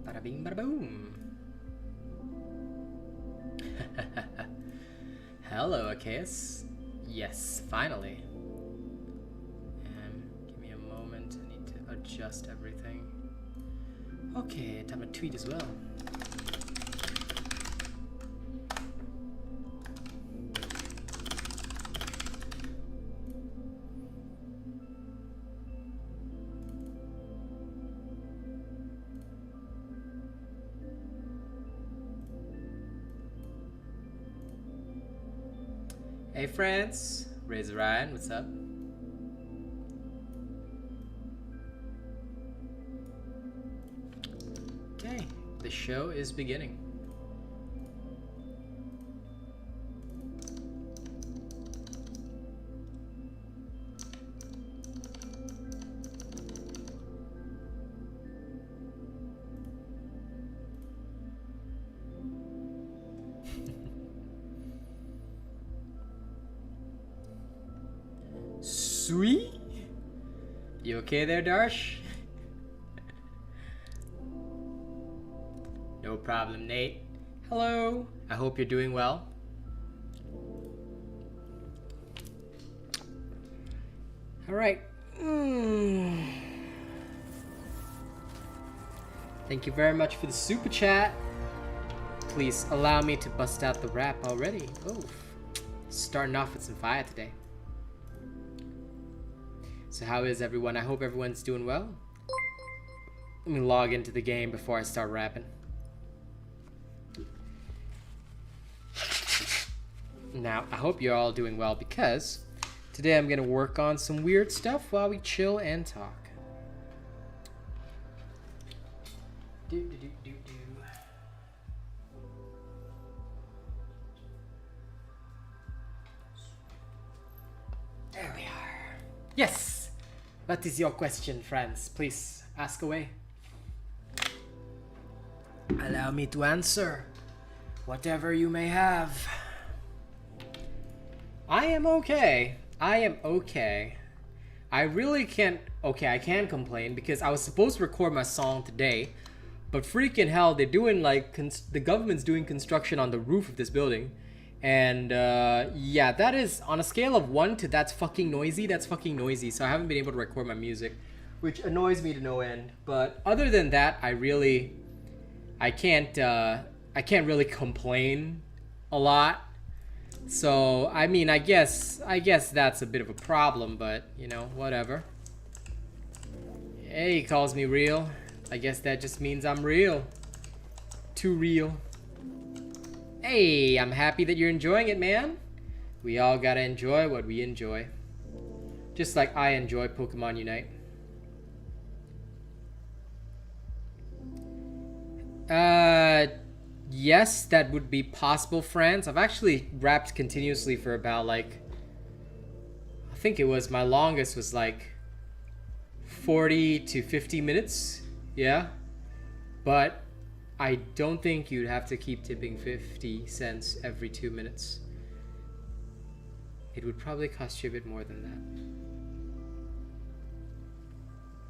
Bada bing, bada boom. Hello, Achaeus. Yes, finally. Give me a moment. I need to adjust everything. Okay, time to tweet as well. Hey friends, Razor Ryan, what's up? Okay, the show is beginning. Sweet? You okay there, Darsh? No problem, Nate. Hello. I hope you're doing well. All right. Thank you very much for the super chat. Please allow me to bust out the rap already. Oh, starting off with some fire today. So how is everyone? I hope everyone's doing well. Let me log into the game before I start rapping. Now, I hope you're all doing well because today I'm gonna work on some weird stuff while we chill and talk. There we are. Yes! What is your question, friends? Please ask away. Allow me to answer whatever you may have. I am okay. I am okay. I really can't... Okay, I can complain because I was supposed to record my song today, but freaking hell, they're doing like... the government's doing construction on the roof of this building. And yeah, that is on a scale of 1 to that's fucking noisy. That's fucking noisy. So I haven't been able to record my music, which annoys me to no end. But other than that, I can't really complain a lot. So I mean, I guess that's a bit of a problem, but you know, whatever. Hey, he calls me real. I guess that just means I'm real. Too real. Hey, I'm happy that you're enjoying it, man. We all gotta enjoy what we enjoy. Just like I enjoy Pokemon Unite. Yes, that would be possible, friends. I've actually rapped continuously for about like... I think it was, my longest was like 40 to 50 minutes. Yeah. But... I don't think you'd have to keep tipping 50 cents every 2 minutes. It would probably cost you a bit more than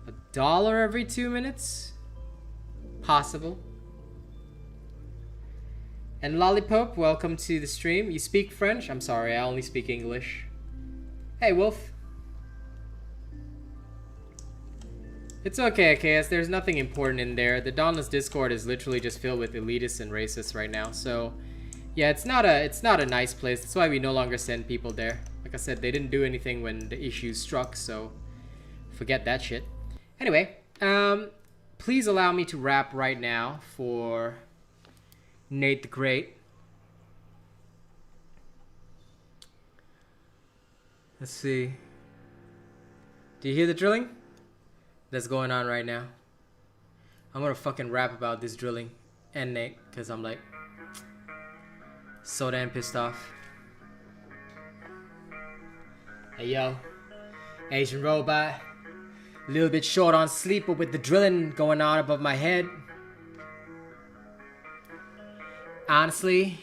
that. $1 every 2 minutes? Possible. And Lollipop, welcome to the stream. You speak French? I'm sorry, I only speak English. Hey, Wolf. It's okay, Chaos. There's nothing important in there. The Dauntless Discord is literally just filled with elitists and racists right now. So, yeah, it's not a nice place. That's why we no longer send people there. Like I said, they didn't do anything when the issue struck, so forget that shit. Anyway, please allow me to rap right now for Nate the Great. Let's see. Do you hear the drilling that's going on right now? I'm gonna fucking rap about this drilling and Nate, because I'm like so damn pissed off. Hey yo, Asian robot, A little bit short on sleep, but with the drilling going on above my head. Honestly,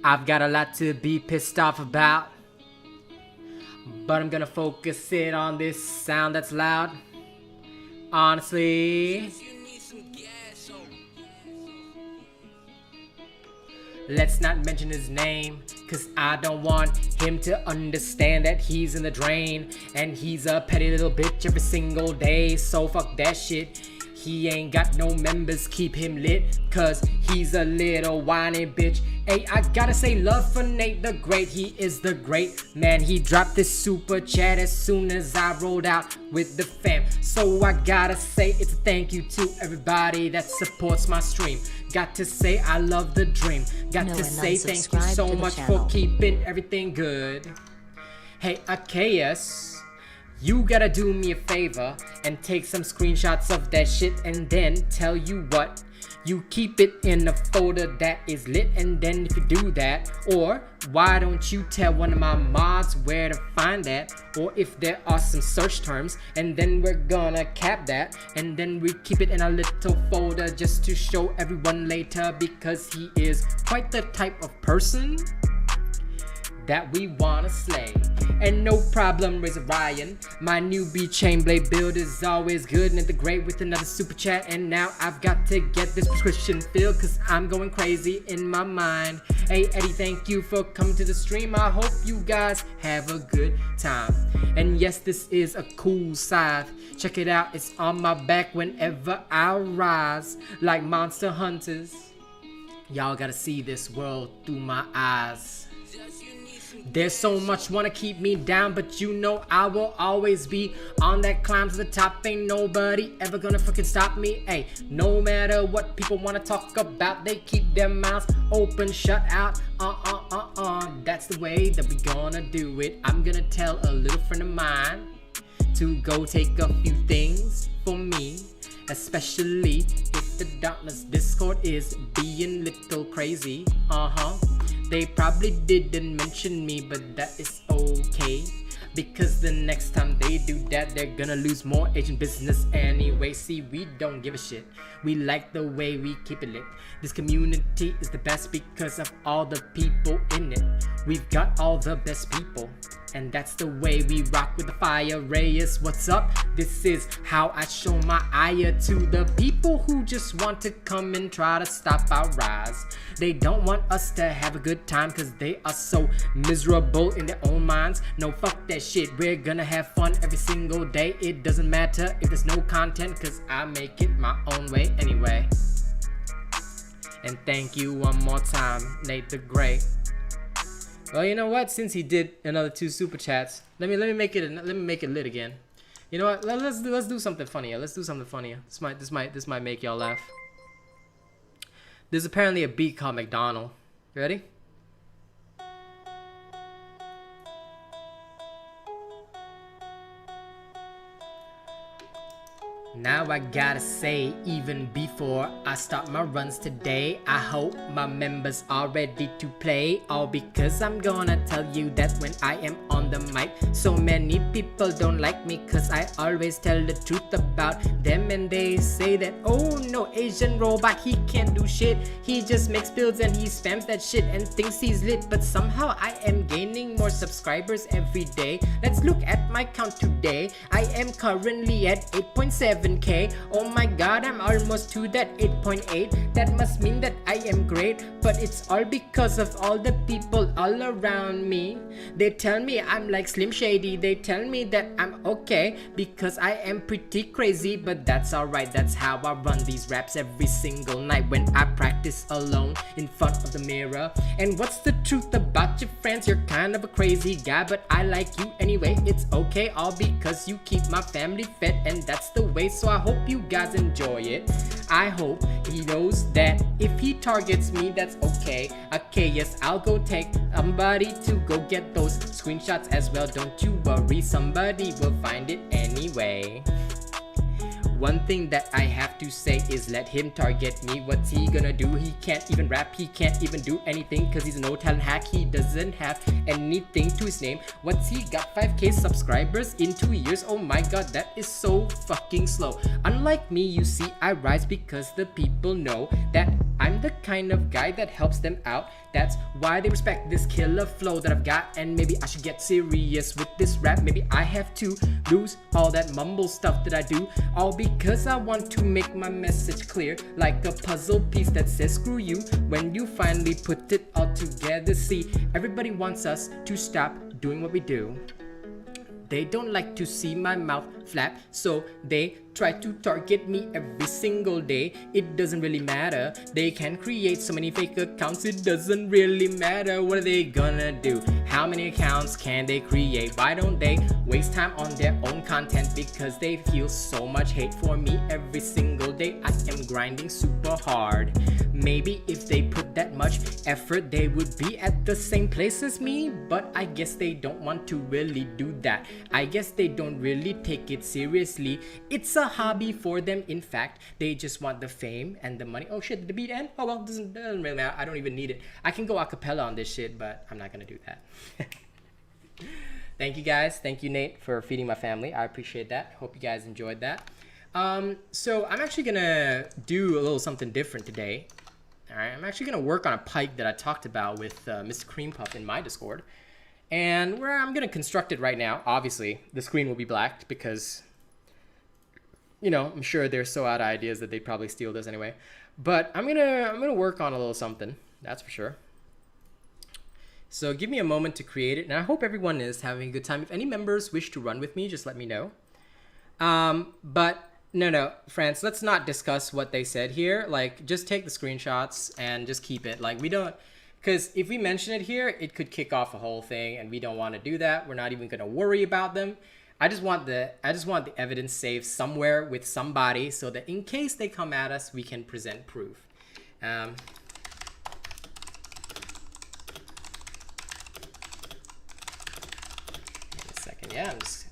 I've got a lot to be pissed off about, but I'm gonna focus it on this sound that's loud. Honestly, let's not mention his name, cause I don't want him to understand that he's in the drain, and he's a petty little bitch every single day, so fuck that shit. He ain't got no members, keep him lit, cause he's a little whiny bitch. Hey, I gotta say love for Nate the Great, he is the great man. He dropped this super chat as soon as I rolled out with the fam. So I gotta say it's a thank you to everybody that supports my stream. Got to say I love the dream. Got to say thank you so much for keeping everything good. Hey, AKS, you gotta do me a favor and take some screenshots of that shit, and then tell you what, you keep it in a folder that is lit. And then if you do that, or why don't you tell one of my mods where to find that, or if there are some search terms, and then we're gonna cap that, and then we keep it in a little folder just to show everyone later, because he is quite the type of person that we wanna slay. And no problem, Razor Ryan, my newbie chain blade build is always good. And the great with another super chat, and now I've got to get this prescription filled, cause I'm going crazy in my mind. Hey Eddie, thank you for coming to the stream. I hope you guys have a good time. And yes, this is a cool scythe. Check it out, it's on my back whenever I rise, like monster hunters. Y'all gotta see this world through my eyes. There's so much wanna keep me down, but you know I will always be on that climb to the top. Ain't nobody ever gonna fucking stop me. Hey, no matter what people wanna talk about, they keep their mouths open, shut out. That's the way that we gonna do it. I'm gonna tell a little friend of mine to go take a few things for me, especially if the Dauntless Discord is being little crazy. They probably didn't mention me, but that is okay, because the next time they do that, they're gonna lose more agent business anyway. See, we don't give a shit. We like the way we keep it lit. This community is the best because of all the people in it. We've got all the best people, and that's the way we rock with the fire. Reyes, what's up? This is how I show my ire to the people who just want to come and try to stop our rise. They don't want us to have a good time, cause they are so miserable in their own minds. No, fuck that shit. We're gonna have fun every single day. It doesn't matter if there's no content, cause I make it my own way anyway. And thank you one more time, Nate the Great. Well, you know what? Since he did another 2 super chats, let me make it lit again. You know what? Let's do something funnier. Let's do something funnier. This might make y'all laugh. There's apparently a beat called McDonald. You ready? Now I gotta say, even before I start my runs today, I hope my members are ready to play. All because I'm gonna tell you that when I am on the mic, so many people don't like me, cause I always tell the truth about them. And they say that, oh no, Asian robot, he can't do shit. He just makes builds and he spams that shit and thinks he's lit. But somehow I am gaining more subscribers every day. Let's look at my count today. I am currently at 8.7K. Oh my god, I'm almost to that 8.8. That must mean that I am great, but it's all because of all the people all around me. They tell me I'm like Slim Shady. They tell me that I'm okay because I am pretty crazy, but that's alright. That's how I run these raps every single night when I practice alone in front of the mirror. And what's the truth about your friends? You're kind of a crazy guy, but I like you anyway. It's okay, all because you keep my family fed, and that's the way. So I hope you guys enjoy it. I hope he knows that if he targets me, that's okay. Okay, yes, I'll go take somebody to go get those screenshots as well. Don't you worry, somebody will find it anyway. One thing that I have to say is let him target me. What's he gonna do? He can't even rap, he can't even do anything cause he's a no talent hack. He doesn't have anything to his name. What's he got? 5k subscribers in 2 years. Oh my god, that is so fucking slow. Unlike me, you see, I rise because the people know that I'm the kind of guy that helps them out. That's why they respect this killer flow that I've got. And maybe I should get serious with this rap. Maybe I have to lose all that mumble stuff that I do, all because I want to make my message clear, like a puzzle piece that says screw you. When you finally put it all together, see, everybody wants us to stop doing what we do. They don't like to see my mouth flap, so they try to target me every single day. It doesn't really matter. They can create so many fake accounts. It doesn't really matter. What are they gonna do? How many accounts can they create? Why don't they waste time on their own content? Because they feel so much hate for me every single day. I am grinding super hard. Maybe if they put that much effort, they would be at the same place as me. But I guess they don't want to really do that. I guess they don't really take it seriously. It's a hobby for them. In fact, they just want the fame and the money. Oh shit, did the beat end? Oh well, doesn't really matter. I don't even need it. I can go a cappella on this shit, but I'm not gonna do that. Thank you guys. Thank you, Nate, for feeding my family. I appreciate that. Hope you guys enjoyed that. So I'm actually gonna do a little something different today. All right, I'm actually gonna work on a pike that I talked about with Mr. Cream Puff in my Discord. And where I'm gonna construct it right now, obviously the screen will be blacked because, you know, I'm sure they're so out of ideas that they'd probably steal this anyway. But I'm gonna work on a little something, that's for sure. So give me a moment to create it, and I hope everyone is having a good time. If any members wish to run with me, just let me know. But no, friends, let's not discuss what they said here. Like, just take the screenshots and just keep it. Like, we don't. Because if we mention it here, it could kick off a whole thing, and we don't want to do that. We're not even going to worry about them. I just want the evidence saved somewhere with somebody so that in case they come at us, we can present proof. Wait a second. Yeah, I'm just...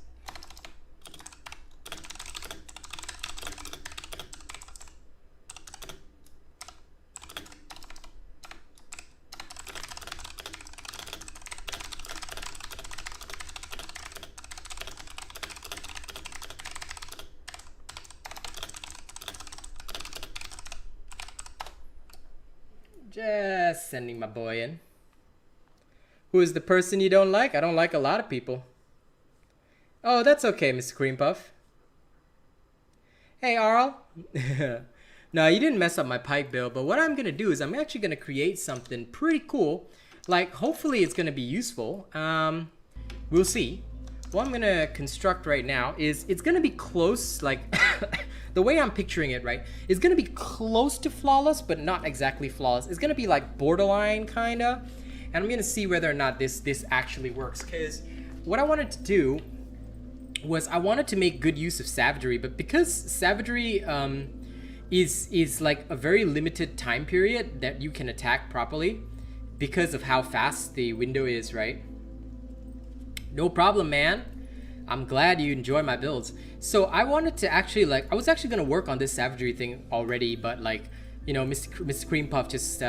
Just sending my boy in. Who is the person you don't like? I don't like a lot of people. Oh, that's okay, Mr. Cream Puff. Hey, Arl. No, you didn't mess up my pike build, but what I'm going to do is I'm actually going to create something pretty cool. Like, hopefully it's going to be useful. We'll see. What I'm going to construct right now is it's going to be close, like... The way I'm picturing it, right, is going to be close to flawless, but not exactly flawless. It's going to be like borderline, kind of. And I'm going to see whether or not this actually works. Because what I wanted to do was I wanted to make good use of savagery. But because savagery is like a very limited time period that you can attack properly because of how fast the window is, right? No problem, man. I'm glad you enjoy my builds. So I wanted to actually, like, I was actually going to work on this savagery thing already, but like, you know, Mr. Cream Puff just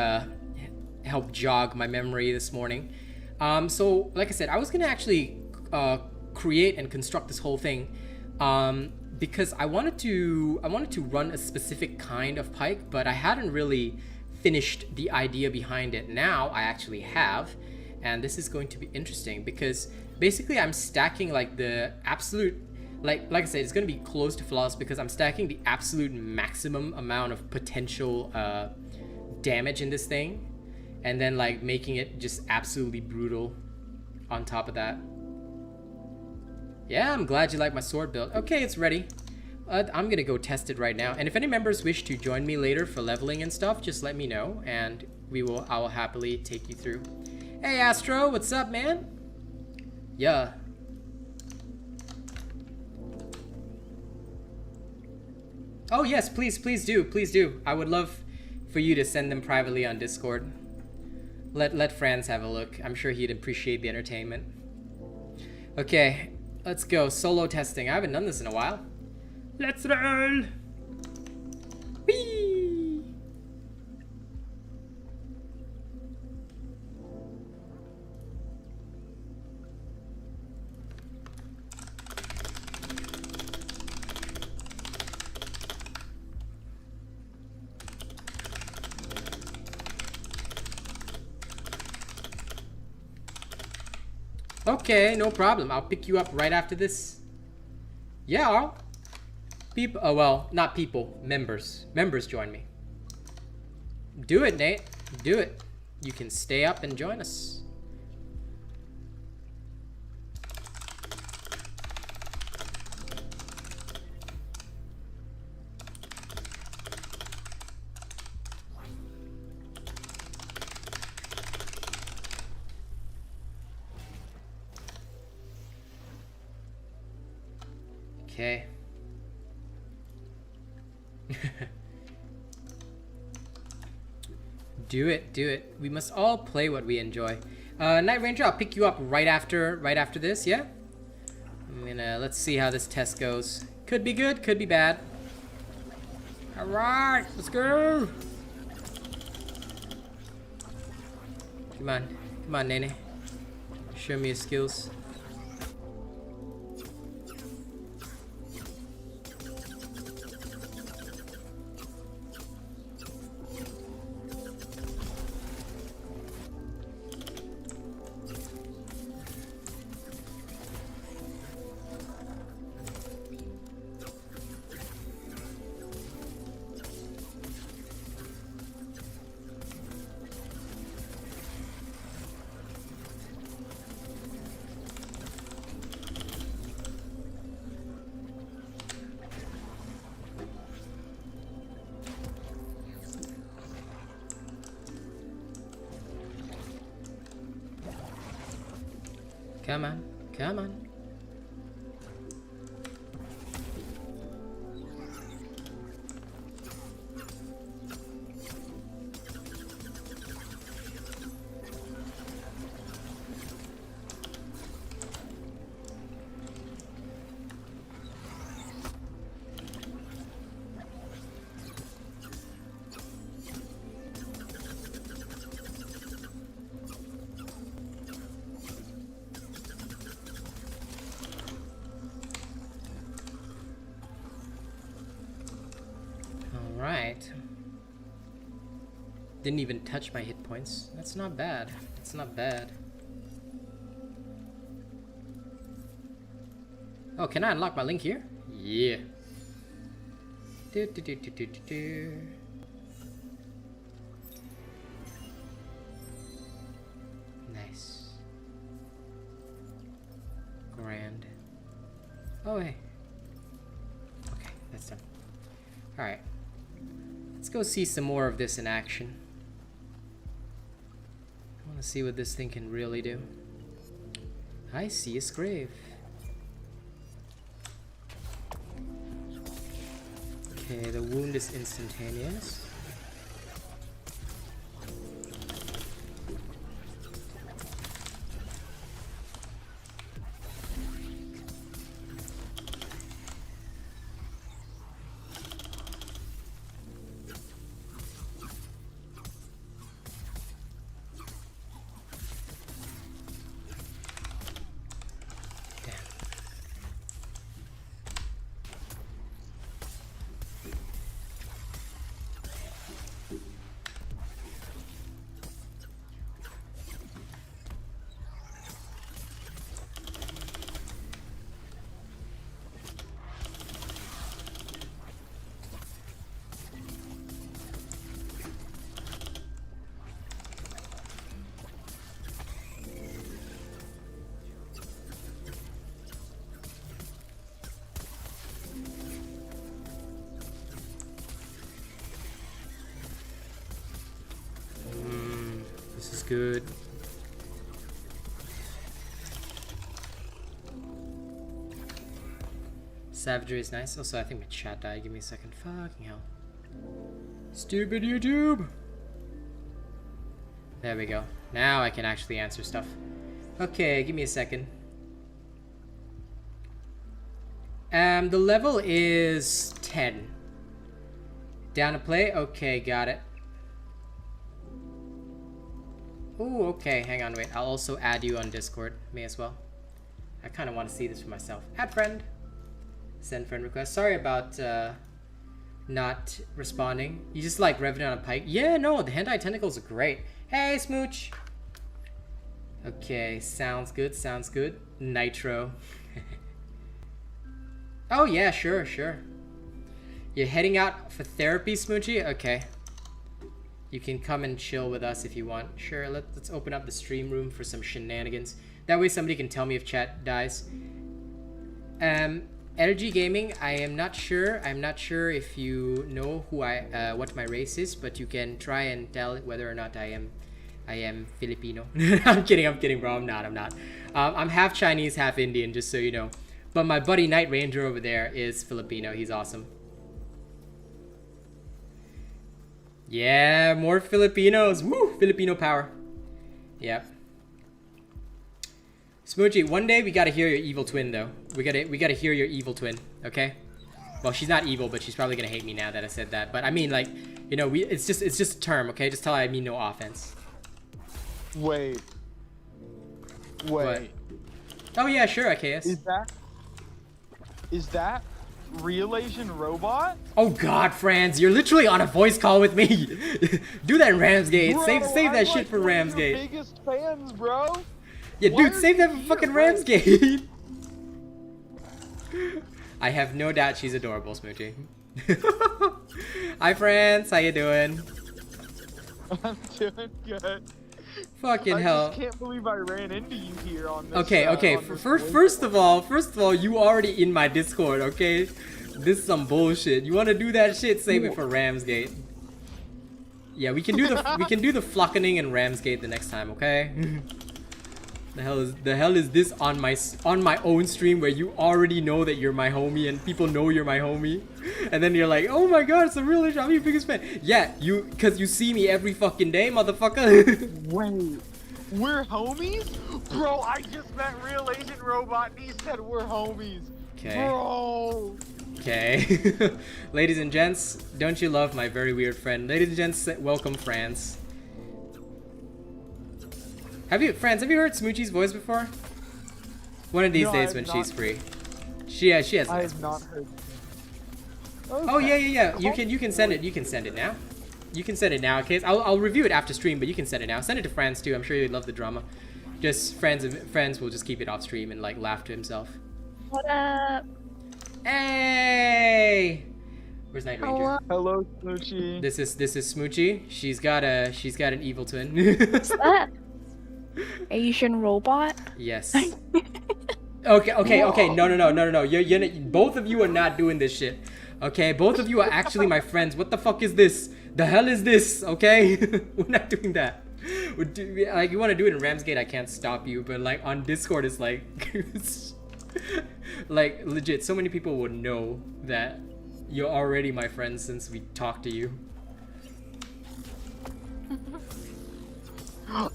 helped jog my memory this morning. So like I said, I was going to actually create and construct this whole thing because I wanted to run a specific kind of pike, but I hadn't really finished the idea behind it. Now I actually have, and this is going to be interesting because basically I'm stacking like the absolute, like I said, it's going to be close to flawless because I'm stacking the absolute maximum amount of potential damage in this thing, and then like making it just absolutely brutal on top of that. Yeah, I'm glad you like my sword build. Okay, it's ready. I'm gonna go test it right now, and if any members wish to join me later for leveling and stuff, just let me know and I will happily take you through. Hey Astro, what's up, man? Yeah. Oh yes, please do. I would love for you to send them privately on Discord. Let Franz have a look. I'm sure he'd appreciate the entertainment. Okay, let's go. Solo testing. I haven't done this in a while. Let's roll. Whee! Okay, no problem. I'll pick you up right after this. Yeah. People. Oh well, not people. Members. Members join me. Do it, Nate. Do it. You can stay up and join us. Okay. Do it, do it. We must all play what we enjoy. Night Ranger, I'll pick you up right after this, yeah? I'm gonna, let's see how this test goes. Could be good, could be bad. Alright, let's go! Come on, Nene. Show me your skills. Come on, come on. Alright. Didn't even touch my hit points. That's not bad. That's not bad. Oh, can I unlock my link here? Yeah. Do, do, do, do, do, do, do. Nice. Grand. Oh, hey. Okay, that's done. Alright. Let's go see some more of this in action. I want to see what this thing can really do. I see a grave. Okay, the wound is instantaneous. This is good. Savagery is nice. Also, I think my chat died. Give me a second. Fucking hell. Stupid YouTube! There we go. Now I can actually answer stuff. Okay, give me a second. The level is 10. Down to play? Okay, got it. Ooh, okay, hang on, wait. I'll also add you on Discord. May as well. I kind of want to see this for myself. Add friend. Send friend request. Sorry about not responding. You just like revving on a pike? Yeah, no, the hentai tentacles are great. Hey, Smooch. Okay, sounds good, sounds good. Nitro. Oh yeah, sure, sure. You're heading out for therapy, Smoochy? Okay. You can come and chill with us if you want. Sure, let's open up the stream room for some shenanigans. That way somebody can tell me if chat dies. Energy Gaming, I am not sure. I'm not sure if you know who what my race is, but you can try and tell whether or not I am Filipino. I'm kidding, bro. I'm not. I'm half Chinese, half Indian, just so you know. But my buddy Night Ranger over there is Filipino. He's awesome. Yeah, more Filipinos. Woo! Filipino power. Yep. Smoochy, one day we gotta hear your evil twin though. We gotta hear your evil twin, okay? Well, she's not evil, but she's probably gonna hate me now that I said that. But I mean, like, you know, it's just a term, okay? Just tell her I mean no offense. Wait. What? Oh yeah, sure, IKS. Is that RealAsianRobot? Oh God, Franz, you're literally on a voice call with me. Do that in Ramsgate. Bro, Save that I'm shit like for one of Ramsgate. your biggest fans, bro. Yeah, Why dude, are save that you for fucking here, Ramsgate. I have no doubt she's adorable, Smoochy. Hi, Franz. How you doing? I'm doing good. Fucking hell. I just can't believe I ran into you here on this. Okay. on this First of all, you already in my Discord, okay? This is some bullshit. You want to do that shit? Save it for Ramsgate. Yeah, we can do the flockening in Ramsgate the next time, okay? The hell is this on my own stream where you already know that you're my homie and people know you're my homie, and then you're like, oh my God, it's a real issue. I'm your biggest fan. Yeah, cause you see me every fucking day, motherfucker. Wait, we're homies, bro? I just met RealAsianRobot and he said we're homies. Okay. Bro. Okay. Ladies and gents, don't you love my very weird friend? Ladies and gents, welcome Franz. Franz, have you heard Smoochy's voice before? One of these days when she's free. She has. I have not heard. Okay. Oh yeah. You can send it. You can send it now. You can send it now. Okay, I'll review it after stream, but you can send it now. Send it to Franz too. I'm sure you'd love the drama. Just friends will just keep it off stream and like laugh to himself. What up? Hey. Where's Night Ranger? Hello, Smoochy. This is Smoochy. She's got an evil twin. What's that? Asian robot? Yes. Okay. No. You're both of you are not doing this shit. Okay, both of you are actually my friends. What the fuck is this? The hell is this? Okay, we're not doing that. Like, you want to do it in Ramsgate, I can't stop you. But like on Discord, it's like, like legit. So many people would know that you're already my friend since we talked to you.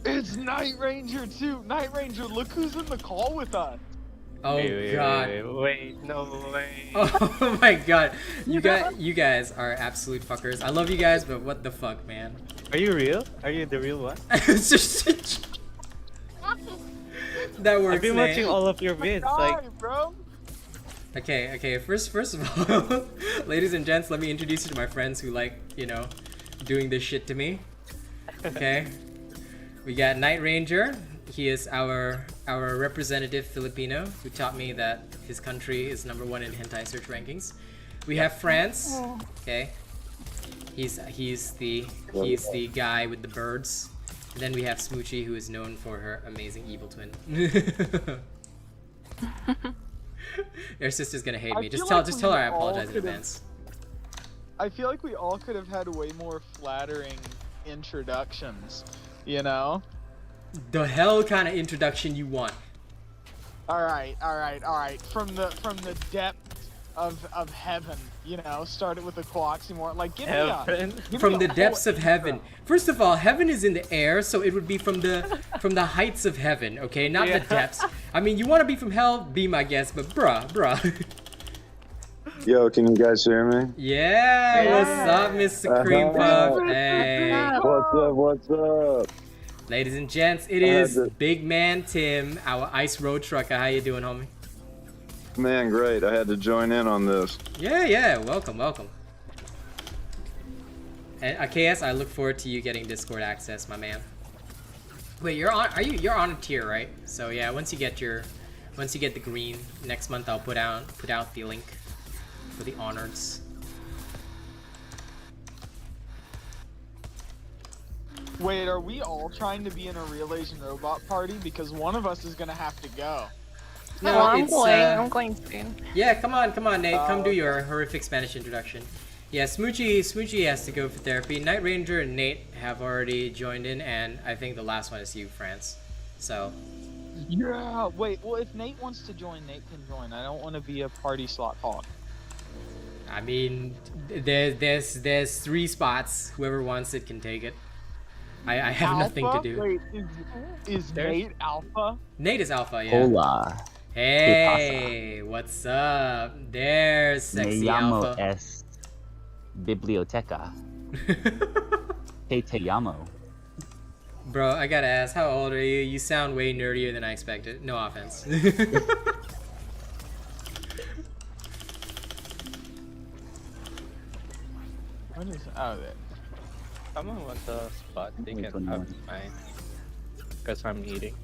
It's Night Ranger too. Night Ranger, look who's in the call with us. Oh God! Wait, no way. Oh my God! You guys are absolute fuckers. I love you guys, but what the fuck, man? Are you real? Are you the real one? That works. I've been watching all of your vids, like. Bro. Okay. First of all, ladies and gents, let me introduce you to my friends who like, you know, doing this shit to me. Okay. We got Night Ranger. He is our representative Filipino who taught me that his country is #1 in hentai search rankings. We have Franz. Okay. He's the guy with the birds. And then we have Smoochy, who is known for her amazing evil twin. Your sister's gonna hate me. Just tell her I apologize in advance. I feel like we all could have had way more flattering introductions, you know? The hell kind of introduction you want? All right. From the depths of heaven, you know. Started with the quoxymore. Like, give me from the depths of heaven. First of all, heaven is in the air, so it would be from the heights of heaven. Okay, not the depths. I mean, you want to be from hell? Be my guest, but bruh. Yo, can you guys hear me? Yeah, what's up, Mr. Cream Puff? Hey. What's up? What's up? Ladies and gents, it is Big Man Tim, our ice road trucker. How you doing, homie? Man, great. I had to join in on this. Yeah, welcome. And KS, I look forward to you getting Discord access, my man. Wait, you're on a tier, right? So yeah, once you get the green, next month I'll put out the link for the honors. Wait, are we all trying to be in a Real Asian Robot party? Because one of us is gonna have to go. No, I'm going soon. Yeah, come on, Nate. Come do your horrific Spanish introduction. Yeah, Smoochie has to go for therapy. Night Ranger and Nate have already joined in, and I think the last one is you, France. So. Yeah. Wait. Well, if Nate wants to join, Nate can join. I don't want to be a party slot hog. I mean, there's 3 spots. Whoever wants it can take it. I have Alpha? nothing to do. Wait, is Nate Alpha? Nate is Alpha, yeah. Hola. Hey, what's up? There's sexy Me llamo Alpha. es biblioteca. Te llamo. Bro, I gotta ask, how old are you? You sound way nerdier than I expected. No offense. What is? Oh, there. Someone wants a spot. They can have mine. Because I'm eating.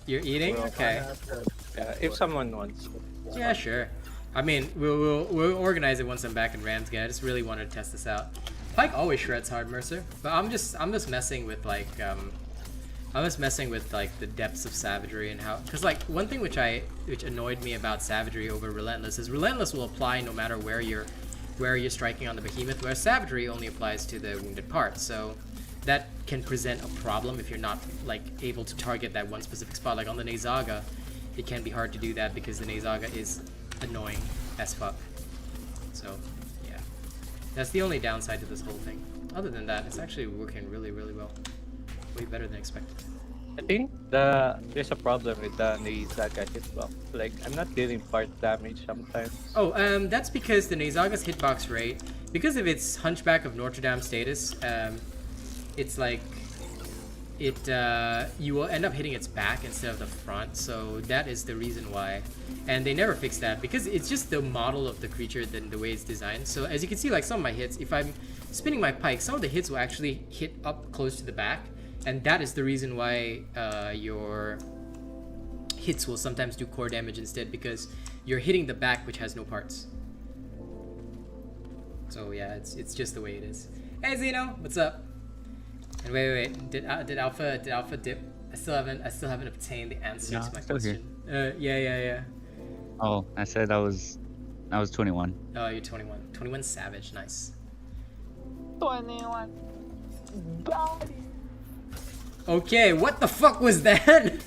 You're eating? Okay. Yeah, if someone wants. Yeah, sure. I mean, we'll organize it once I'm back in Ramsgate. I just really wanted to test this out. Pike always shreds hard, Mercer, but I'm just messing with like the depths of savagery and how, because like one thing which annoyed me about savagery over relentless is relentless will apply no matter where you're striking on the behemoth, whereas savagery only applies to the wounded part. So that can present a problem if you're not like able to target that one specific spot. Like on the Nezaga, it can be hard to do that because the Nezaga is annoying as fuck. So yeah, that's the only downside to this whole thing. Other than that, it's actually working really well. Way better than expected. I think there's a problem with the Nezaga hitbox. Like, I'm not dealing part damage sometimes. Oh, that's because the Nezaga's hitbox rate, because of its Hunchback of Notre Dame status, it's like you will end up hitting its back instead of the front, so that is the reason why. And they never fix that because it's just the model of the creature than the way it's designed. So as you can see, like some of my hits, if I'm spinning my pike, some of the hits will actually hit up close to the back, and that is the reason why your hits will sometimes do core damage instead, because you're hitting the back which has no parts. So yeah, it's just the way it is. Hey Zeno, what's up? And wait, did Alpha dip? I still haven't obtained the answer to my question. Yeah. Oh, I said I was 21. Oh, you're 21. 21 Savage, nice. 21. Got it. Okay, what the fuck was that?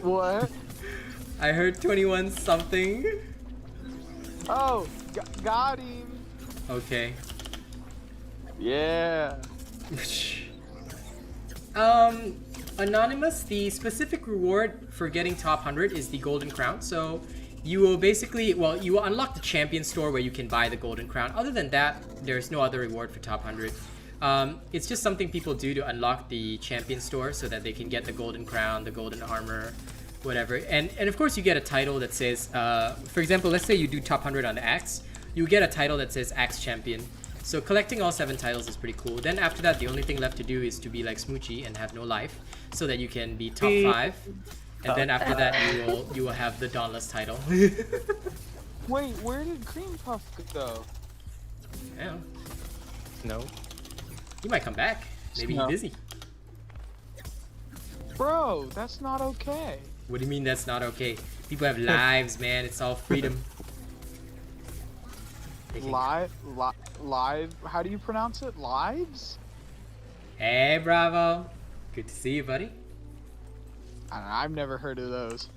What? I heard 21 something. Oh, got him. Okay. Yeah. Anonymous, the specific reward for getting top 100 is the golden crown. So you will basically, you will unlock the champion store where you can buy the golden crown. Other than that, there's no other reward for top 100. It's just something people do to unlock the champion store so that they can get the golden crown, the golden armor, whatever. And of course you get a title that says, for example, let's say you do top 100 on the axe, you get a title that says axe champion. So collecting all 7 titles is pretty cool. Then after that, the only thing left to do is to be like Smoochie and have no life, so that you can be top 5. And then after that, you will have the Dauntless title. Wait, where did Cream Puff go? Yeah. No. He might come back. Maybe No. he's busy. Bro, that's not okay. What do you mean that's not okay? People have lives, man. It's all freedom. Live? How do you pronounce it? Lives? Hey, Bravo. Good to see you, buddy. I don't know, I've never heard of those.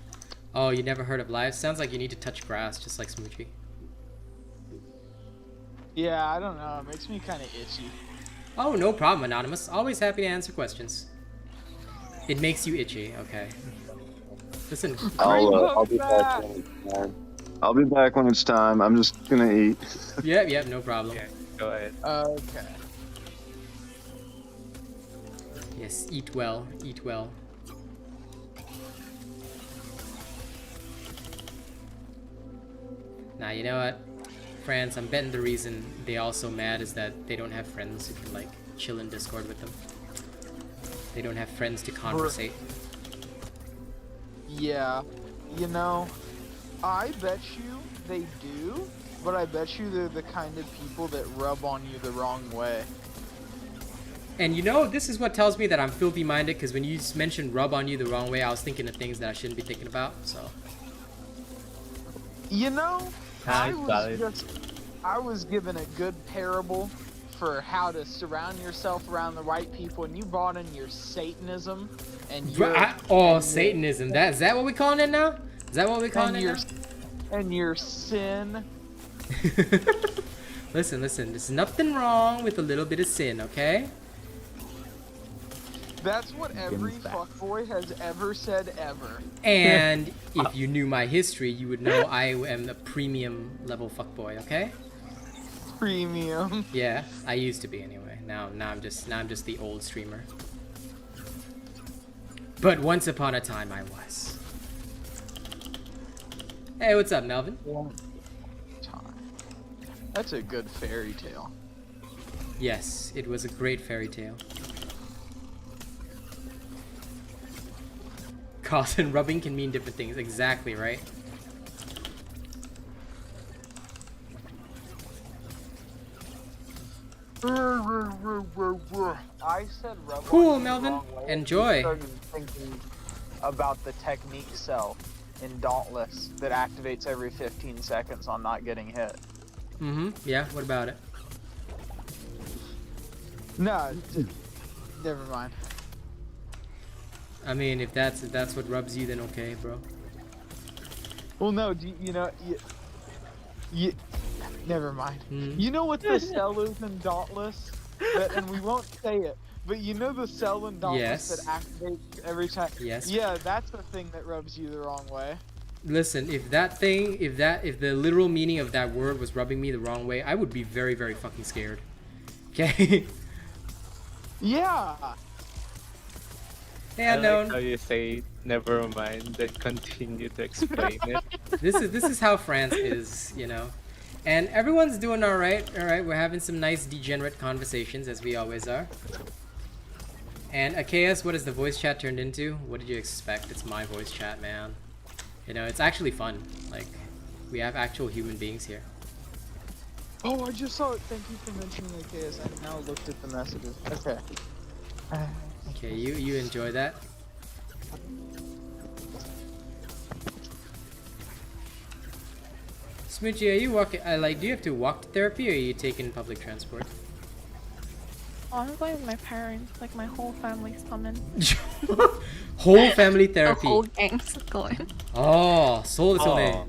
Oh, you never heard of lives? Sounds like you need to touch grass, just like Smoochie. Yeah, I don't know. It makes me kind of itchy. Oh, no problem, Anonymous. Always happy to answer questions. It makes you itchy, okay. Listen, I'll be back. back. I'll be back when it's time. I'm just gonna eat. Yep, no problem. Yeah, go ahead. Okay. Yes, eat well, eat well. Now, you know what? France, I'm betting the reason they all so mad is that they don't have friends who can, like, chill in Discord with them. They don't have friends to conversate. Yeah, you know, I bet you they do, but I bet you they're the kind of people that rub on you the wrong way. And you know, this is what tells me that I'm filthy minded, because when you mentioned rub on you the wrong way, I was thinking of things that I shouldn't be thinking about, so. You know, Nice, I was given a good parable for how to surround yourself around the right people, and you brought in your Satanism and your Satanism. Is that what we calling it now? Is that what we calling it now? And your sin. Listen, there's nothing wrong with a little bit of sin, okay? That's what every fuckboy has ever said ever. And if you knew my history, you would know I am a premium level fuckboy, okay? Premium. Yeah, I used to be anyway. Now I'm just the old streamer. But once upon a time I was. Hey, what's up, Melvin? That's a good fairy tale. Yes, it was a great fairy tale. Cause and rubbing can mean different things. Exactly, right? I said rub Cool, on you Melvin. the wrong way. Enjoy. I started thinking about the technique cell in Dauntless that activates every 15 seconds on not getting hit. Yeah, what about it? No, never mind. I mean, if that's what rubs you, then okay, bro. Well, no, never mind. You know what the cell is in Dauntless? And we won't say it, but you know the cell in Dauntless that activates every time? Yes. Yeah, that's the thing that rubs you the wrong way. Listen, if the literal meaning of that word was rubbing me the wrong way, I would be very, very fucking scared. Okay? Yeah. Hey, I unknown. like how you say never mind, then continue to explain it. This is how France is, you know. And everyone's doing all right. We're having some nice degenerate conversations, as we always are. And Achaeus, what has the voice chat turned into? What did you expect? It's my voice chat, man. You know, it's actually fun. Like, we have actual human beings here. Oh, I just saw it. Thank you for mentioning Achaeus. I now looked at the messages. Okay. Okay, you enjoy that. Smoochie, are you walking? Do you have to walk to therapy, or are you taking public transport? Oh, I'm going with my parents. Like my whole family's coming. Whole family The therapy. whole gang's going. Oh, so Oh.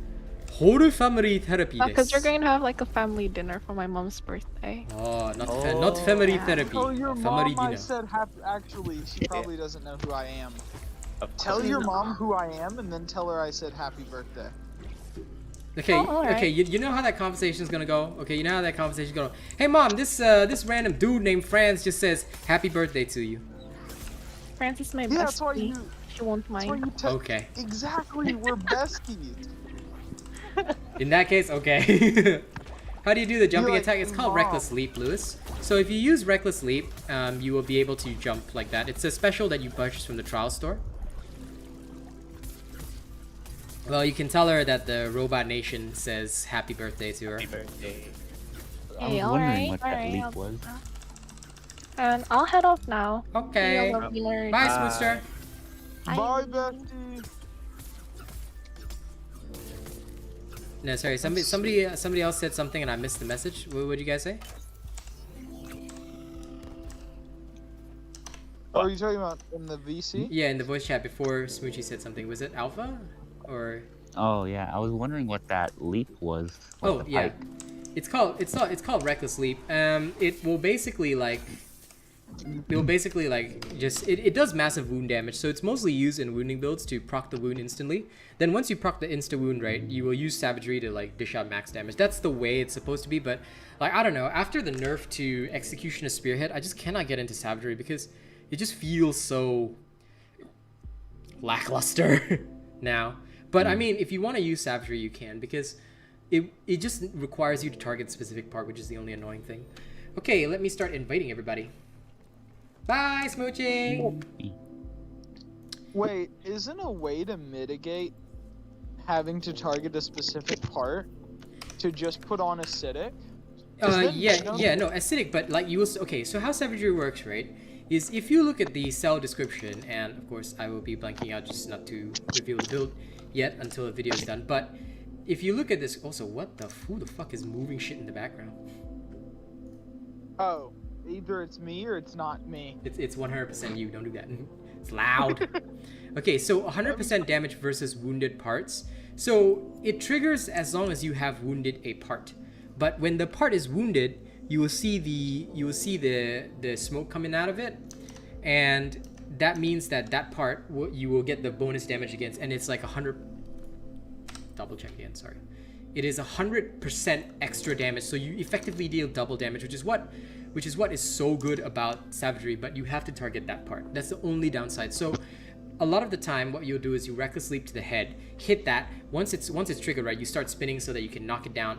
whole family therapy. Because we're going to have like a family dinner for my mom's birthday. Oh, not family therapy. Tell your Family mom I dinner. said actually, she probably doesn't know who I am. Tell your mom who I am, and then tell her I said happy birthday. Okay, Oh, alright. okay, you know how that conversation's gonna go? Okay, you know how that conversation's gonna go? Hey mom, this random dude named Franz just says happy birthday to you. Francis is my Yeah, that's why bestie. you. She won't That's why mind. you Okay. Exactly, we're besties. In that case, okay. How do you do the jumping like, attack? It's called Mom. Reckless Leap, Lewis. So if you use Reckless Leap, you will be able to jump like that. It's a special that you purchase from the trial store. Well, you can tell her that the Robot Nation says happy birthday to her. Happy birthday. I Hey, was wondering alright, what that alright. leap was. And I'll head off now. Okay. See you, lovely nerds. Bye, Bye. Smooster. Bye, bestie. No, sorry. Somebody else said something and I missed the message. What did you guys say? Oh, are you talking about in the VC? Yeah, in the voice chat before Smoochie said something. Was it Alpha? Or Oh yeah, I was wondering what that leap was. Like oh the yeah, pipe. it's called Reckless Leap. It will basically like It'll basically like just it does massive wound damage, so it's mostly used in wounding builds to proc the wound instantly. Then once you proc the insta wound, right, you will use savagery to like dish out max damage. That's the way it's supposed to be, but like I don't know, after the nerf to Executioner Spearhead, I just cannot get into savagery because it just feels so lackluster now. But I mean, if you want to use savagery, you can, because it just requires you to target a specific part, which is the only annoying thing. Okay, let me start inviting everybody. Bye, smooching! Wait, isn't a way to mitigate having to target a specific part to just put on acidic? No, acidic, but like you will, okay, so how savagery works, right, is if you look at the cell description, and of course I will be blanking out just not to reveal the build yet until the video is done, but if you look at this, also, who the fuck is moving shit in the background? Oh, either it's me or it's not me. It's 100% you, don't do that. It's loud. Okay, so 100% damage versus wounded parts. So it triggers as long as you have wounded a part. But when the part is wounded, you will see the smoke coming out of it, and that means that part you will get the bonus damage against, and it's like 100. Double check again, sorry. It is 100% extra damage, so you effectively deal double damage, which is what is so good about savagery, but you have to target that part. That's the only downside. So a lot of the time what you'll do is you reckless leap to the head, hit that. Once it's triggered, right, you start spinning so that you can knock it down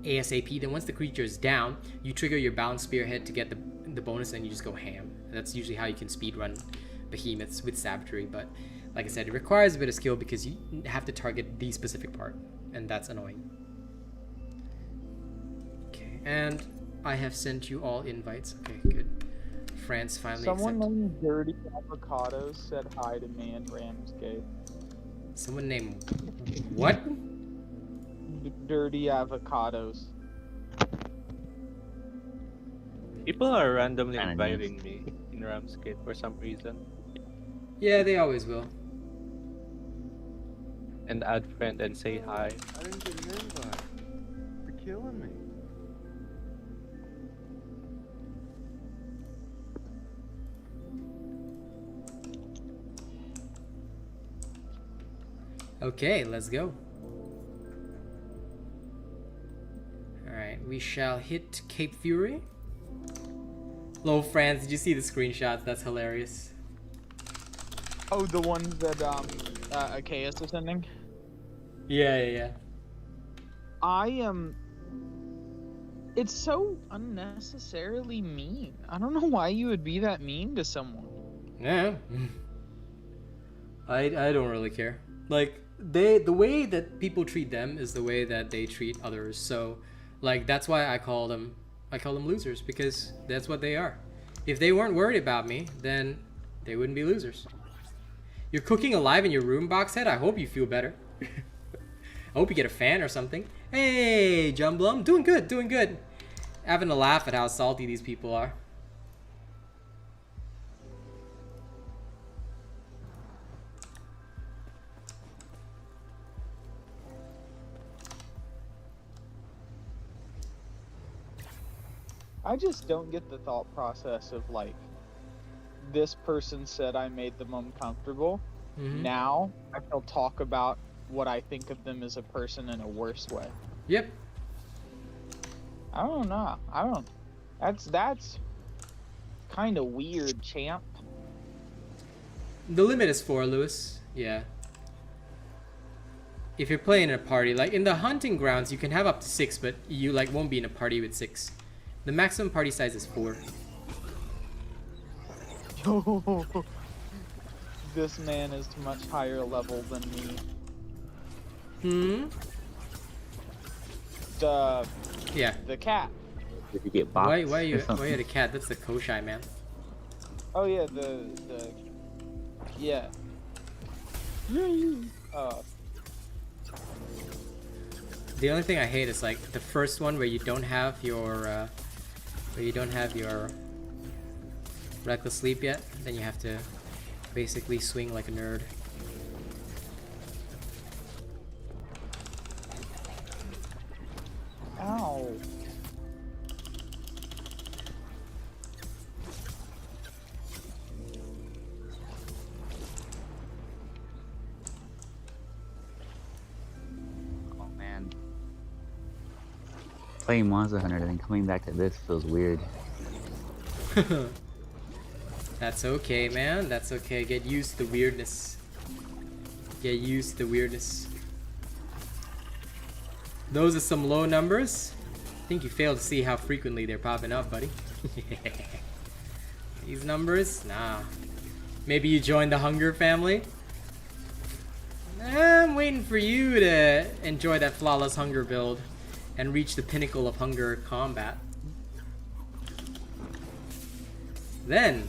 ASAP. Then once the creature is down, you trigger your balanced spearhead to get the bonus, and you just go ham. That's usually how you can speedrun behemoths with savagery, but like I said, it requires a bit of skill because you have to target the specific part, and that's annoying. Okay, and I have sent you all invites. Okay, good. France finally Someone accepted. named Dirty Avocados said hi to me in Ramsgate. Someone named what? Dirty Avocados. People are randomly Kinda inviting me in Ramsgate for some reason. Yeah, they always will. And add friend and say hi. I didn't get your invite. You're killing me. Okay, let's go. Alright, we shall hit Cape Fury. Hello, France. Did you see the screenshots? That's hilarious. Oh, the ones that Achaeus is sending? Yeah. I am. It's so unnecessarily mean. I don't know why you would be that mean to someone. Yeah. I don't really care. Like, the way that people treat them is the way that they treat others. So, like, that's why I call them losers, because that's what they are. If they weren't worried about me, then they wouldn't be losers. You're cooking alive in your room, Boxhead? I hope you feel better. I hope you get a fan or something. Hey, Jumblum. Doing good. Having a laugh at how salty these people are. I just don't get the thought process of, like, this person said I made them uncomfortable. Mhm. Now I shall talk about what I think of them as a person in a worse way. Yep. I don't know. That's kind of weird, champ. The limit is 4, Lewis. Yeah. If you're playing in a party, like in the hunting grounds, you can have up to 6, but you like won't be in a party with 6. The maximum party size is 4. This man is much higher level than me. Yeah. The cat. Did you get boxed? Why are you the cat? That's the Koshai, man. Oh yeah, yeah. The only thing I hate is like the first one where you don't have your reckless sleep yet. Then you have to basically swing like a nerd. Ow. playing Monster Hunter and then coming back to this feels weird. That's okay, man. That's okay. Get used to the weirdness. Get used to the weirdness. Those are some low numbers. I think you failed to see how frequently they're popping up, buddy. These numbers? Nah. Maybe you joined the Hunger family? I'm waiting for you to enjoy that flawless Hunger build and reach the pinnacle of Hunger combat. Then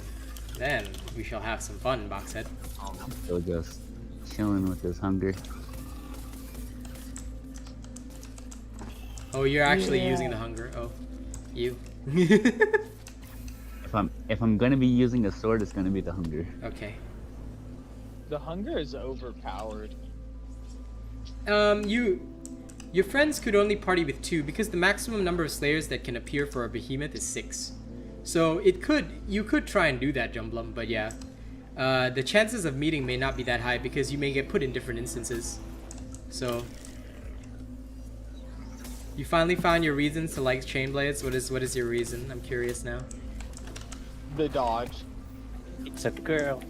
we shall have some fun, Boxhead. I'm still just chilling with this Hunger. Oh, you're actually using the Hunger. Oh, you. If I'm gonna be using a sword, it's gonna be the Hunger. Okay. The Hunger is overpowered. Your friends could only party with 2 because the maximum number of slayers that can appear for a behemoth is 6. So you could try and do that, Jumblum, but yeah. The chances of meeting may not be that high because you may get put in different instances. So you finally found your reasons to like chain blades. What is your reason? I'm curious now. The dodge. It's a girl.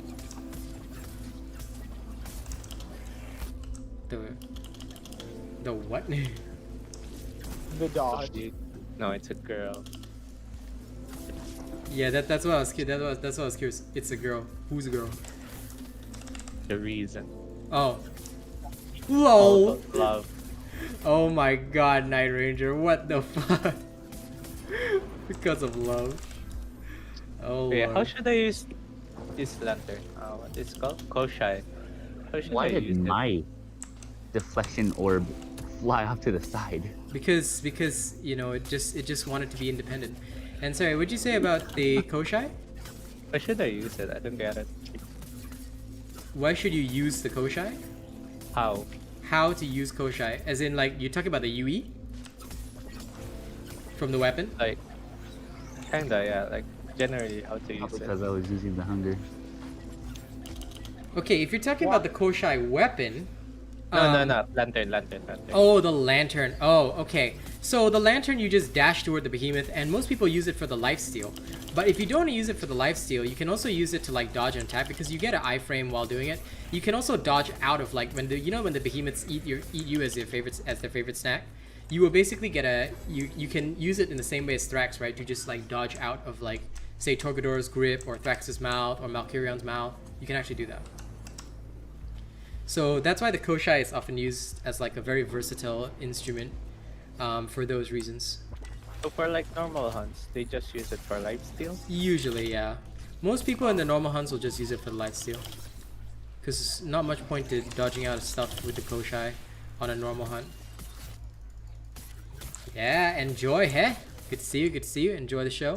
The what? The dodge. No, it's a girl. Yeah, that's what I was curious. That's what I was curious. It's a girl. Who's a girl? The reason. Oh. All Lol. about love. Oh my god, Night Ranger. What the fuck? Because of love. Oh Yeah, Lord. how should I use this lantern? What is it called? Koshai. How should Why I did use it? my deflection orb fly off to the side? Because you know it just wanted to be independent. And sorry, what'd you say about the Koshai? How should I use it? I don't get it. Why should you use the Koshai? How? How to use Koshai? As in, like, you're talking about the UE from the weapon? Like, kinda, yeah. Like, generally, how to use Because it. I was using the Hunger. Okay, if you're talking about the Koshai weapon. No. Lantern. Oh, the lantern. Oh, okay. So the lantern, you just dash toward the behemoth, and most people use it for the lifesteal. But if you don't use it for the lifesteal, you can also use it to like dodge and attack because you get an iframe while doing it. You can also dodge out of like when the behemoths eat you as their favorite snack. You will basically get you can use it in the same way as Thrax, right? You just like dodge out of like say Torgador's grip or Thrax's mouth or Malkirion's mouth. You can actually do that. So that's why the Koshai is often used as like a very versatile instrument for those reasons. So for like normal hunts, they just use it for lifesteal? Usually, yeah. Most people in the normal hunts will just use it for the lifesteal. Because not much point to dodging out of stuff with the Koshai on a normal hunt. Yeah, enjoy, hey? Good to see you, good to see you. Enjoy the show.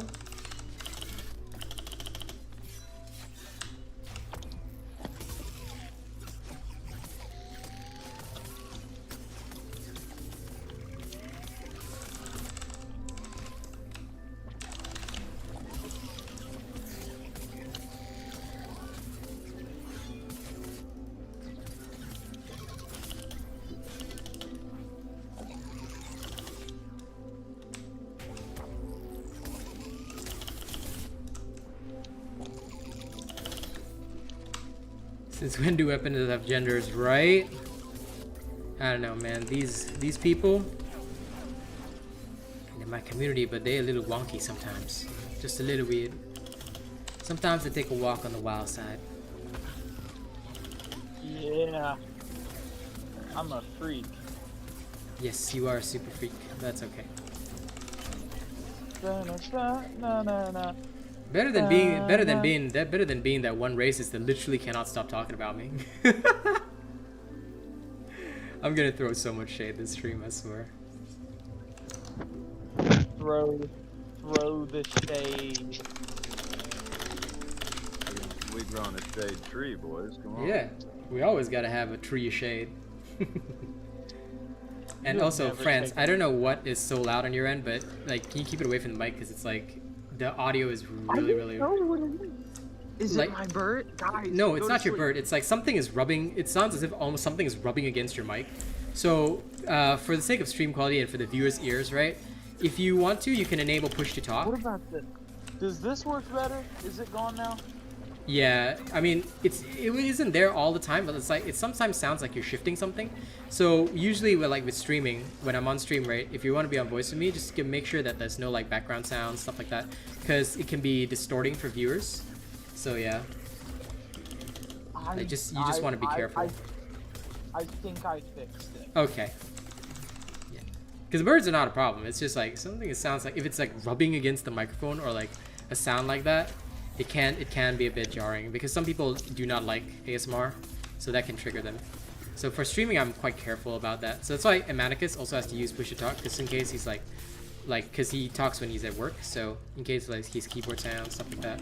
Since when do weapons have genders, right? I don't know, man. These people, they're my community, but they're a little wonky sometimes. Just a little weird. Sometimes they take a walk on the wild side. Yeah. I'm a freak. Yes, you are a super freak. That's okay. Na-na-na-na-na. Better than being that one racist that literally cannot stop talking about me. I'm gonna throw so much shade this stream, I swear. Throw the shade. We growing a shade tree, boys. Come on. Yeah, we always gotta have a tree of shade. And You'll also, never friends, take I don't know what is so loud on your end, but like, can you keep it away from the mic? Because it's like, the audio is really. Is like- it my bird? Guys, No, it's go not to your sleep. bird. It's like something is rubbing. It sounds as if almost something is rubbing against your mic. So, for the sake of stream quality and for the viewers' ears, right? If you want to, you can enable push to talk. What about this? Does this work better? Is it gone now? Yeah, I mean, it isn't there all the time, but it's like it sometimes sounds like you're shifting something. So usually, with streaming, when I'm on stream, right, if you want to be on voice with me, just make sure that there's no like background sounds, stuff like that, because it can be distorting for viewers. So yeah, you just want to be careful. I think I fixed it. Okay. Yeah, because birds are not a problem. It's just like something that sounds like if it's like rubbing against the microphone or like a sound like that. It can be a bit jarring because some people do not like ASMR, so that can trigger them. So for streaming, I'm quite careful about that. So that's why Amanicus also has to use push to talk, just in case he's like, because he talks when he's at work. So in case like his keyboard sounds, stuff like that.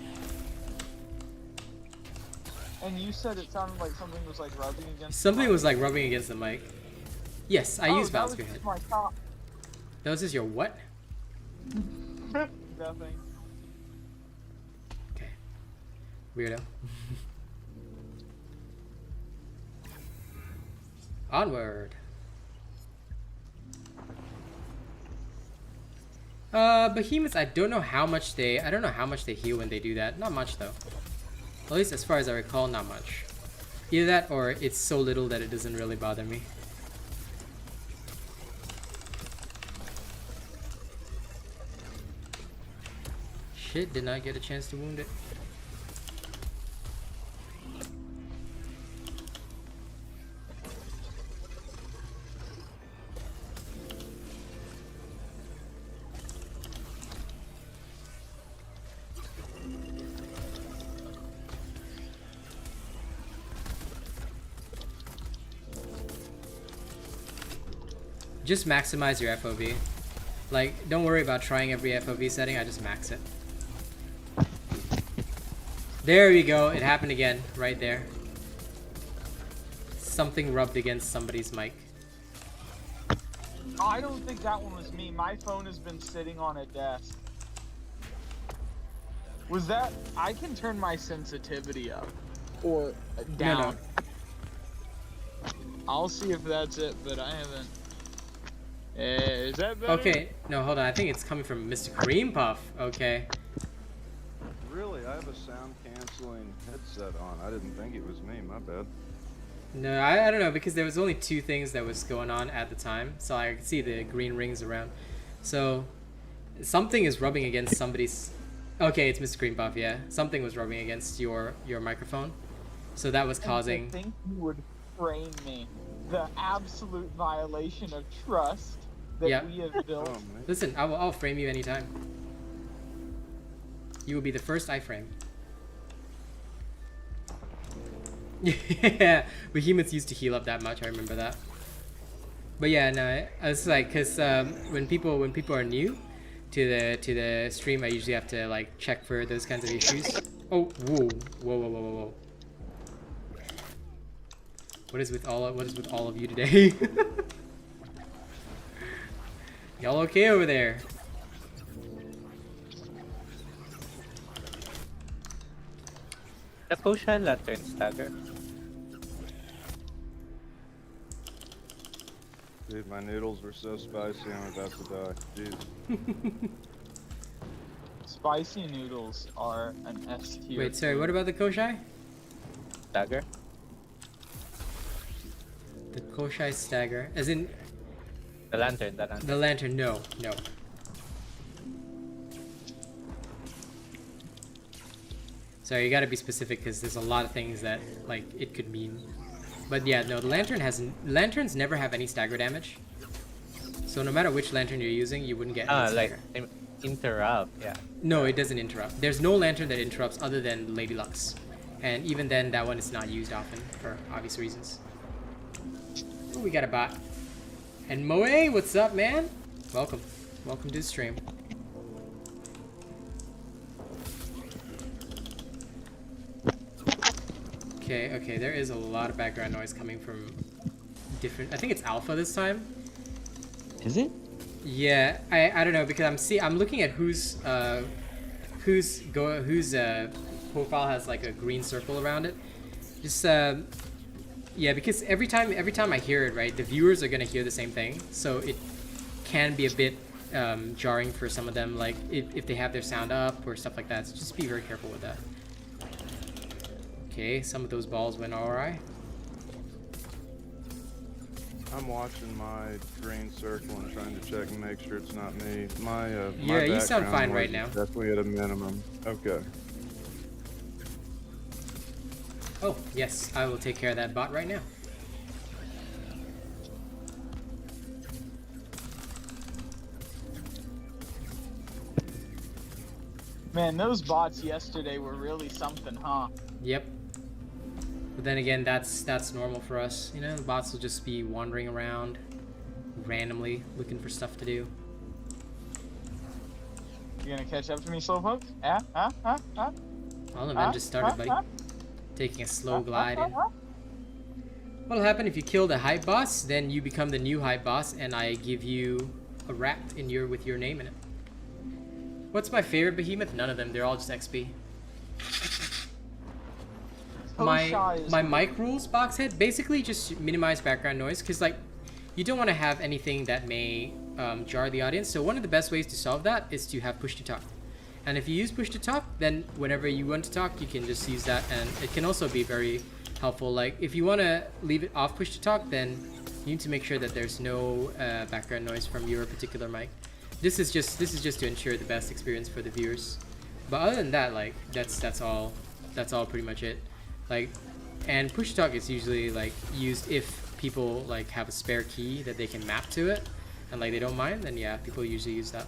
And you said it sounded like something was like rubbing against. Something was like rubbing against the mic. Yes, I use that mouse was spearhead. just my top. That was just your what? Nothing. Okay. Weirdo. Onward. Behemoths, I don't know how much they heal when they do that. Not much though. At least as far as I recall, not much. Either that or it's so little that it doesn't really bother me. Shit, did not get a chance to wound it. Just maximize your FOV. Like, don't worry about trying every FOV setting, I just max it. There we go, it happened again, right there. Something rubbed against somebody's mic. I don't think that one was me. My phone has been sitting on a desk. Was that? I can turn my sensitivity up or down. No. I'll see if that's it, but I haven't. Is that better? Okay, no, hold on. I think it's coming from Mr. Cream Puff. Okay. Really, I have a sound canceling headset on. I didn't think it was me. My bad. No, I don't know, because there was only two things that was going on at the time, so I could see the green rings around. So something is rubbing against somebody's. Okay, it's Mr. Green Buff, yeah. Something was rubbing against your microphone, so that was causing. I think you would frame me. The absolute violation of trust that we have built. Oh, man. Listen, I'll frame you anytime. You will be the first I frame. Yeah, behemoths used to heal up that much. I remember that. But yeah, no, it's like because when people are new to the stream, I usually have to like check for those kinds of issues. Oh, whoa. What is with all of you today? Y'all okay over there? The Kosha lantern stagger. Dude, my noodles were so spicy, I'm about to die. Jeez. Spicy noodles are an S tier. Wait, sorry. What about the Koshai? Stagger? The Koshai stagger, as in The lantern, the lantern. the lantern. No. Sorry, you gotta be specific because there's a lot of things that like it could mean. But yeah, no, the lanterns never have any stagger damage. So no matter which lantern you're using, you wouldn't get any Like stagger. interrupt, yeah. No, it doesn't interrupt. There's no lantern that interrupts other than Lady Lux. And even then, that one is not used often for obvious reasons. Ooh, we got a bot. And Moe, what's up, man? Welcome. Welcome to the stream. Okay, there is a lot of background noise coming from different... I think it's alpha this time. Is it? Yeah, I don't know, because I'm looking at whose profile has like a green circle around it. Just yeah, because every time I hear it, right, the viewers are gonna hear the same thing, so it can be a bit jarring for some of them, like if they have their sound up or stuff like that. So just be very careful with that. Okay, some of those balls went alright. I'm watching my green circle and trying to check and make sure it's not me. My Yeah, you sound background fine noise right is now. Definitely at a minimum. Okay. Oh, yes, I will take care of that bot right now. Man, those bots yesterday were really something, huh? Yep. But then again, that's normal for us. You know, the bots will just be wandering around randomly looking for stuff to do. You gonna catch up to me, slowpoke? Well, the event just started, buddy. Taking a slow glide in. What'll happen if you kill the hype boss? Then you become the new hype boss, and I give you a rat with your name in it. What's my favorite behemoth? None of them. They're all just XP. My mic rules, Boxhead, basically just minimize background noise, because like you don't want to have anything that may jar the audience. So one of the best ways to solve that is to have push to talk. And if you use push to talk, then whenever you want to talk, you can just use that, and it can also be very helpful. Like if you want to leave it off push to talk, then you need to make sure that there's no background noise from your particular mic. This is just to ensure the best experience for the viewers. But other than that, like that's all pretty much it. Like, and push to talk is usually like used if people like have a spare key that they can map to it, and like they don't mind. Then yeah, people usually use that.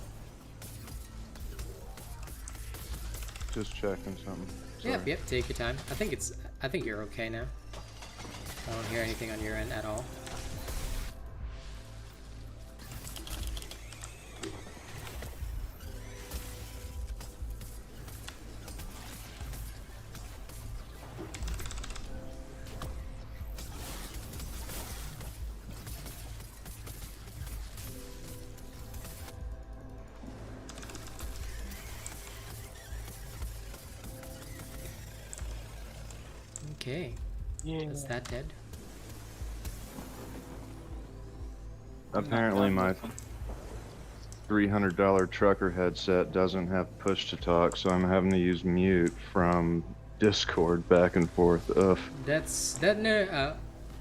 Just checking something. Yep, yep. Take your time. I think you're okay now. I don't hear anything on your end at all. Okay. Yeah. Is that dead? Apparently my $300 trucker headset doesn't have push to talk, so I'm having to use mute from Discord back and forth. Ugh.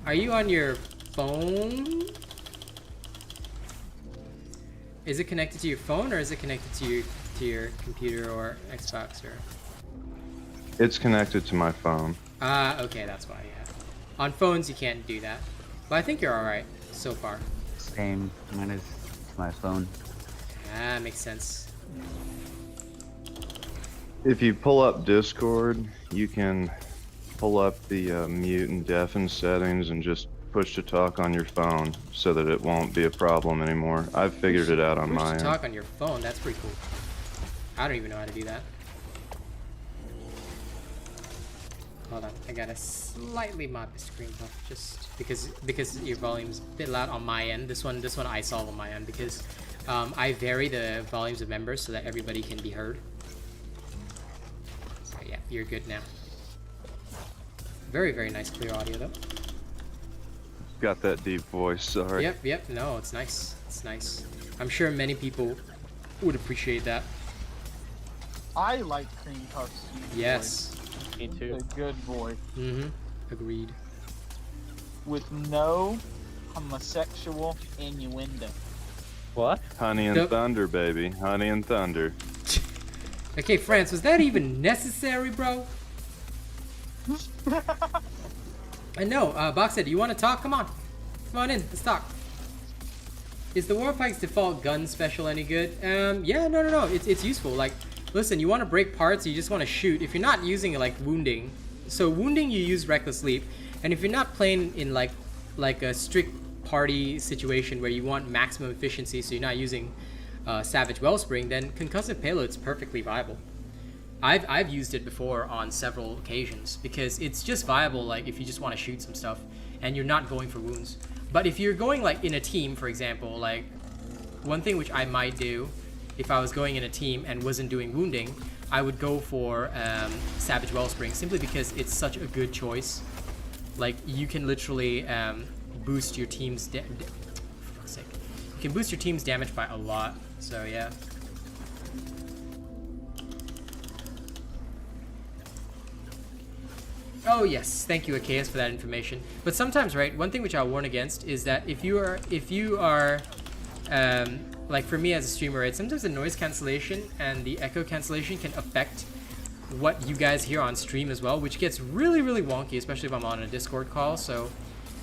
Are you on your phone? Is it connected to your phone, or is it connected to your computer or Xbox or? It's connected to my phone. Okay, that's why, yeah. On phones, you can't do that. But I think you're alright so far. Same. Mine is my phone. Makes sense. If you pull up Discord, you can pull up the mute and deafen settings and just push to talk on your phone so that it won't be a problem anymore. I've figured it out on my Push end. to talk on your phone, that's pretty cool. I don't even know how to do that. Hold on, I gotta slightly mod the screen buff just because your volume's a bit loud on my end. This one I solve on my end because I vary the volumes of members so that everybody can be heard. So yeah, you're good now. Very, very nice clear audio though. Got that deep voice, sorry. Yep, no, it's nice. It's nice. I'm sure many people would appreciate that. I like Cream Puff's Yes. Me too. voice. A good voice. Mm-hmm. Agreed. With no homosexual innuendo. What? Honey and Yep. Thunder, baby. Honey and Thunder. Okay, France, was that even necessary, bro? I know, Boxhead, do you want to talk? Come on in, let's talk. Is the Warpike's default gun special any good? Yeah, no, it's useful. Like, listen, you want to break parts, you just want to shoot. If you're not using like wounding, so wounding you use reckless leap, and if you're not playing in like a strict party situation where you want maximum efficiency, so you're not using Savage Wellspring, then concussive payload's perfectly viable. I've used it before on several occasions because it's just viable like if you just want to shoot some stuff and you're not going for wounds. But if you're going like in a team, for example, like one thing which I might do if I was going in a team and wasn't doing wounding, I would go for Savage Wellspring simply because it's such a good choice. Like you can literally boost your team's for fuck's sake. You can boost your team's damage by a lot. So yeah. Oh yes, thank you Achaeus for that information. But sometimes, right, one thing which I'll warn against is that if you are like for me as a streamer, right, sometimes the noise cancellation and the echo cancellation can affect what you guys hear on stream as well, which gets really, really wonky, especially if I'm on a Discord call. So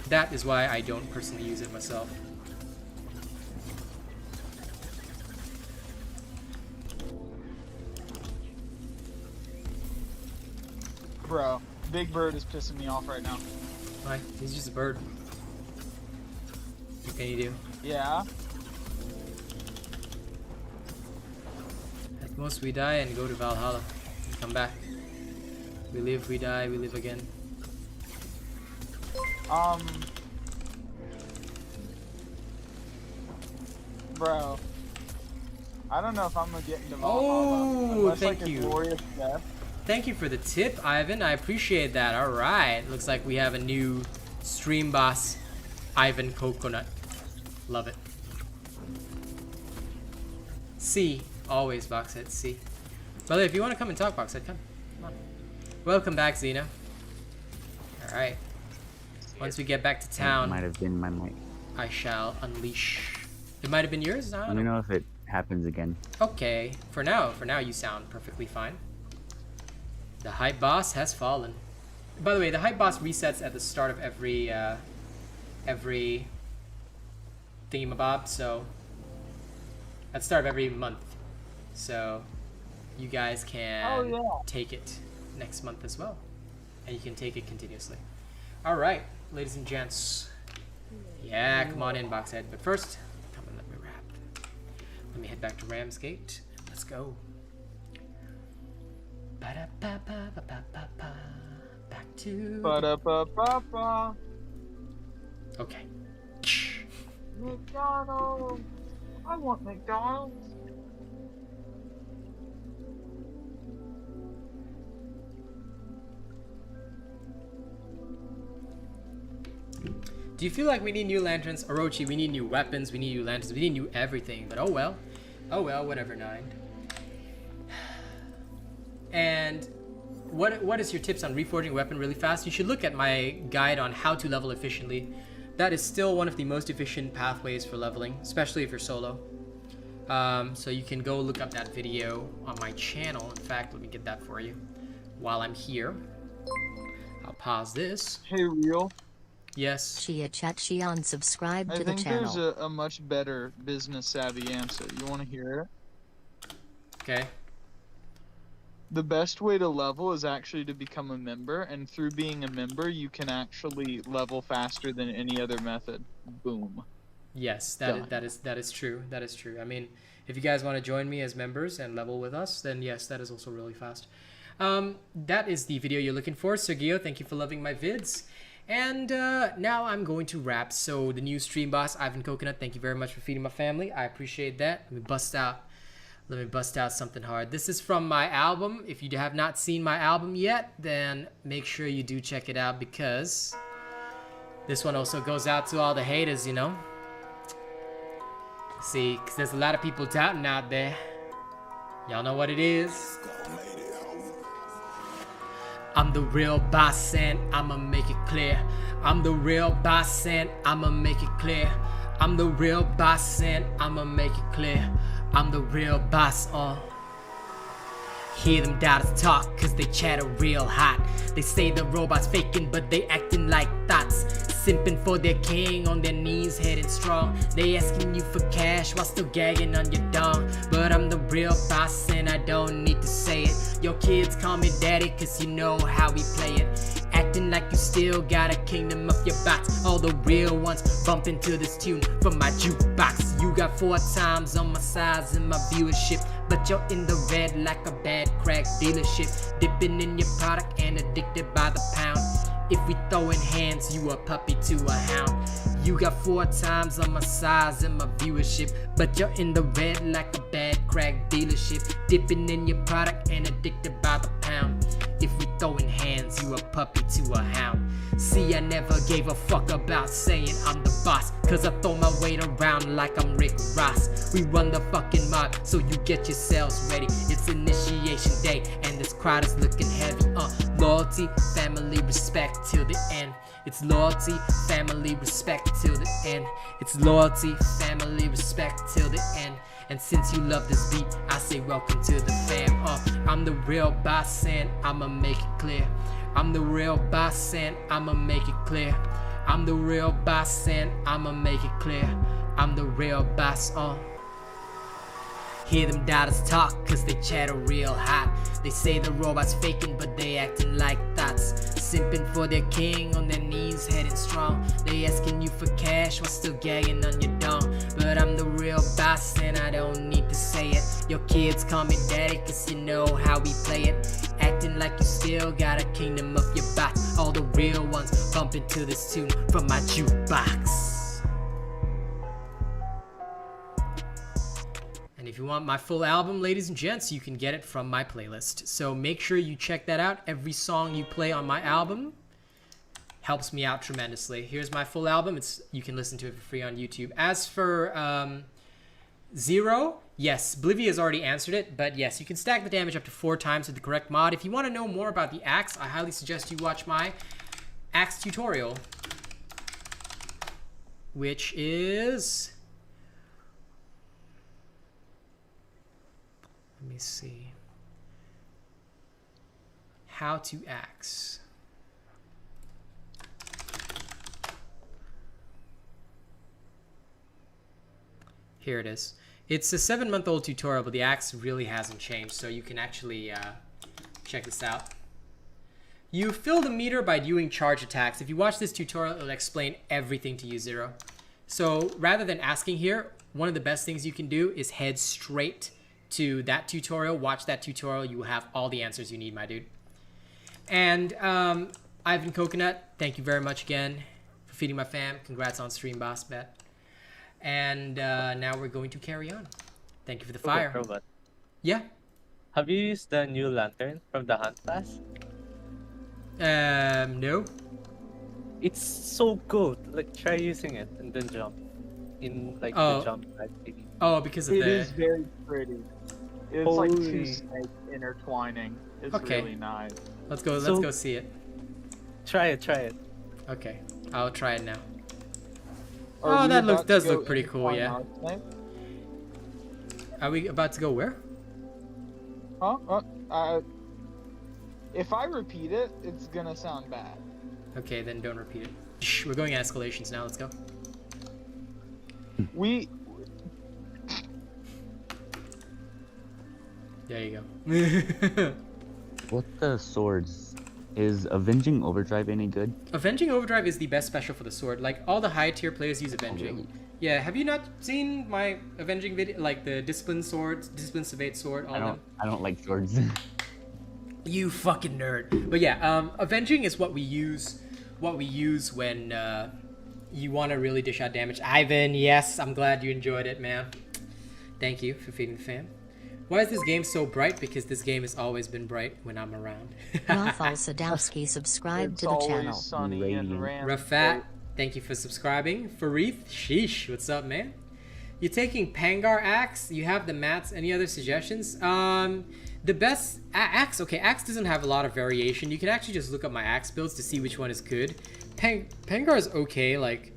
that is why I don't personally use it myself. Bro, Big Bird is pissing me off right now. Why? He's just a bird. What can you do? Yeah. At most we die and go to Valhalla and come back. We live, we die, we live again. Bro. I don't know if I'm gonna get into Valhalla. Oh, unless, thank like, you. A glorious death. Thank you for the tip, Ivan. I appreciate that. All right. Looks like we have a new stream boss, Ivan Coconut. Love it. C. Always, Boxhead. C. Brother, if you want to come and talk, Boxhead, come. Come on. Welcome back, Xena. All right. Once we get back to It town, might have been my mic. I shall unleash. It might have been yours. I Let don't me know. know if it happens again. Okay. For now, you sound perfectly fine. The hype boss has fallen. By the way, the hype boss resets at the start of every thingamabob, so at the start of every month. So you guys can take it next month as well. And you can take it continuously. Alright, ladies and gents. Yeah, come on in, Boxhead. But first, come and let me wrap. Let me head back to Ramsgate. Let's go. Ba-da-ba-ba-ba-ba-ba. Back to... Ba-da-ba-ba-ba. Okay. McDonald's. I want McDonald's. Do you feel like we need new lanterns? Orochi, we need new weapons, we need new lanterns, we need new everything. But oh well. Oh well, whatever, Nine. And what is your tips on reforging a weapon really fast? You should look at my guide on how to level efficiently. That is still one of the most efficient pathways for leveling, especially if you're solo. So you can go look up that video on my channel. In fact, let me get that for you while I'm here. I'll pause this. Hey, Real. Yes. Chia Chat she unsubscribed I to the think channel. there's a much better business savvy answer. You want to hear it? Okay. The best way to level is actually to become a member, and through being a member, you can actually level faster than any other method. Boom. Yes, that is true. That is true. I mean, if you guys want to join me as members and level with us, then yes, that is also really fast. That is the video you're looking for. Sergio, thank you for loving my vids. And now I'm going to wrap. So the new stream boss, Ivan Coconut, thank you very much for feeding my family. I appreciate that. Let me bust out something hard. This is from my album. If you have not seen my album yet, then make sure you do check it out, because this one also goes out to all the haters, you know? See, because there's a lot of people doubting out there. Y'all know what it is. I'm the real boss and I'ma make it clear. I'm the real boss and I'ma make it clear. I'm the real boss and I'ma make it clear. I'm the real boss, Hear them doubters talk, cause they chatter real hot. They say the robots faking, but they acting like thoughts. Simping for their king, on their knees, heading strong. They asking you for cash while still gagging on your dong. But I'm the real boss and I don't need to say it. Your kids call me daddy, cause you know how we play it. Acting like you still got a kingdom of your bots. All the real ones bumping to this tune from my jukebox. You got 4 times on my size and my viewership, but you're in the red like a bad crack dealership. Dipping in your product and addicted by the pound. If we throwing hands, you a puppy to a hound. You got 4 times on my size and my viewership, but you're in the red like a bad crack dealership. Dipping in your product and addicted by the pound. If we throwing hands, you a puppy to a hound. See, I never gave a fuck about saying I'm the boss, cause I throw my weight around like I'm Rick Ross. We run the fucking mob, so you get yourselves ready. It's initiation day, and this crowd is looking heavy. Loyalty, family, respect till the end. It's loyalty, family, respect till the end. It's loyalty, family, respect till the end. And since you love this beat, I say welcome to the fam. I'm the real boss and I'ma make it clear. I'm the real boss and I'ma make it clear. I'm the real boss and I'ma make it clear. I'm the real boss. Hear them doubters talk, cause they chatter real hot. They say the robot's faking, but they acting like thoughts. Simping for their king, on their knees, heading strong. They asking you for cash while still gagging on your dong. But I'm the real boss and I don't need to say it. Your kids call me daddy, cause you know how we play it. Acting like you still got a kingdom of your bots. All the real ones bumping to this tune from my jukebox. And if you want my full album, ladies and gents, you can get it from my playlist. So make sure you check that out. Every song you play on my album helps me out tremendously. Here's my full album. You can listen to it for free on YouTube. As for Zero, yes, Blivy has already answered it, but yes, you can stack the damage up to 4 times with the correct mod. If you want to know more about the axe, I highly suggest you watch my axe tutorial, which is... Let me see. How to axe. Here it is. It's a 7-month-old tutorial, but the axe really hasn't changed, so you can actually check this out. You fill the meter by doing charge attacks. If you watch this tutorial, it'll explain everything to you, Zero. So rather than asking here, one of the best things you can do is head straight to that tutorial. Watch that tutorial. You will have all the answers you need, my dude. And Ivan Coconut, thank you very much again for feeding my fam. Congrats on stream, boss bet. And now we're going to carry on. Thank you for the fire. Robot. Yeah. Have you used the new lantern from the hunt class? No. It's so good. Like, try using it and then jump in like the jump pad thingy. Oh, because of It the... is very pretty. It's like 2 snakes intertwining. It's Okay. really nice. Let's go see it. Try it. Okay, I'll try it now. Are Oh, we that about to does go look pretty cool, intertwine yeah. our snake? Are we about to go where? If I repeat it, it's gonna sound bad. Okay, then don't repeat it. Shh, we're going escalations now, let's go. There you go. What the swords? Is Avenging Overdrive any good? Avenging Overdrive is the best special for the sword. Like, all the high tier players use Avenging. really? Yeah, have you not seen my Avenging video? Like, the Discipline swords, Discipline Savate sword, all of them? I don't like swords. You fucking nerd. But yeah, Avenging is what we use when you want to really dish out damage. Ivan, yes, I'm glad you enjoyed it, man. Thank you for feeding the fam. Why is this game so bright? Because this game has always been bright when I'm around. Rafal Sadowski subscribed It's to the always channel. sunny and Rafat, thank you for subscribing. Farith, sheesh, what's up, man? You're taking Pangar Axe. You have the mats. Any other suggestions? The best axe. Okay, axe doesn't have a lot of variation. You can actually just look up my axe builds to see which one is good. Pangar is okay, like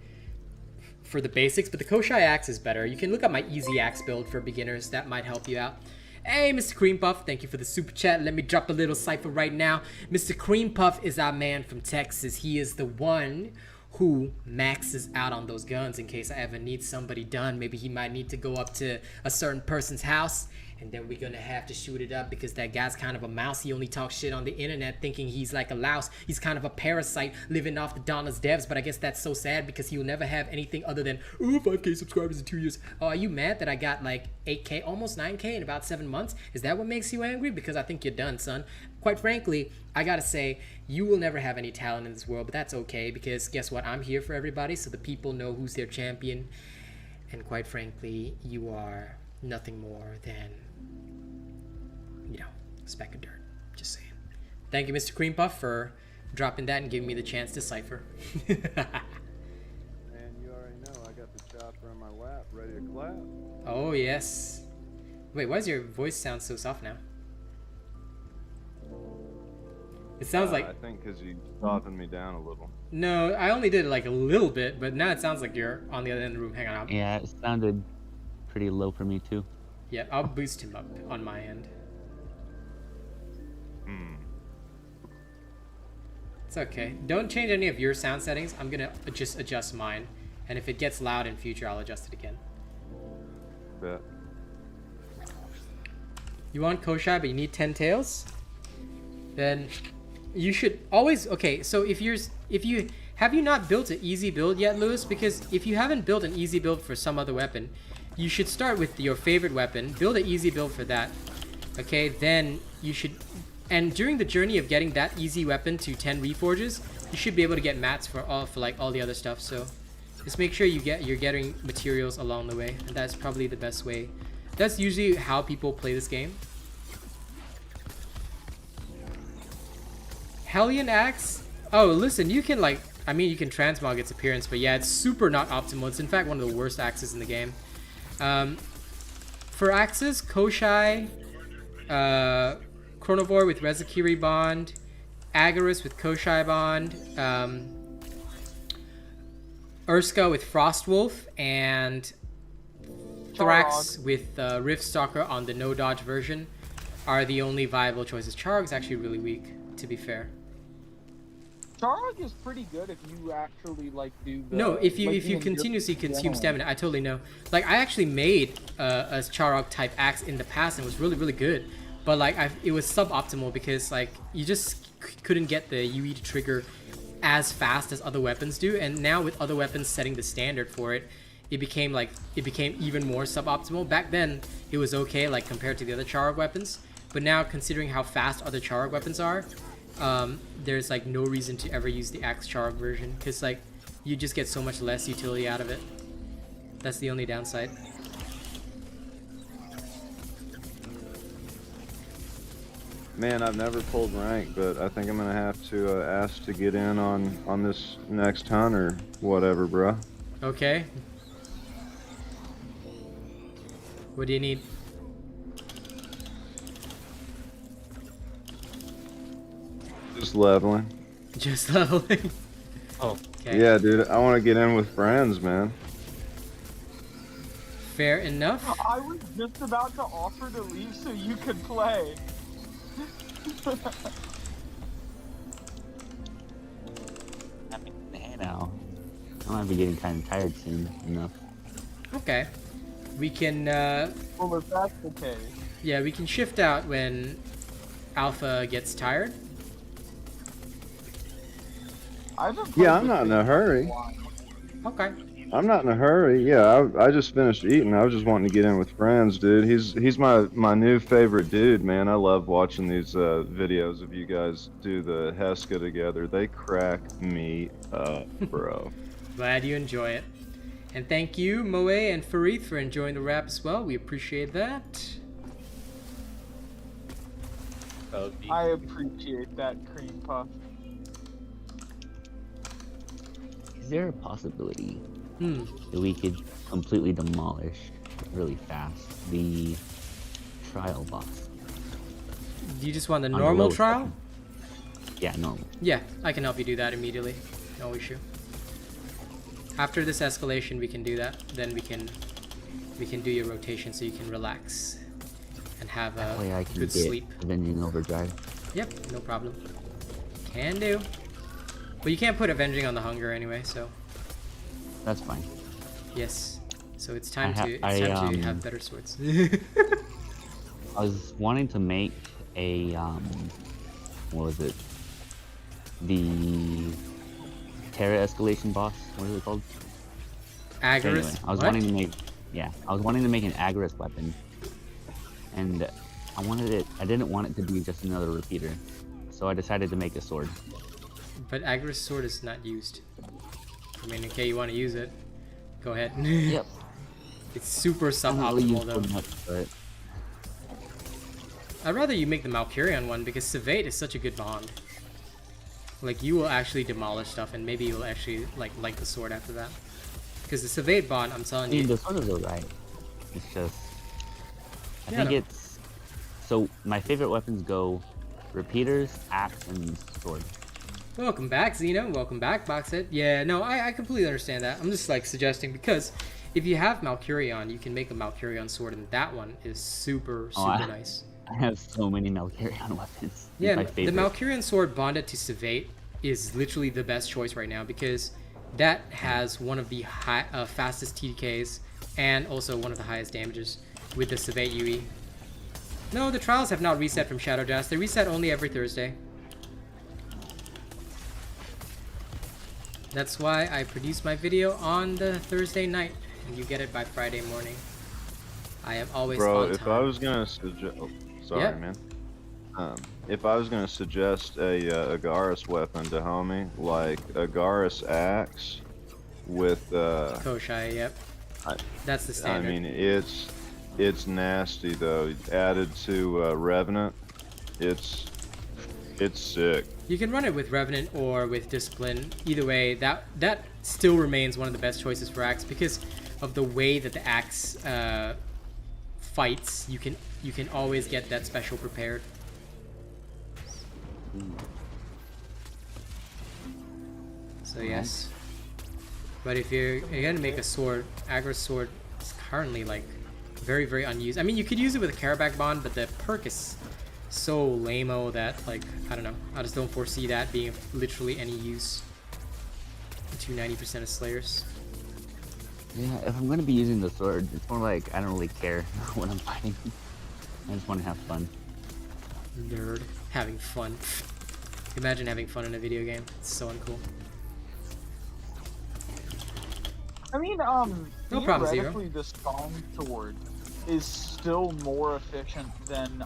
for the basics, but the Koshai axe is better. You can look up my easy axe build for beginners. That might help you out. Hey, Mr. Cream Puff, thank you for the super chat. Let me drop a little cipher right now. Mr. Cream Puff is our man from Texas. He is the one who maxes out on those guns in case I ever need somebody done. Maybe he might need to go up to a certain person's house, and then we're gonna have to shoot it up because that guy's kind of a mouse. He only talks shit on the internet thinking he's like a louse. He's kind of a parasite living off the Dauntless devs, but I guess that's so sad because he'll never have anything other than, ooh, 5K subscribers in 2 years. Oh, are you mad that I got like 8K, almost 9K in about 7 months? Is that what makes you angry? Because I think you're done, son. Quite frankly, I gotta say, you will never have any talent in this world, but that's okay because guess what? I'm here for everybody so the people know who's their champion. And quite frankly, you are nothing more than, you know, a speck of dirt. Just saying. Thank you, Mr. Cream Puff, for dropping that and giving me the chance to cipher. And you already know I got the chopper in my lap, ready to clap. Oh yes. Wait, why does your voice sound so soft now? It sounds like... I think because you softened me down a little. No, I only did it like a little bit, but now it sounds like you're on the other end of the room. Hang on. Yeah, it sounded pretty low for me too. Yeah, I'll boost him up on my end. Hmm. It's okay. Don't change any of your sound settings. I'm gonna just adjust mine. And if it gets loud in future, I'll adjust it again. Bet. You want Koshai, but you need 10 tails? Then you should always... Okay, so if you... Have you not built an easy build yet, Lewis? Because if you haven't built an easy build for some other weapon, you should start with your favorite weapon, build an easy build for that. Okay, then you should... And during the journey of getting that easy weapon to 10 reforges, you should be able to get mats for all the other stuff. So just make sure you're getting materials along the way, and that's probably the best way. That's usually how people play this game. Hellion Axe? Oh, listen, you can like... I mean, you can transmog its appearance, but yeah, it's super not optimal. It's in fact one of the worst axes in the game. For axes, Koshai, Chronovore with Rezakiri Bond, Agarus with Koshai Bond, Urska with Frostwolf, and Thrax with Riftstalker on the no dodge version are the only viable choices. Charog's actually really weak, to be fair. Charog is pretty good if you actually like do the... No, if you continuously consume stamina, I totally know. Like, I actually made a Charog type axe in the past and it was really, really good. But like, it was suboptimal because like, you just couldn't get the UE to trigger as fast as other weapons do. And now with other weapons setting the standard for it, it became even more suboptimal. Back then, it was okay, like compared to the other Charog weapons. But now, considering how fast other Charog weapons are, there's like no reason to ever use the Axe Charog version because like you just get so much less utility out of it. That's the only downside. Man, I've never pulled rank, but I think I'm gonna have to ask to get in on this next hunt or whatever, bruh. Okay. What do you need? Just leveling. Just leveling. Oh, Okay. Yeah, dude, I want to get in with friends, man. Fair enough. I was just about to offer to leave so you could play. Hey now. I might be getting kind of tired soon enough. Okay. We can, Well, if that's the case. yeah, we can shift out when Alpha gets tired. Yeah, I'm not in a hurry. Okay. I'm not in a hurry. Yeah, I just finished eating. I was just wanting to get in with friends, dude. He's my new favorite dude, man. I love watching these videos of you guys do the Heska together. They crack me up, bro. Glad you enjoy it. And thank you, Moe and Fareed, for enjoying the rap as well. We appreciate that. I appreciate that, Cream Puff. Is there a possibility Hmm. that we could completely demolish really fast the trial boss? Do you just want the On the normal lowest trial? weapon. Yeah, normal. Yeah, I can help you do that immediately. No issue. After this escalation, we can do that. Then we can do your rotation so you can relax and have That a way I can good get sleep. Avenging Overdrive. Yep, no problem. Can do. But you can't put Avenging on the Hunger anyway, so That's fine. yes. So it's time I to have better swords. I was wanting to make a what was it? The Terra escalation boss. What is it called? Agarus. Anyway, I was what? wanting to make an Agarus weapon, and I wanted it. I didn't want it to be just another repeater, so I decided to make a sword. But Agarus sword is not used. I mean, okay, you want to use it, go ahead. Yep. It's super I don't really use suboptimal though. so much, but I'd rather you make the Malkurion one because Savate is such a good bond. Like you will actually demolish stuff, and maybe you'll actually like the sword after that. Because the Savate bond, I'm telling I mean, you. the sword is alright. It's just, I Yeah, think no. it's. So my favorite weapons go repeaters, axe, and sword. Welcome back, Xeno. Welcome back, Boxhead. Yeah, no, I completely understand that. I'm just like suggesting because if you have Malcurion, you can make a Malcurion sword, and that one is super nice. I have so many Malcurion weapons. Yeah, My the favorite. Malcurion sword bonded to Savate is literally the best choice right now because that has one of the fastest TDKs and also one of the highest damages with the Savate UE. No, the trials have not reset from Shadow Jazz. They reset only every Thursday. That's why I produce my video on the Thursday night, and you get it by Friday morning. I am always Bro, on time. if I was gonna suggest, sorry, Yeah. man. If I was gonna suggest a Agaris weapon to homie, like Agaris axe with Koshai, yep. That's the I standard. mean, it's nasty though. Added to Revenant, it's sick. You can run it with Revenant or with Discipline. Either way, that still remains one of the best choices for Axe because of the way that the Axe fights. You can always get that special prepared. So yes. But if you're gonna make a sword, Agra's sword is currently like very unused. I mean, you could use it with a Karabak bond, but the perk is so lame-o that like I don't know. I just don't foresee that being of literally any use to 90% of Slayers. Yeah, if I'm gonna be using the sword, it's more like I don't really care when I'm fighting. I just want to have fun. Nerd, having fun. Imagine having fun in a video game. It's so uncool. I mean, No problem, Zero. theoretically, the Song Sword is still more efficient than,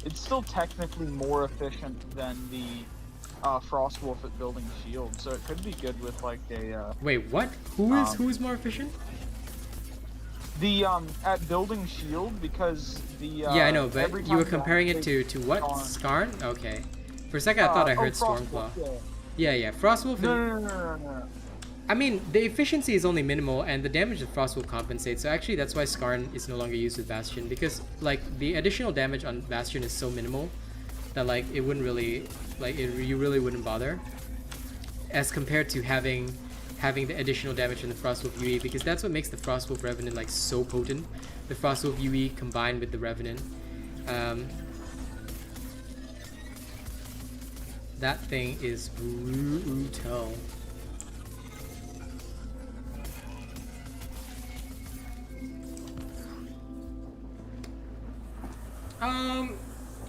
it's still technically more efficient than the Frostwolf at building shield, so it could be good with like a. Wait, what? Who is more efficient? The at building shield because the. Yeah, I know, but every you were time comparing it activate to what? Skarn. Skarn? Okay. For a second, I thought I heard Stormclaw. Frostwolf, yeah. Yeah, Frostwolf. No. I mean, the efficiency is only minimal, and the damage that Frostwolf compensates. So actually, that's why Skarn is no longer used with Bastion because like the additional damage on Bastion is so minimal that like it wouldn't really you really wouldn't bother as compared to having the additional damage in the Frostwolf UE because that's what makes the Frostwolf Revenant like so potent. The Frostwolf UE combined with the Revenant. That thing is brutal.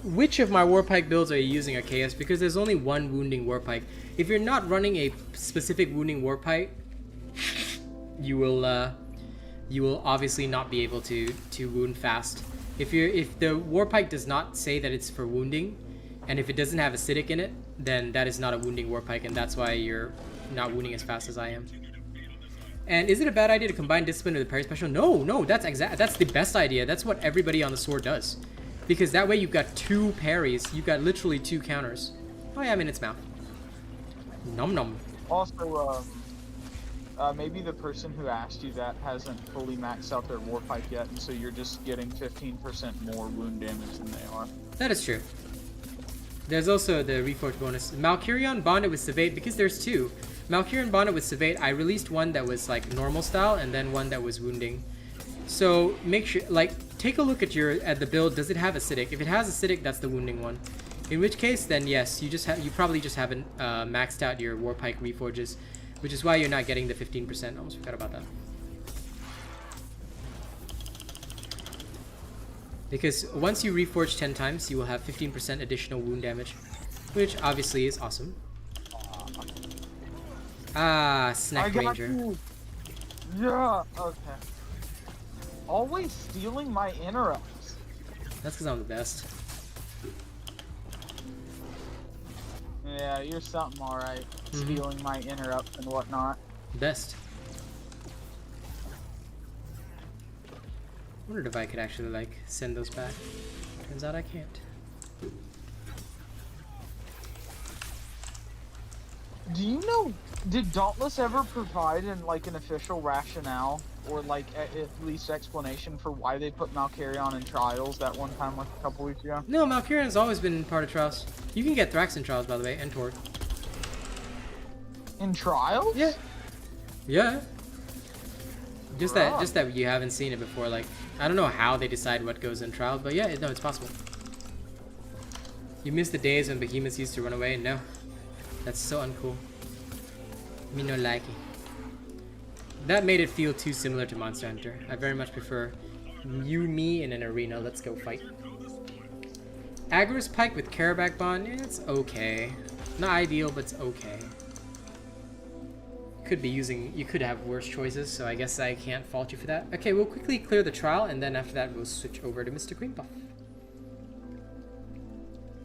Which of my Warpike builds are you using at KS? Because there's only one wounding Warpike. If you're not running a specific wounding Warpike, you will obviously not be able to wound fast. If the Warpike does not say that it's for wounding, and if it doesn't have acidic in it, then that is not a wounding Warpike, and that's why you're not wounding as fast as I am. And is it a bad idea to combine Discipline with the parry special? No, that's the best idea. That's what everybody on the sword does. Because that way you've got two parries. You've got literally two counters. Oh yeah, I'm in its mouth. Nom nom. Also, maybe the person who asked you that hasn't fully maxed out their Warpike yet, and so you're just getting 15% more wound damage than they are. That is true. There's also the Reforge bonus. Malcurion bonded with Savate, because there's two. Malcurion bonded with Savate, I released one that was like normal style, and then one that was wounding. So make sure, like, take a look at the build. Does it have acidic? If it has acidic, that's the wounding one. In which case, then yes, you probably just haven't maxed out your Warpike Reforges, which is why you're not getting the 15%. Almost forgot about that. Because once you reforge 10 times, you will have 15% additional wound damage, which obviously is awesome. Ah, Snack Ranger. You. Yeah. Okay. Always stealing my interrupts. That's because I'm the best. Yeah, you're something alright. Stealing my interrupts and whatnot. Best. Wondered if I could actually like send those back. Turns out I can't. Do you know? Did Dauntless ever provide an official rationale or at least explanation for why they put Malkarion in trials that one time like a couple weeks ago? No, Malkarion's always been part of trials. You can get Thrax in trials, by the way, and Torg. In trials? Yeah. Yeah. Just that you haven't seen it before. Like, I don't know how they decide what goes in trials, but yeah, no, it's possible. You miss the days when behemoths used to run away? No. That's so uncool. Me no like it. That made it feel too similar to Monster Hunter. I very much prefer you, me in an arena. Let's go fight. Agorist Pike with Carabac Bond? Yeah, it's okay. Not ideal, but it's okay. You could have worse choices, so I guess I can't fault you for that. Okay, we'll quickly clear the trial, and then after that we'll switch over to Mr. Cream Puff.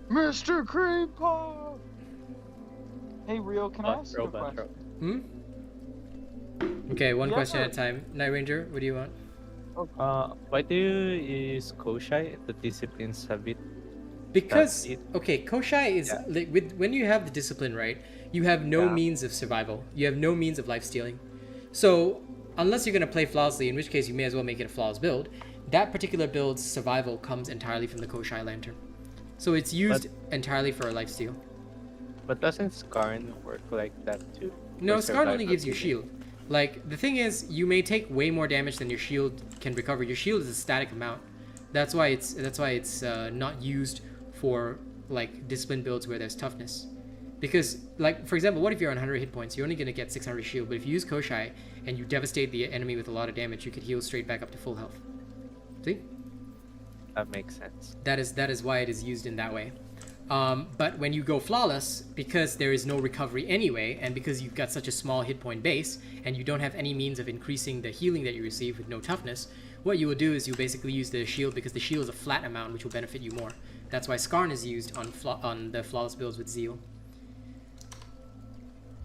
Mr. Cream Puff! Hey, Rio, can I ask you a question? Hmm? Okay, one Yeah, question at a sure. time. Night Ranger, what do you want? Why do you use Koshai? The disciplines have it. Because, That's it. okay, Koshai is, like, when you have the discipline, right, you have no Yeah. means of survival. You have no means of life stealing. So, unless you're going to play flawlessly, in which case you may as well make it a flawless build, that particular build's survival comes entirely from the Koshai Lantern. So it's used entirely for a life steal. But doesn't Skarn work like that too? No, For Skarn only survival gives you healing? shield. Like, the thing is, you may take way more damage than your shield can recover. Your shield is a static amount. That's why it's not used for like discipline builds where there's toughness. Because, like, for example, what if you're on 100 hit points? You're only gonna get 600 shield, but if you use Koshai and you devastate the enemy with a lot of damage, you could heal straight back up to full health. See? That makes sense. That is why it is used in that way. But when you go flawless, because there is no recovery anyway, and because you've got such a small hit point base, and you don't have any means of increasing the healing that you receive with no toughness, what you will do is you basically use the shield, because the shield is a flat amount, which will benefit you more. That's why Skarn is used on the flawless builds with Zeal.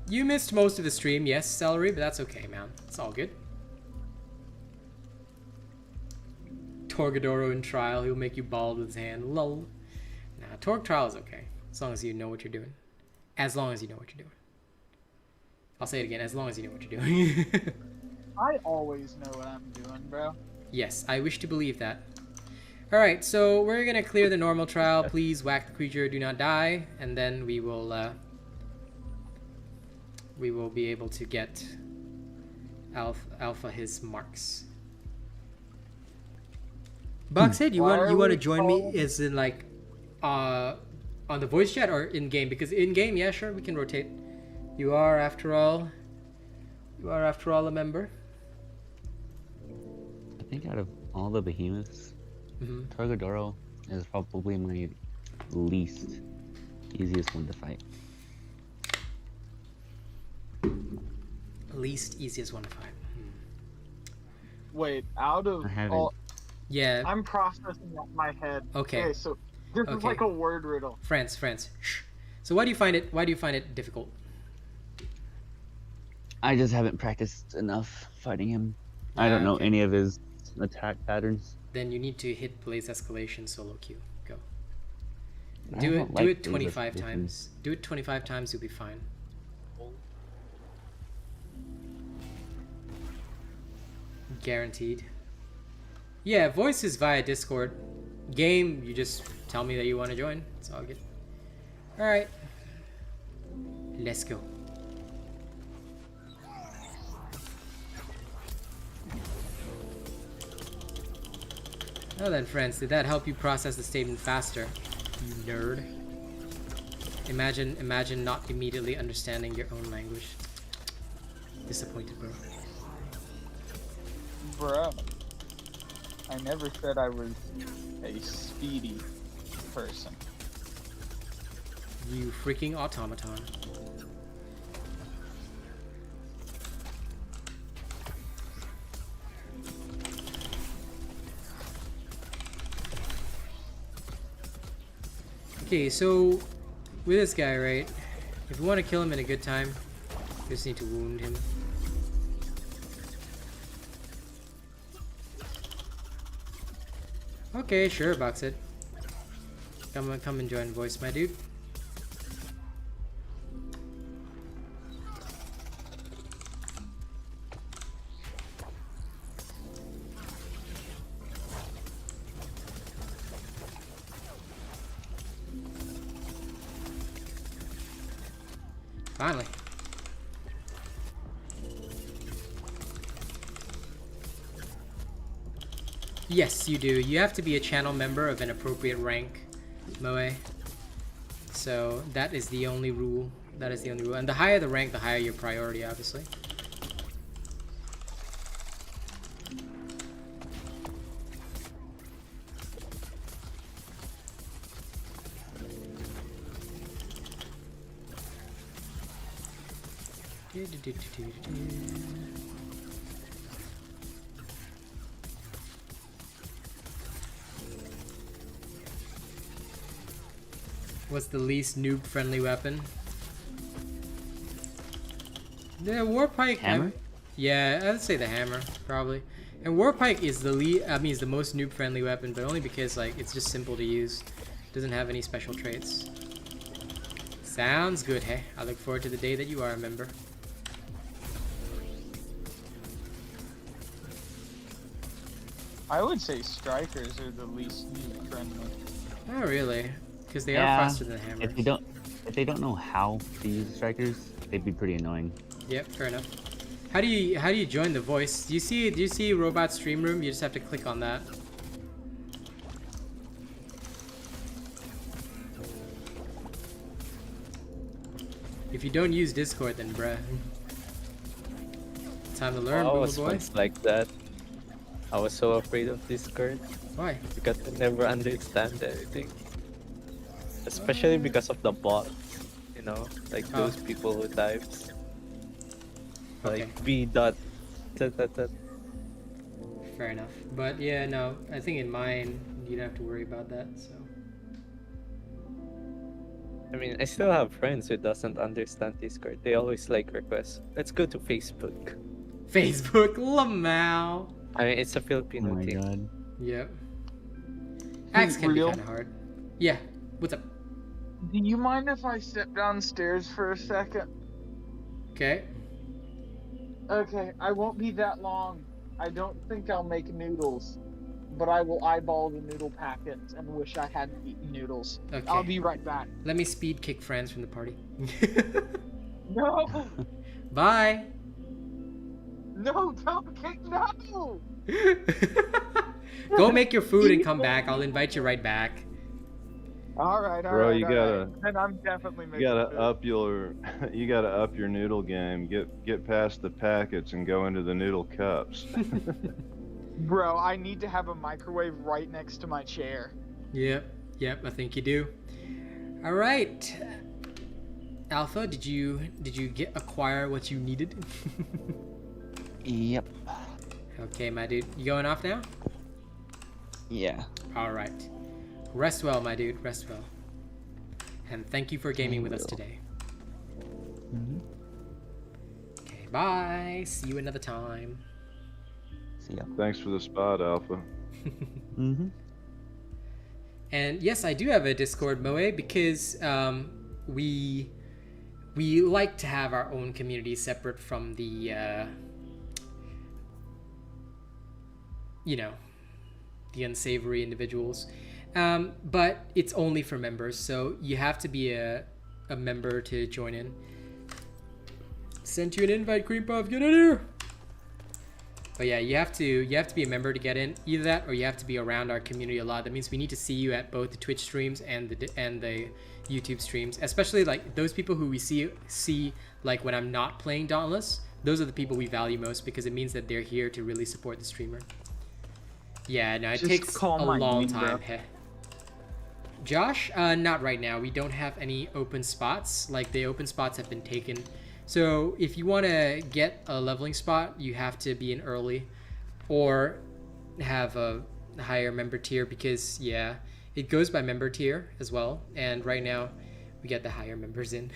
You missed most of the stream, yes, Celery, but that's okay, man. It's all good. Torgadoro in trial, he'll make you bald with his hand. Lol. Nah, Torg trial is okay. As long as you know what you're doing. As long as you know what you're doing. I'll say it again, as long as you know what you're doing. I always know what I'm doing, bro. Yes, I wish to believe that. Alright, so we're gonna clear the normal trial. Please whack the creature, do not die. And then we will be able to get Alpha his marks. Boxhead, you want to join me as in like on the voice chat or in game? Because in game, yeah, sure, we can rotate. You are after all a member. I think out of all the behemoths, Torgadoro is probably my least easiest one to fight. Least easiest one to fight. Wait, out of I haven't. all, Yeah. I'm processing up my head. Okay. So this is Okay. like a word riddle. France. Shh. So why do you find it difficult? I just haven't practiced enough fighting him. I don't know okay. any of his attack patterns. Then you need to hit Blaze Escalation solo Q. Go. I Do don't it. like Do it Blaze 25 Escalation. times. Do it 25 times. You'll be fine. Guaranteed. Yeah, voice is via Discord. Game, you just tell me that you want to join. It's all good. All right. Let's go. Well then, friends, did that help you process the statement faster? You nerd. Imagine not immediately understanding your own language. Disappointed, bro. Bruh. I never said I was a speedy person. You freaking automaton. Okay, so with this guy, right? If you want to kill him in a good time, you just need to wound him. Okay, sure, box it. Come and join voice, my dude. Finally. Yes, you do. You have to be a channel member of an appropriate rank, Moe. So that is the only rule. That is the only rule. And the higher the rank, the higher your priority, obviously. What's the least noob-friendly weapon? The warpike. Hammer? Yeah, I'd say the hammer, probably. And warpike is is the most noob-friendly weapon, but only because like it's just simple to use. Doesn't have any special traits. Sounds good, hey. I look forward to the day that you are a member. I would say strikers are the least friendly. Not really, because they are Yeah, faster than hammers. If they don't know how to use strikers, they'd be pretty annoying. Yep, fair enough. How do you join the voice? Do you see Robot Stream Room? You just have to click on that. If you don't use Discord, then bruh. Time to learn, I boomer was boy. once like that. I was so afraid of Discord Why? because I never understand anything. Especially because of the bots, you know, like Oh. those people who types like Okay. v dot dot dot dot. Fair enough. But yeah, no, I think in mine you don't have to worry about that. So I mean, I still have friends who doesn't understand Discord. They always like request, let's go to Facebook. Facebook, lamau. I mean, it's a Oh Filipino my thing. god. Yep. Axe can be Real? kind of hard. Yeah. What's up? Do you mind if I step downstairs for a second? Okay. Okay, I won't be that long. I don't think I'll make noodles, but I will eyeball the noodle packets and wish I hadn't eaten noodles. Okay. I'll be right back. Let me speed kick friends from the party. No! Bye. No, don't kick, no! Go make your food and come back. I'll invite you right back. Alright, Bro, alright. you gotta- And I'm definitely You making gotta food. up your you gotta up your noodle game. Get past the packets and go into the noodle cups. Bro, I need to have a microwave right next to my chair. Yep, I think you do. All right, Alpha, did you acquire what you needed? Yep. Okay, my dude, you going off now? Yeah. All right, rest well, my dude, rest well. And thank you for gaming with us today. Mhm. Okay, bye. See you another time. See ya. Thanks for the spot, Alpha. Mm-hmm. And yes, I do have a Discord, Moe, because we like to have our own community separate from the the unsavory individuals. But it's only for members, so you have to be a member to join in. Sent you an invite, Cream Puff. Get in here. But yeah, you have to be a member to get in. Either that, or you have to be around our community a lot. That means we need to see you at both the Twitch streams and the YouTube streams. Especially like those people who we see like when I'm not playing Dauntless. Those are the people we value most because it means that they're here to really support the streamer. Yeah, no, it Just takes call a my long name, time. bro. Heh. Josh, not right now. We don't have any open spots. Like the open spots have been taken. So if you want to get a leveling spot, you have to be in early or have a higher member tier because yeah, it goes by member tier as well. And right now we get the higher members in.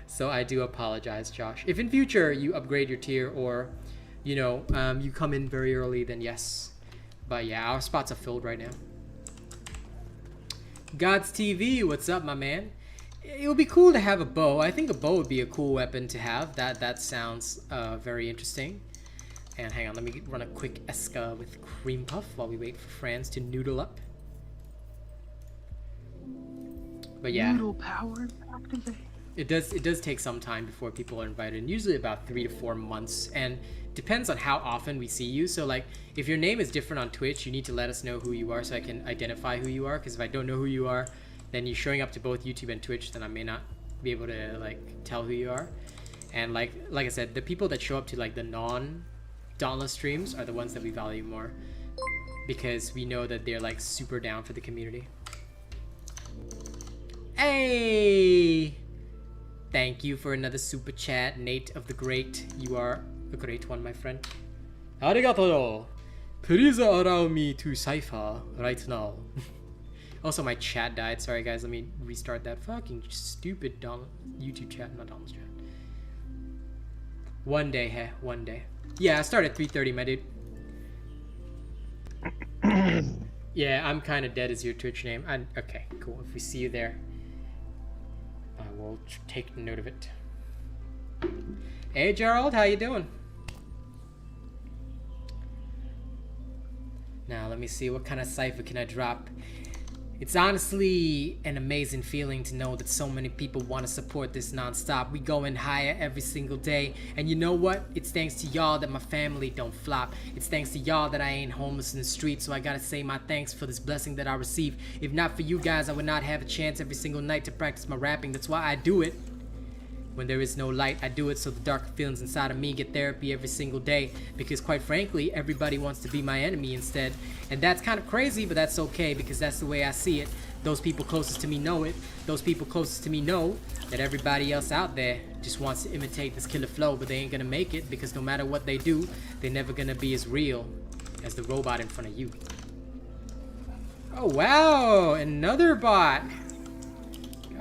So I do apologize, Josh. If in future you upgrade your tier or you come in very early, then yes. But yeah, our spots are filled right now. God's TV, what's up, my man? It would be cool to have a bow. I think a bow would be a cool weapon to have. That sounds very interesting. And hang on, let me run a quick Eska with Cream Puff while we wait for Franz to noodle up. But yeah. Noodle power activate. it does take some time before people are invited, and usually about 3 to 4 months, and depends on how often we see you. So like if your name is different on Twitch, you need to let us know who you are so I can identify who you are, because if I don't know who you are, then you're showing up to both YouTube and Twitch, then I may not be able to like tell who you are. And like I said, the people that show up to like the non-Dauntless streams are the ones that we value more, because we know that they're like super down for the community. Hey! Thank you for another super chat, Nate of the Great. You are a great one, my friend. Arigato. Please allow me to cipher right now. Also, my chat died. Sorry, guys. Let me restart that fucking stupid YouTube chat, not Donald's chat. One day, hey, one day. Yeah, I start at 3:30, my dude. Yeah, I'm kind of dead as your Twitch name. Okay, cool. If we see you there, I will take note of it. Hey, Gerald, how you doing? Now, let me see. What kind of cipher can I drop? It's honestly an amazing feeling to know that so many people want to support this non-stop. We going higher every single day. And you know what? It's thanks to y'all that my family don't flop. It's thanks to y'all that I ain't homeless in the streets. So I gotta say my thanks for this blessing that I receive. If not for you guys, I would not have a chance every single night to practice my rapping. That's why I do it. When there is no light, I do it so the darker feelings inside of me get therapy every single day. Because quite frankly, everybody wants to be my enemy instead. And that's kind of crazy, but that's okay, because that's the way I see it. Those people closest to me know it. Those people closest to me know that everybody else out there just wants to imitate this killer flow, but they ain't gonna make it, because no matter what they do, they're never gonna be as real as the robot in front of you. Oh wow, another bot.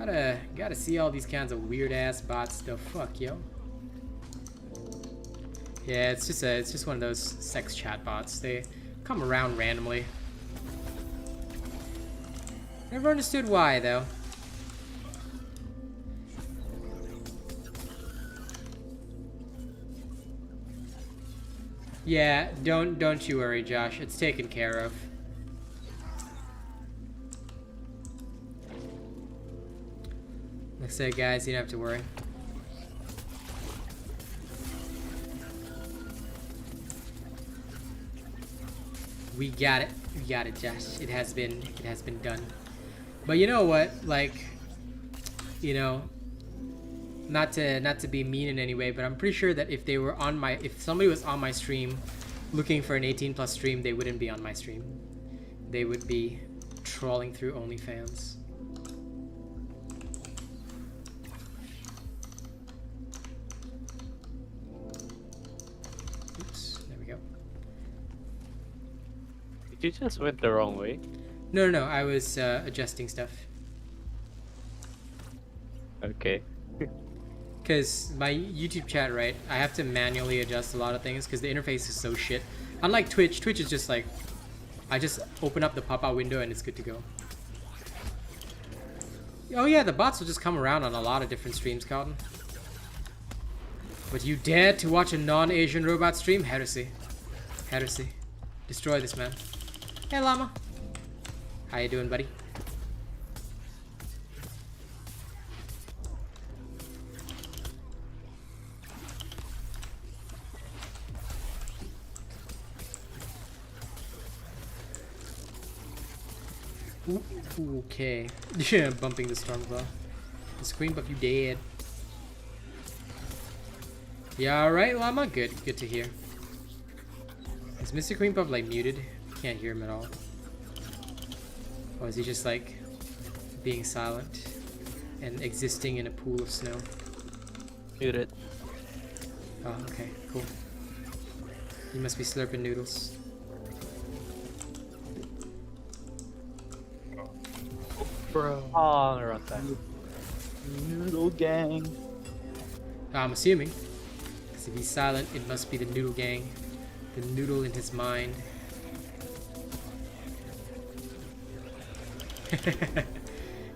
Gotta see all these kinds of weird ass bots. The fuck, yo. Yeah, it's just one of those sex chat bots. They come around randomly. Never understood why though. Yeah, don't you worry, Josh. It's taken care of. Like I said, guys, you don't have to worry. We got it. We got it, Josh. It has been done. But you know what? Like, you know, not to be mean in any way, but I'm pretty sure that if somebody was on my stream looking for an 18+ stream, they wouldn't be on my stream. They would be trawling through OnlyFans. You just went the wrong way. No, I was adjusting stuff. Okay. Because my YouTube chat, right, I have to manually adjust a lot of things because the interface is so shit. Unlike Twitch, Twitch is just like, I just open up the pop-out window and it's good to go. Oh yeah, the bots will just come around on a lot of different streams, Carlton. But you dare to watch a non-Asian robot stream? Heresy. Heresy. Destroy this man. Hey, Llama. How you doing, buddy? Ooh, okay. Yeah, bumping the Stormclaw. The screen buff, you dead. Yeah, alright, Llama? Good to hear. Is Mr. Cream Puff like muted? Can't hear him at all. Or is he just like being silent and existing in a pool of snow? Muted. Oh, okay, cool. You must be slurping noodles. Bro. Oh, the wrong time. Noodle gang. I'm assuming. Because if he's silent, it must be the noodle gang. The noodle in his mind.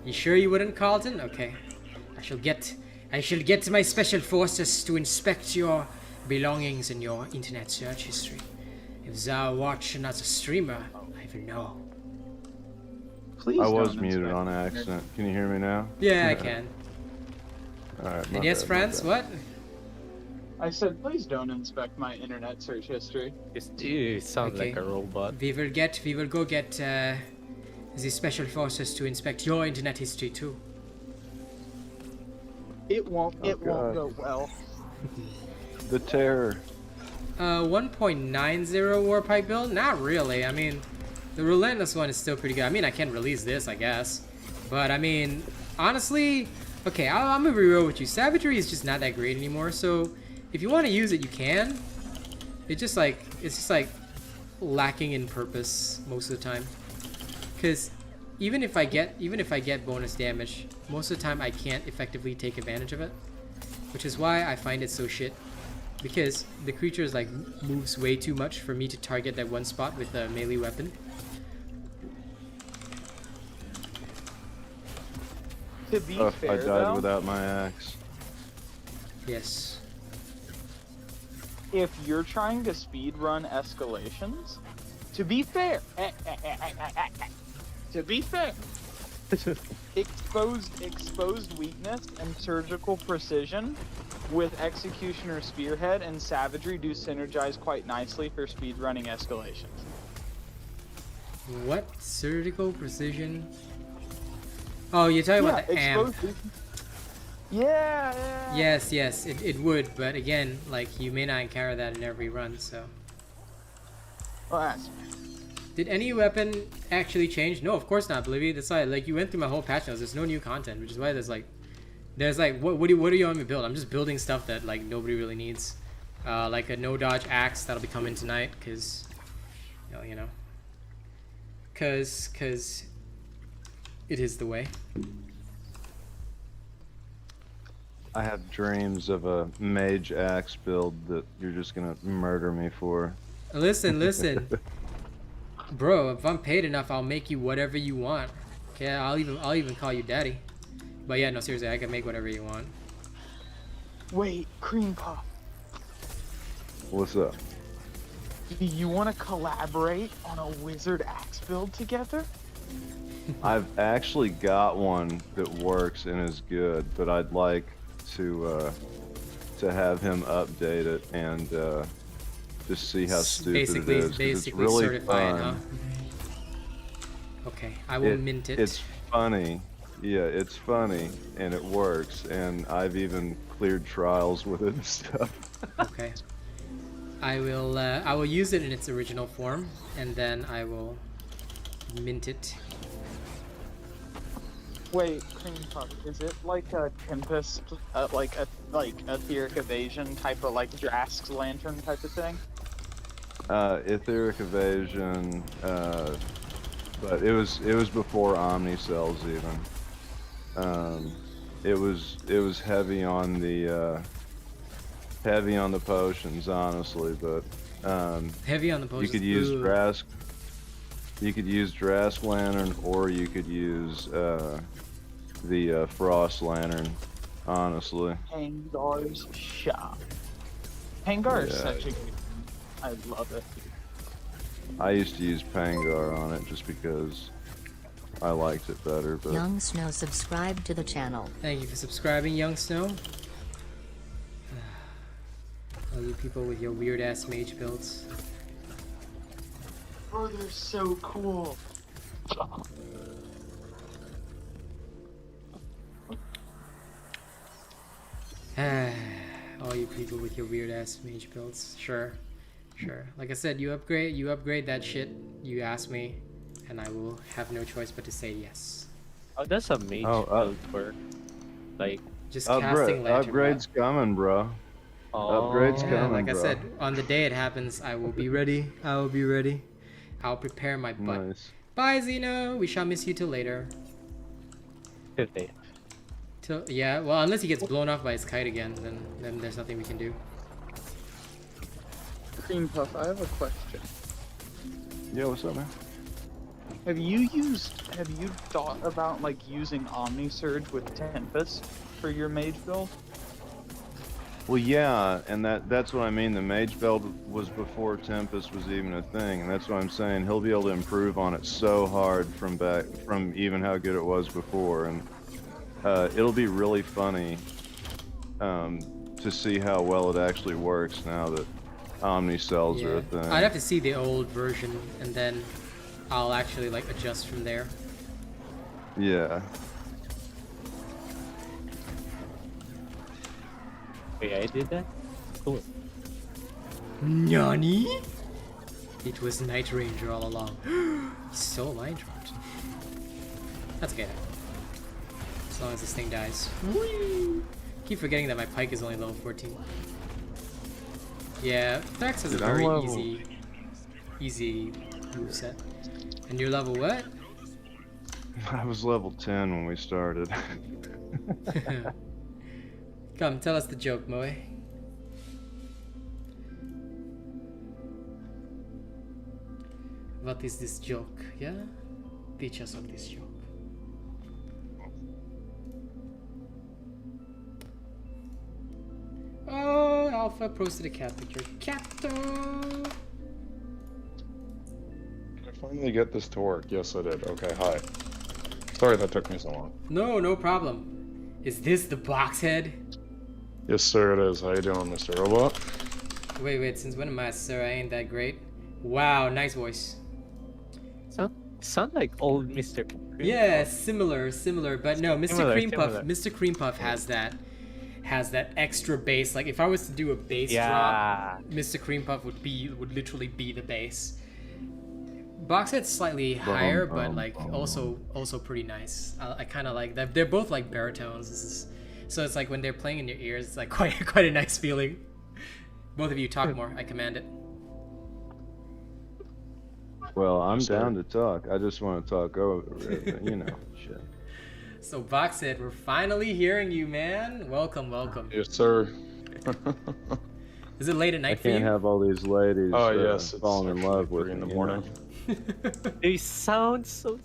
You sure you wouldn't, Carlton? Okay. I shall get my special forces to inspect your belongings in your internet search history. If thou watch another streamer, I will know. Please I was don't muted inspect on me. accident. Can you hear me now? Yeah, I can. Alright, And yes, friends, what? I said, please don't inspect my internet search history. You sound Okay. like a robot. We will go get the special forces to inspect your internet history too. It won't God. go well. The terror. 1.90 Warpike build? Not really. I mean, the Relentless one is still pretty good. I mean, I can release this, I guess. But, I mean, honestly, okay, I'm gonna be real with you. Savagery is just not that great anymore, so if you want to use it, you can. It's just like lacking in purpose most of the time. Because even if I get bonus damage, most of the time I can't effectively take advantage of it. Which is why I find it so shit. Because the creature is like moves way too much for me to target that one spot with a melee weapon. To be I fair, died though, without my axe. Yes. if you're trying to speed run escalations, to be fair, to be fair, exposed weakness and surgical precision with Executioner Spearhead and Savagery do synergize quite nicely for speedrunning escalations. What? Surgical precision? Oh, you're talking about the amp. Yeah. Yes, it would, but again, like, you may not encounter that in every run, so. Well, that's Did any weapon actually change? No, of course not, Blivy. That's why, like, you went through my whole patch notes. There's no new content, which is why there's what do you want me to build? I'm just building stuff that, like, nobody really needs. Like a no-dodge axe that'll be coming tonight, because, you know. Because it is the way. I have dreams of a mage axe build that you're just gonna murder me for. Listen. Bro, if I'm paid enough, I'll make you whatever you want. Okay, I'll even call you daddy. But yeah, no, seriously, I can make whatever you want. Wait, Cream Puff. What's up? Do you want to collaborate on a wizard axe build together? I've actually got one that works and is good, but I'd like to have him update it and just see how stupid Basically, it is. 'Cause it's basically really certify it, huh? fun. Okay, I will mint it. It's funny. Yeah, it's funny and it works, and I've even cleared trials with it and stuff. Okay. I will use it in its original form, and then I will mint it. Wait, Cream Puff, is it like a Tempest, like Etheric Evasion type of, like, Drask's Lantern type of thing? Etheric Evasion, but it was before Omni Cells even. It was heavy on the potions, honestly, but Heavy on the potions. you could use Ooh. Drask. You could use Drask Lantern, or you could use the Frost Lantern. Honestly, Hangar's shop. Hangar is Yeah. such a good. I love it. I used to use Pangar on it just because I liked it better. But Young Snow subscribed to the channel. Thank you for subscribing, Young Snow. All you people with your weird ass mage builds. Oh, they're so cool. All you people with your weird ass mage builds. Sure. Like I said, you upgrade that shit. You ask me, and I will have no choice but to say yes. Oh, that's a mage build for, like, Just casting lantern. upgrades coming, bro. oh, Upgrades Yeah, coming, like I bro. said, on the day it happens, I will be ready. I will be ready. I'll prepare my butt. Nice. Bye, Zeno. We shall miss you till later. okay. Yeah, well, unless he gets blown off by his kite again, then there's nothing we can do. Cream Puff, I have a question. Yeah, what's up, man? Have you thought about, like, using Omni Surge with Tempest for your mage build? Well, yeah, and that's what I mean. The mage build was before Tempest was even a thing, and that's what I'm saying. He'll be able to improve on it so hard from even how good it was before, and it'll be really funny to see how well it actually works now that omni-cells are a thing. I'd have to see the old version, and then I'll actually like adjust from there. Yeah. Wait, I did that? Cool. Nani? It was Night Ranger all along. He stole my dropped. That's okay. As long as this thing dies. Whee! Keep forgetting that my pike is only level 14. Yeah, Thrax has a Dude, I'm very level- easy moveset. And you're level what? I was level 10 when we started. Come, tell us the joke, Moe. What is this joke, yeah? Teach us of this joke. Oh, Alpha posted a cat picture. Catto! Can I finally get this to work? Yes, I did. Okay, hi. Sorry that took me so long. No problem. Is this the box head? Yes, sir, it is. How you doing, Mr. Robot? Wait, since when am I, sir? I ain't that great. Wow, nice voice. Sound like old Mr. Cream Yeah, Puff. similar, but no, Mr. Similar, Cream Puff, similar. Mr. Cream Puff has that extra bass. Like if I was to do a bass drop, Yeah. Mr. Cream Puff would literally be the bass. Boxhead's slightly higher, but like also pretty nice. I kind of like that. They're both like baritones. So it's like when they're playing in your ears, it's like quite a nice feeling. Both of you talk more. I command it. Well, I'm down to talk. I just want to talk over it, but, you know, shit. So Boxhead, we're finally hearing you, man. Welcome. Yes, sir. Is it late at I night for can't you? have all these ladies Oh, yes, it's falling in love with 3 in me, the you know? morning. They sound so.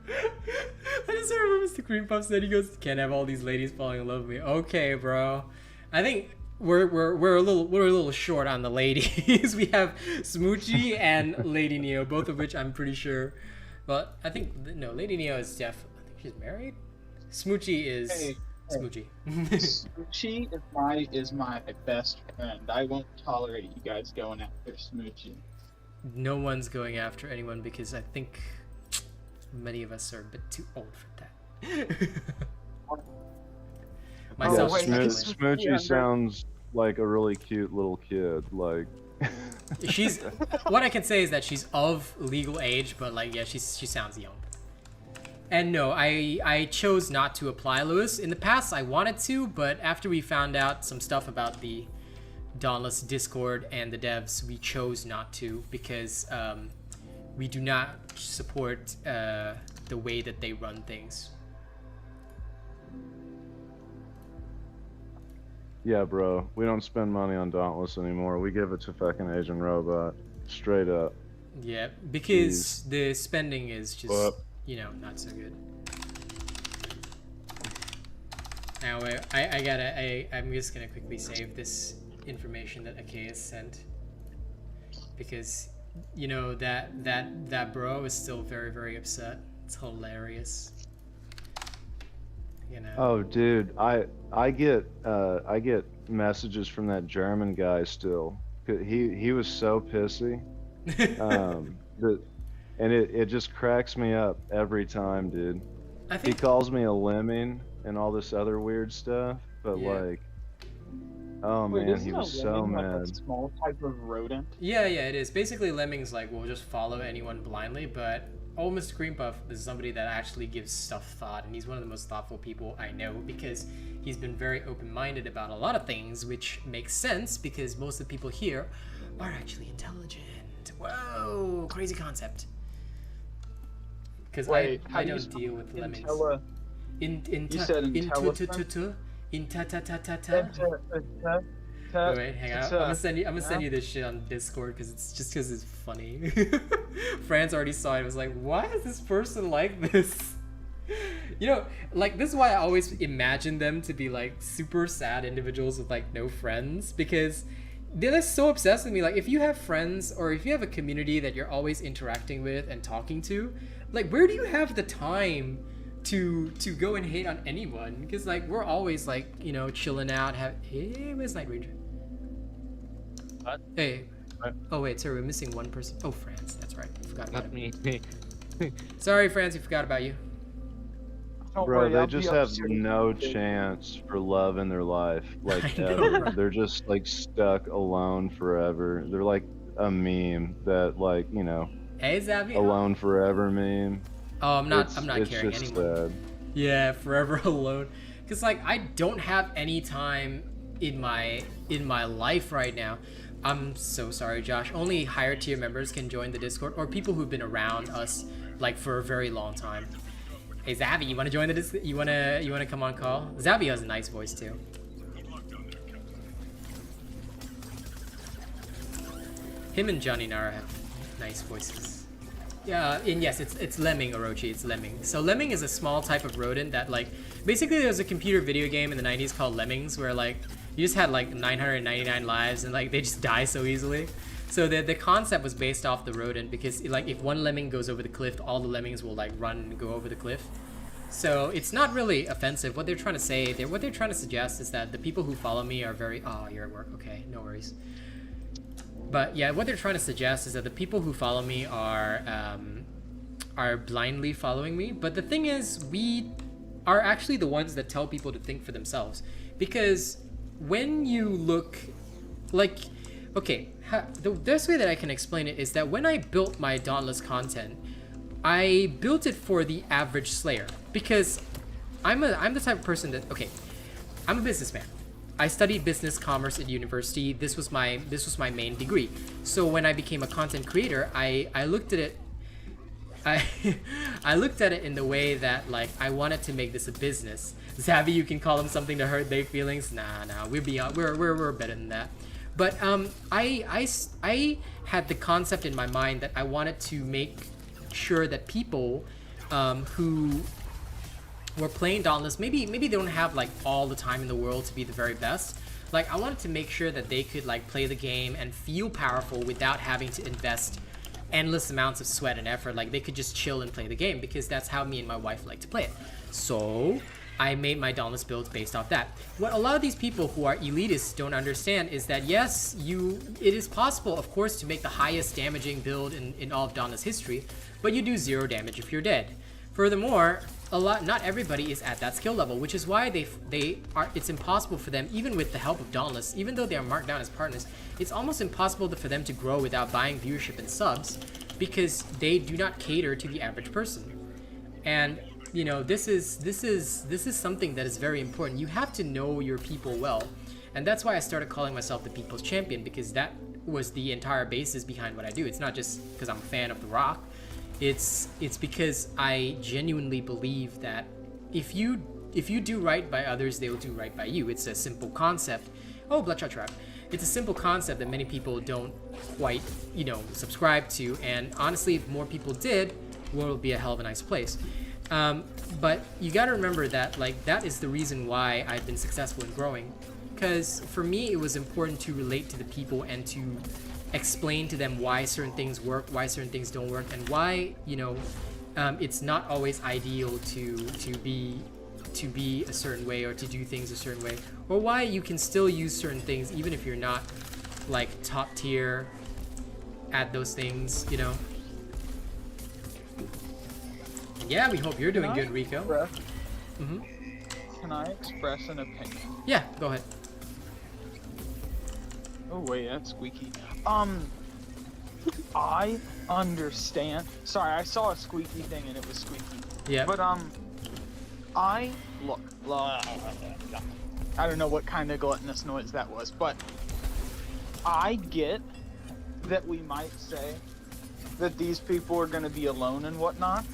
I just remember Mr. Cream Puff said, he goes, "Can't have all these ladies falling in love with me." Okay, bro. I think we're a little short on the ladies. We have Smoochie and Lady Neo, both of which I'm pretty sure. Well, I think no, Lady Neo is I think she's married. Smoochie is Smoochie. Smoochie is my best friend. I won't tolerate you guys going after Smoochie. No one's going after anyone because I think many of us are a bit too old for that. Myself wait, included. Smoochie sounds like a really cute little kid. Like, She's what I can say is that she's of legal age, but like yeah, she sounds young. And no, I chose not to apply, Lewis. In the past, I wanted to, but after we found out some stuff about the Dauntless Discord and the devs, we chose not to because we do not support the way that they run things. yeah, bro, we don't spend money on Dauntless anymore. We give it to fucking Asian Robot, straight up. Yeah, because the spending is just, What? you know, not so good. Anyway, I'm just gonna quickly save this information that Akeas sent because, you know, that bro is still very, very upset. It's hilarious. You know. Oh, dude, I get messages from that German guy still. He was so pissy. And it just cracks me up every time, dude. I He think calls me a lemming and all this other weird stuff, but Yeah. like, oh Wait, man, isn't he a was so lemming like mad. a small type of rodent? yeah, it is. Basically, lemmings like will just follow anyone blindly, but old Mr. Cream Puff is somebody that actually gives stuff thought, and he's one of the most thoughtful people I know because he's been very open-minded about a lot of things, which makes sense because most of the people here are actually intelligent. Whoa, crazy concept. Because Wait, how I do you don't spell deal with lemmings. You said intelligent? Wait, hang on. I'm gonna send you this shit on Discord because it's funny. Franz already saw it. It was like, why is this person like this? You know, like this is why I always imagine them to be like super sad individuals with like no friends because they're just so obsessed with me. Like if you have friends or if you have a community that you're always interacting with and talking to, like where do you have the time to go and hate on anyone, because like we're always like, you know, chilling out. Hey, where's Night Ranger? What? Hey. What? Oh wait, sorry, we're missing one person. Oh, France, that's right. I forgot about Not him. me. Sorry, France, we forgot about you. Don't Bro, worry, they I'll just be have upstairs. no chance for love in their life, like I know, ever. bro. They're just like stuck alone forever. They're like a meme that, like, you know, Hey, Zavi. alone forever meme. Oh, I'm not It's carrying just anyone. sad. Yeah, forever alone. Cause like I don't have any time in my life right now. I'm so sorry, Josh. Only higher tier members can join the Discord, or people who've been around us like for a very long time. Hey Zavi, you wanna join the Discord? You wanna come on call? Zavi has a nice voice too. Him and Johnny Nara have nice voices. Yeah, and yes, it's lemming, Orochi, it's lemming. So lemming is a small type of rodent that like, basically there was a computer video game in the 90s called Lemmings where like, you just had like 999 lives and like they just die so easily. So the concept was based off the rodent because like if one lemming goes over the cliff, all the lemmings will like run and go over the cliff. So it's not really offensive. What they're trying to say, what they're trying to suggest is that the people who follow me are very, oh, you're at work, okay, no worries. But yeah, what they're trying to suggest is that the people who follow me are blindly following me. But the thing is, we are actually the ones that tell people to think for themselves. Because when you look, like, okay, the best way that I can explain it is that when I built my Dauntless content, I built it for the average Slayer. Because I'm the type of person that, okay, I'm a businessman. I studied business commerce at university. This was my main degree. So when I became a content creator, I looked at it I looked at it in the way that like I wanted to make this a business. Zavi, you can call them something to hurt their feelings. Nah, we're beyond. We're better than that. But I had the concept in my mind that I wanted to make sure that people who were playing Dauntless, maybe they don't have like all the time in the world to be the very best. Like I wanted to make sure that they could like play the game and feel powerful without having to invest endless amounts of sweat and effort. Like they could just chill and play the game because that's how me and my wife like to play it. So I made my Dauntless builds based off that. What a lot of these people who are elitists don't understand is that yes, it is possible, of course, to make the highest damaging build in all of Dauntless history, but you do 0 damage if you're dead. Furthermore, not everybody is at that skill level, which is why it's impossible for them, even with the help of Dauntless, even though they are marked down as partners, it's almost impossible for them to grow without buying viewership and subs, because they do not cater to the average person. And you know, this is something that is very important. You have to know your people well, and that's why I started calling myself the People's Champion, because that was the entire basis behind what I do. It's not just because I'm a fan of The Rock. It's because I genuinely believe that if you do right by others, they will do right by you. It's a simple concept. Oh, Bloodshot Trap. It's a simple concept that many people don't quite, you know, subscribe to. And honestly, if more people did, the world would be a hell of a nice place. But you got to remember that, like, that is the reason why I've been successful in growing. Because for me, it was important to relate to the people and to explain to them why certain things work, why certain things don't work, and why, you know, it's not always ideal to be a certain way or to do things a certain way, or why you can still use certain things even if you're not like top tier at those things, you know. And yeah, we hope you're doing good, Rico. Can I express an opinion? Yeah, go ahead. Oh wait, that's squeaky. I understand. Sorry, I saw a squeaky thing and it was squeaky. Yeah. But I look. I don't know what kind of gluttonous noise that was, but I get that we might say that these people are going to be alone and whatnot.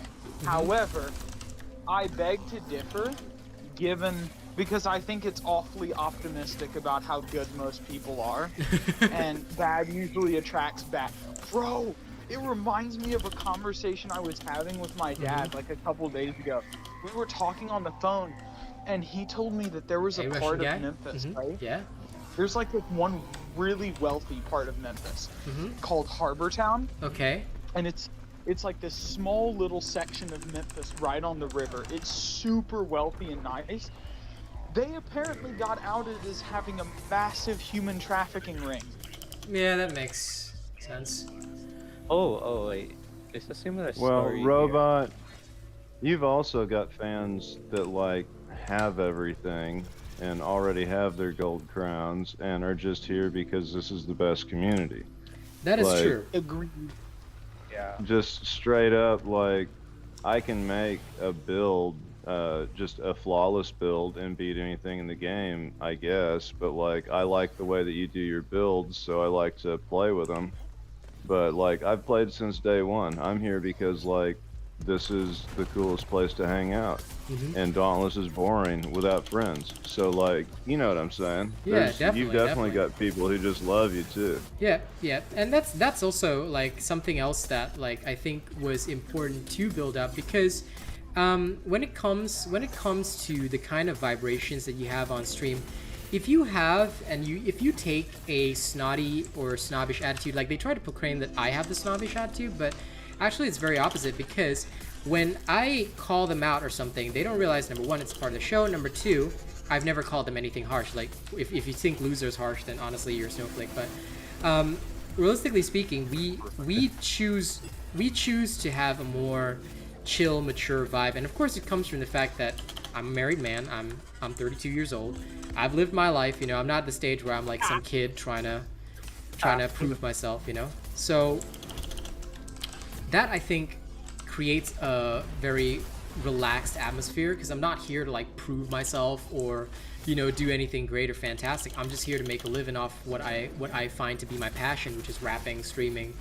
However, I beg to differ, because I think it's awfully optimistic about how good most people are, and bad usually attracts bad. Bro, it reminds me of a conversation I was having with my dad like a couple days ago. We were talking on the phone, and he told me that there was a part of Memphis, right? Yeah. There's like this one really wealthy part of Memphis called Harbor Town. Okay. And it's It's like this small little section of Memphis right on the river. It's super wealthy and nice. They apparently got outed as having a massive human trafficking ring. Yeah, that makes sense. Oh, wait. It's a similar Well, story here. Robot, you've also got fans that like have everything and already have their gold crowns and are just here because this is the best community. That is Like- true. Agreed. Yeah. Just straight up, like, I can make a build, just a flawless build and beat anything in the game, I guess. But like, I like the way that you do your builds, so I like to play with them. But like, I've played since day one. I'm here because like, this is the coolest place to hang out. Mhm. And Dauntless is boring without friends. So like, you know what I'm saying? Yeah, You've definitely. definitely got people who just love you too. Yeah, and that's also like something else that like I think was important to build up because when it comes to the kind of vibrations that you have on stream, if you take a snotty or snobbish attitude, like they try to proclaim that I have the snobbish attitude, but actually it's very opposite because when I call them out or something, they don't realize, number one, it's part of the show. Number two, I've never called them anything harsh. Like, if you think loser's harsh, then honestly, you're a snowflake. But realistically speaking, we choose to have a more chill, mature vibe. And of course, it comes from the fact that I'm a married man. I'm 32 years old. I've lived my life. You know, I'm not at the stage where I'm like some kid trying to prove myself. You know, so that I think creates a very relaxed atmosphere because I'm not here to like prove myself or do anything great or fantastic. I'm just here to make a living off what I find to be my passion, which is rapping, streaming,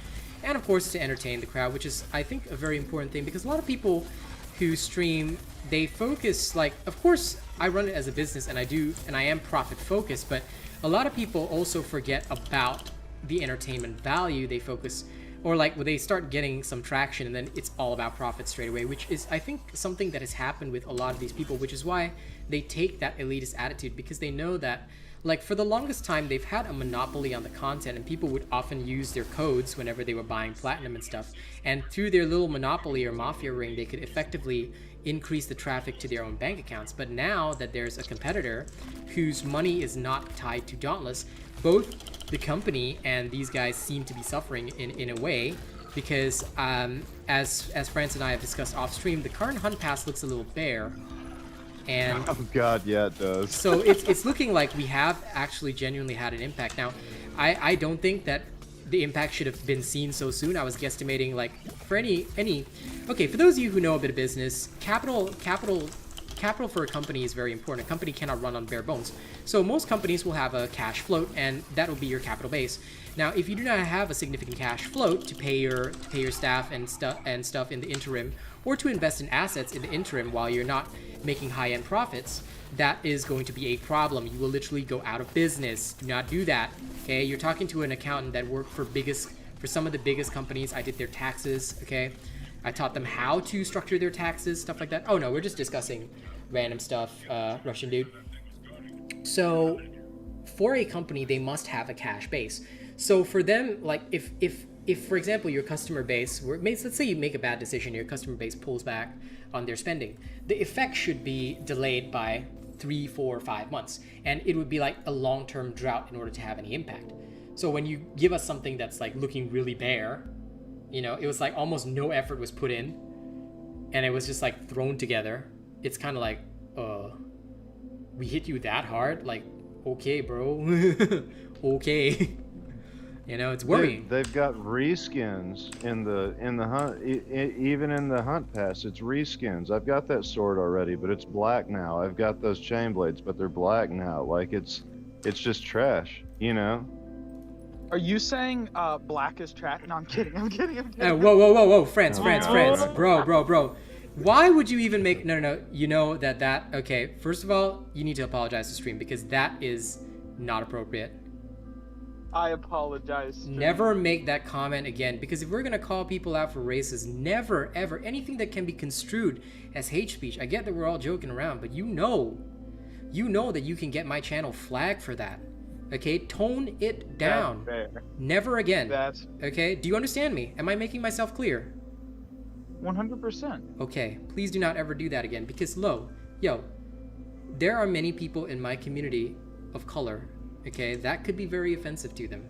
and of course to entertain the crowd, which is I think a very important thing because a lot of people who stream, they focus, like, of course I run it as a business and I am profit focused, but a lot of people also forget about the entertainment value. They focus, or like when they start getting some traction and then it's all about profit straight away, which is I think something that has happened with a lot of these people, which is why they take that elitist attitude, because they know that like for the longest time they've had a monopoly on the content and people would often use their codes whenever they were buying platinum and stuff, and through their little monopoly or mafia ring they could effectively increase the traffic to their own bank accounts. But now that there's a competitor whose money is not tied to Dauntless, both the company and these guys seem to be suffering in a way because as France and I have discussed off stream, the current hunt pass looks a little bare, and Oh God, yeah, it does. so it's looking like we have actually genuinely had an impact. Now I don't think that the impact should have been seen so soon. I was guesstimating like for any okay, for those of you who know a bit of business, capital for a company is very important. A company cannot run on bare bones. So most companies will have a cash float, and that will be your capital base. Now, if you do not have a significant cash float to pay your staff and stuff in the interim, or to invest in assets in the interim while you're not making high-end profits, that is going to be a problem. You will literally go out of business. Do not do that. Okay, you're talking to an accountant that worked for some of the biggest companies. I did their taxes. Okay. I taught them how to structure their taxes, stuff like that. Oh no, we're just discussing random stuff, Russian dude. So for a company, they must have a cash base. So for them, like if for example, your customer base, let's say you make a bad decision, your customer base pulls back on their spending, the effect should be delayed by 3, 4, 5 months. And it would be like a long-term drought in order to have any impact. So when you give us something that's like looking really bare, it was like almost no effort was put in and it was just like thrown together. It's kind of like, we hit you that hard? Like, okay, bro. Okay. It's worrying. They've got reskins in the hunt, even in the hunt pass. It's reskins. I've got that sword already, but it's black now. I've got those chain blades, but they're black now. Like it's just trash. Are you saying black is trash? No, I'm kidding. Whoa, friends, bro. Why would you even make no? You know that okay. First of all, you need to apologize to stream because that is not appropriate. I apologize. Never make that comment again, because if we're gonna call people out for races, never ever anything that can be construed as hate speech. I get that we're all joking around, but you know that you can get my channel flagged for that. Okay, tone it down. That's fair. Never again. That's okay. Do you understand me? Am I making myself clear? 100%. Okay, please do not ever do that again because there are many people in my community of color, okay, that could be very offensive to them.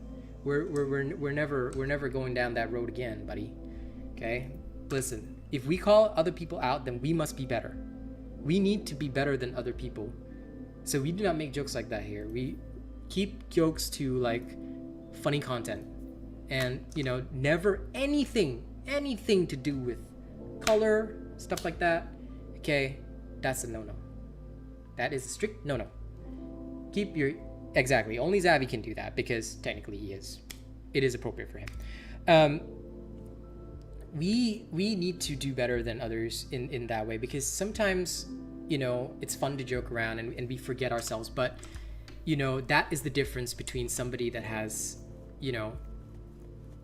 We're never going down that road again, buddy. Okay? Listen, if we call other people out, then we must be better. We need to be better than other people. So we do not make jokes like that here. We keep jokes to like funny content. And, you know, never anything to do with color, stuff like that. Okay? That's a no-no. That is a strict no-no. Keep your... Exactly. Only Zavi can do that because technically he is. It is appropriate for him. We need to do better than others in that way because sometimes, you know, it's fun to joke around and we forget ourselves. But, you know, that is the difference between somebody that has, you know,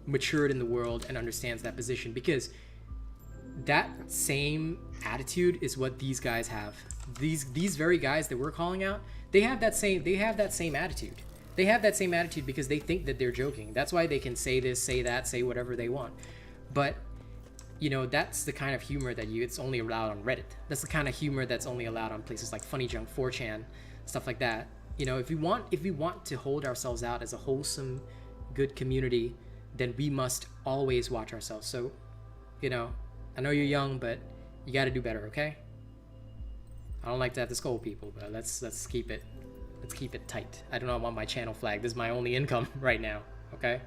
matured in the world and understands that position, because that same attitude is what these guys have. These very guys that we're calling out, they have that same attitude. They have that same attitude because they think that they're joking. That's why they can say this, say that, say whatever they want. But, you know, that's the kind of humor that it's only allowed on Reddit. That's the kind of humor that's only allowed on places like Funny Junk, 4chan, stuff like that. You know, if we want to hold ourselves out as a wholesome, good community, then we must always watch ourselves. So, you know, I know you're young, but you got to do better, okay? I don't like to have to scold people, but let's keep it tight. I do not want my channel flagged. This is my only income right now, okay?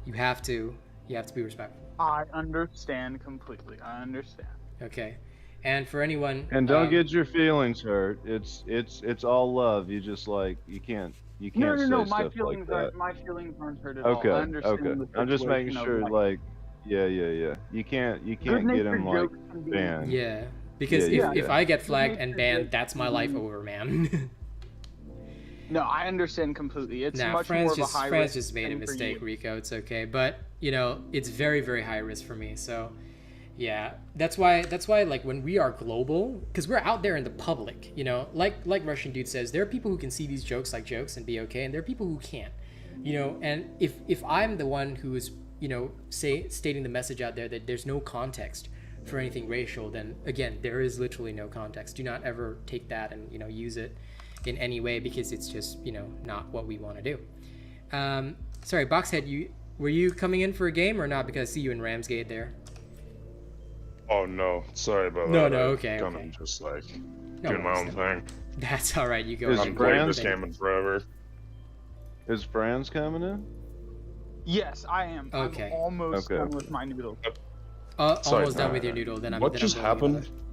You have to be respectful. I understand completely. I understand. Okay. And for anyone, And don't get your feelings hurt. It's all love. You just like you can't No. say My stuff feelings like that. my feelings aren't hurt at Okay, all. I understand okay. the I'm just making situation sure, of, like, yeah. You can't get Good-natured him like jokes can be- banned. yeah, because Yeah, if I get flagged and Good-natured banned, jokes that's my can life be- over, man. No, I understand completely. It's Nah, much more France of a high risk just made a thing for mistake, you. Rico. It's okay, but you know, it's very, very high risk for me. So, yeah, that's why, like when we are global, because we're out there in the public, you know, like Russian dude says, there are people who can see these jokes like jokes and be okay, and there are people who can't, you know. And if I'm the one who is, you know, stating the message out there that there's no context for anything racial, then again, there is literally no context. Do not ever take that and, you know, use it in any way, because it's just, you know, not what we want to do. Sorry, Boxhead, were you coming in for a game or not? Because I see you in Ramsgate there. Oh no, sorry about No, that. no, I okay, Kind okay. of just like No doing my worries, own no. thing. That's all right. You go. Is ahead. I'm it playing Brand? this game in forever. Is Franz coming in? Yes, I am. Okay. I'm almost Okay. done with my noodle. Sorry, Almost done with your noodle. Then I'm. What then just I'm going happened? about it.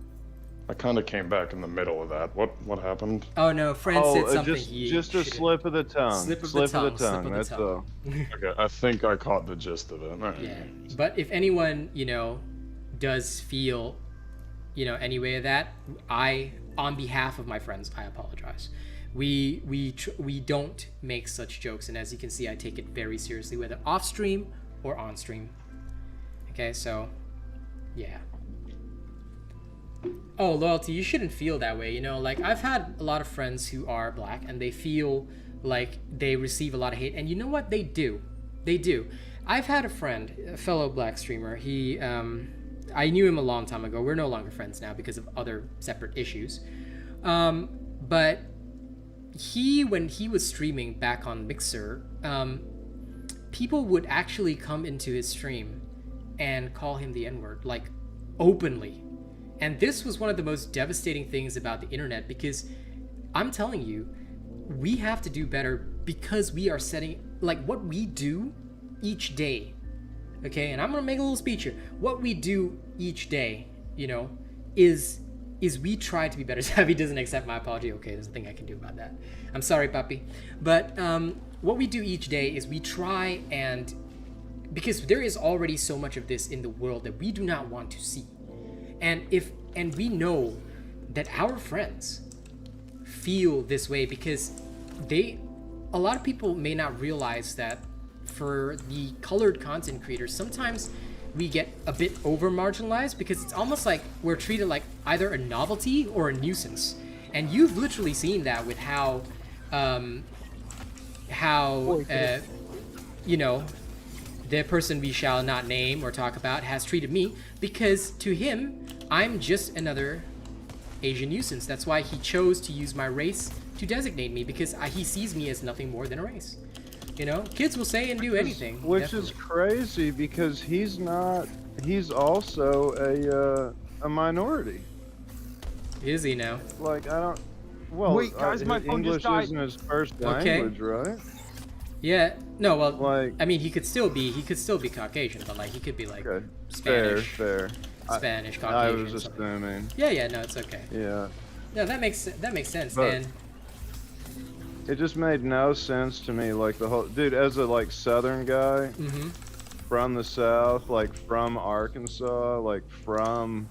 I kind of came back in the middle of that. What happened? Oh no, friend said something. just a slip of the tongue. Slip of the tongue. That's all. Okay, I think I caught the gist of it. All right. Yeah, but if anyone, you know, does feel, you know, any way of that, on behalf of my friends, I apologize. We don't make such jokes, and as you can see, I take it very seriously, whether off stream or on stream. Okay, so yeah. Oh, Loyalty, you shouldn't feel that way, you know, like I've had a lot of friends who are black and they feel like they receive a lot of hate, and you know what, they do. I've had a friend, a fellow black streamer, he I knew him a long time ago. We're no longer friends now because of other separate issues, but when he was streaming back on Mixer, people would actually come into his stream and call him the N-word, like openly. And this was one of the most devastating things about the internet, because I'm telling you, we have to do better, because we are setting, like, what we do each day, okay? And I'm gonna make a little speech here. What we do each day, you know, is we try to be better. Savvy doesn't accept my apology. Okay, there's nothing I can do about that. I'm sorry, puppy. But what we do each day is we try and, because there is already so much of this in the world that we do not want to see. And we know that our friends feel this way, because a lot of people may not realize that for the colored content creators, sometimes we get a bit over marginalized, because it's almost like we're treated like either a novelty or a nuisance. And you've literally seen that with how you know, the person we shall not name or talk about has treated me, because to him, I'm just another Asian nuisance. That's why he chose to use my race to designate me, because he sees me as nothing more than a race. You know, kids will say and do anything. Which is crazy because he's not. He's also a minority. Is he now? Like I don't. Well, Wait, guys, my phone English just died. isn't his first Okay. language, right? Yeah. No. Well, Like, I mean, he could still be Caucasian, but like he could be like okay, Spanish, fair. Spanish, I Caucasian. was something. assuming. Yeah. No, it's okay. Yeah. No, that makes sense. But- And It just made no sense to me. Like the whole dude, as a like Southern guy mhm. from the South, like from Arkansas, like from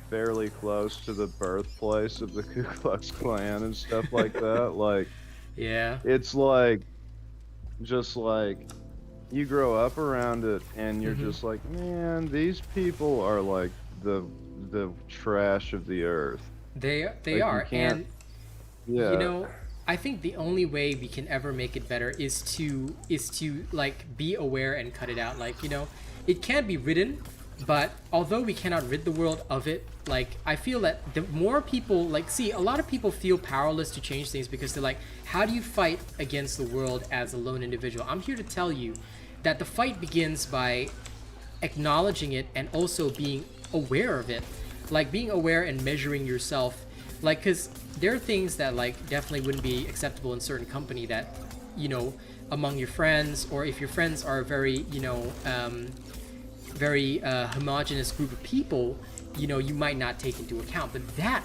fairly close to the birthplace of the Ku Klux Klan and stuff like that. Like Yeah. it's like just like you grow up around it and you're just like, man, these people are like the trash of the earth. They Like, you are, can't- and Yeah. you know, I think the only way we can ever make it better is to like be aware and cut it out. Like, you know, it can be ridden, but although we cannot rid the world of it, like I feel that the more people like see, a lot of people feel powerless to change things because they're like, how do you fight against the world as a lone individual? I'm here to tell you that the fight begins by acknowledging it and also being aware of it, like being aware and measuring yourself, like because there are things that like definitely wouldn't be acceptable in certain company that, you know, among your friends, or if your friends are very, you know, very homogenous group of people, you know, you might not take into account. But that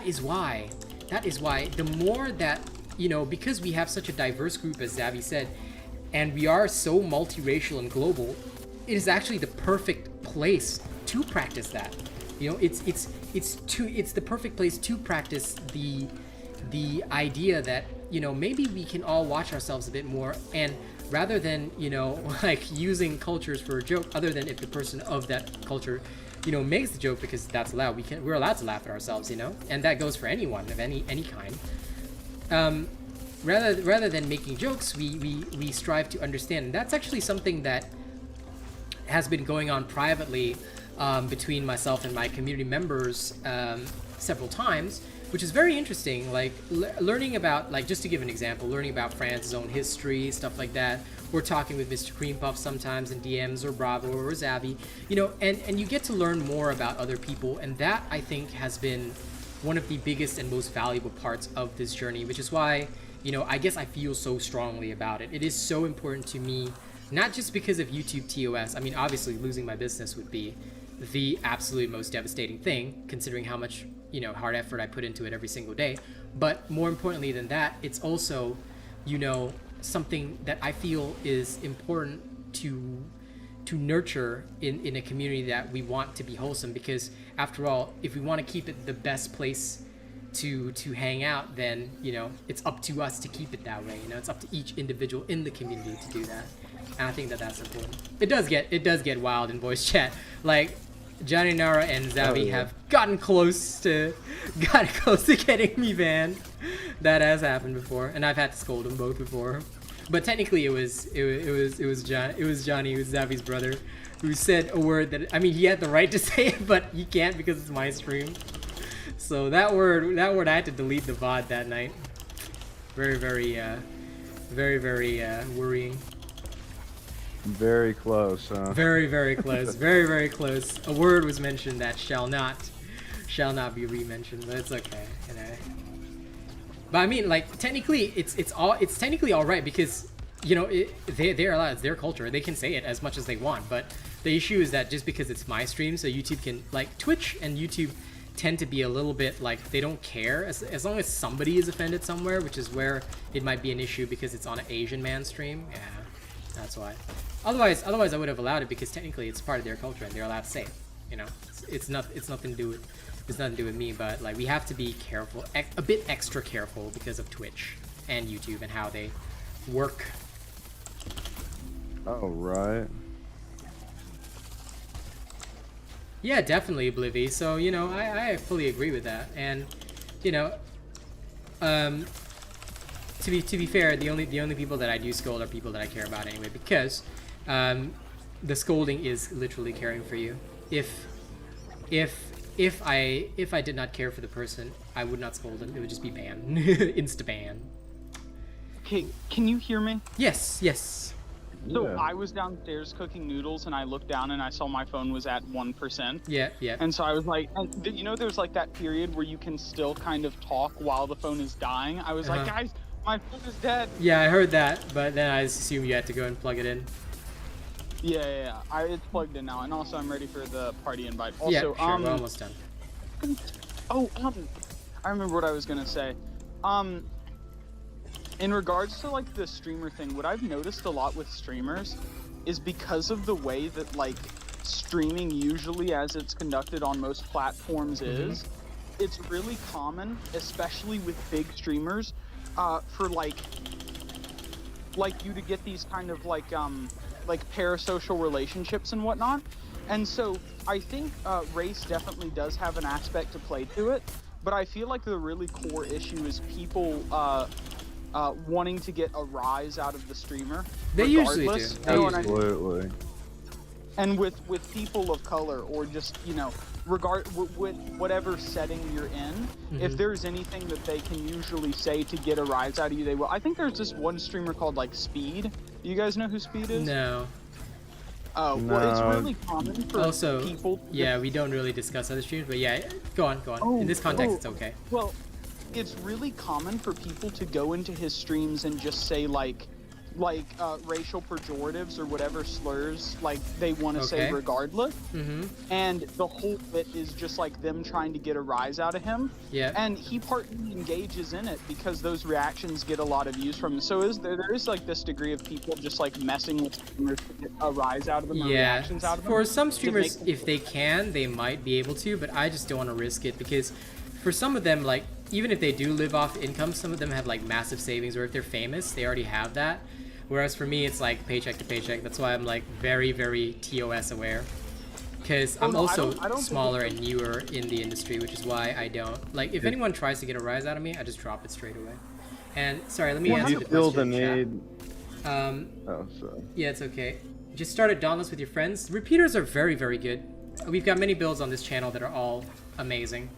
is why the more that, you know, because we have such a diverse group, as Zavi said, and we are so multiracial and global, it is actually the perfect place to practice that. You know, it's the perfect place to practice the idea that, you know, maybe we can all watch ourselves a bit more, and rather than, you know, like using cultures for a joke, other than if the person of that culture, you know, makes the joke, because that's allowed. We're allowed to laugh at ourselves, you know, and that goes for anyone of any kind. Rather than making jokes, we strive to understand. And that's actually something that has been going on privately between myself and my community members several times, which is very interesting. Like learning about, like, just to give an example, learning about France's own history, stuff like that. We're talking with Mr. Cream Puff sometimes in DMs, or Bravo, or Zavi, you know, and you get to learn more about other people, and that I think has been one of the biggest and most valuable parts of this journey, which is why, you know, I guess I feel so strongly about it. It is so important to me, not just because of YouTube TOS. I mean, obviously losing my business would be the absolute most devastating thing, considering how much, you know, hard effort I put into it every single day. But more importantly than that, it's also, you know, something that I feel is important to nurture in a community that we want to be wholesome, because after all, if we want to keep it the best place to hang out, then, you know, it's up to us to keep it that way. You know, it's up to each individual in the community to do that, and I think that that's important. It does get wild in voice chat. Like Johnny Nara and Zavi have gotten close to getting me banned. That has happened before, and I've had to scold them both before. But technically, it was Johnny, who's Zavi's brother, who said a word that, I mean, he had the right to say it, but he can't because it's my stream. So that word, I had to delete the VOD that night. Very worrying. Very close, huh? Very close. very close. A word was mentioned that shall not be re-mentioned, but it's okay, you know. But I mean, like, technically, it's technically all right, because, you know, they're allowed. It's their culture. They can say it as much as they want. But the issue is that just because it's my stream, so YouTube can, like, Twitch and YouTube tend to be a little bit like, they don't care as long as somebody is offended somewhere, which is where it might be an issue, because it's on an Asian man stream. Yeah, that's why. Otherwise I would have allowed it, because technically it's part of their culture and they're allowed to say it. You know, it's nothing to do with me. But like, we have to be careful, a bit extra careful, because of Twitch and YouTube and how they work. Oh, right. Yeah, definitely, Oblivy. So, you know, I fully agree with that. And, you know, to be fair, the only people that I do scold are people that I care about anyway, because the scolding is literally caring for you. If I did not care for the person, I would not scold them. It would just be ban, insta ban. Okay, can you hear me? Yes, yes. So Yeah. I was downstairs cooking noodles, and I looked down and I saw my phone was at 1%. Yeah, yeah. And so I was like, you know, there's like that period where you can still kind of talk while the phone is dying. I was like, guys, my phone is dead. Yeah, I heard that, but then I assume you had to go and plug it in. Yeah. It's plugged in now, and also I'm ready for the party invite. Also, Yeah, sure, we're almost done. I remember what I was gonna say. In regards to like the streamer thing, what I've noticed a lot with streamers is because of the way that like streaming usually as it's conducted on most platforms is, it's really common, especially with big streamers, for like you to get these kind of like parasocial relationships and whatnot. And so I think race definitely does have an aspect to play to it, but I feel like the really core issue is people wanting to get a rise out of the streamer. They usually do. regardless, you know what I mean? Absolutely. And with people of color, or just, you know, with whatever setting you're in, if there's anything that they can usually say to get a rise out of you, they will. I think there's this one streamer called like Speed. Do you guys know who Speed is? No. Oh, well, it's No. really common for Also, people. yeah, we don't really discuss other streams, but yeah, go on. In this context, it's okay. Well, it's really common for people to go into his streams and just say like racial pejoratives or whatever slurs like they want to say regardless. And the whole bit is just like them trying to get a rise out of him. Yeah. And he partly engages in it because those reactions get a lot of views from him. So there is like this degree of people just like messing with streamers to get a rise out of them or Yeah, reactions out of them. for some to streamers, make- if they can, they might be able to, but I just don't want to risk it because for some of them, like, even if they do live off income, some of them have like massive savings, or if they're famous, they already have that. Whereas for me, it's like paycheck to paycheck. That's why I'm like very, very TOS aware. Because I'm also I don't smaller and newer in the industry, which is why I don't. Like, if anyone tries to get a rise out of me, I just drop it straight away. And sorry, let me Do answer you the feel the question in need? chat. Oh, sorry. Yeah, it's okay. Just started Dauntless with your friends. Repeaters are very, very good. We've got many builds on this channel that are all amazing.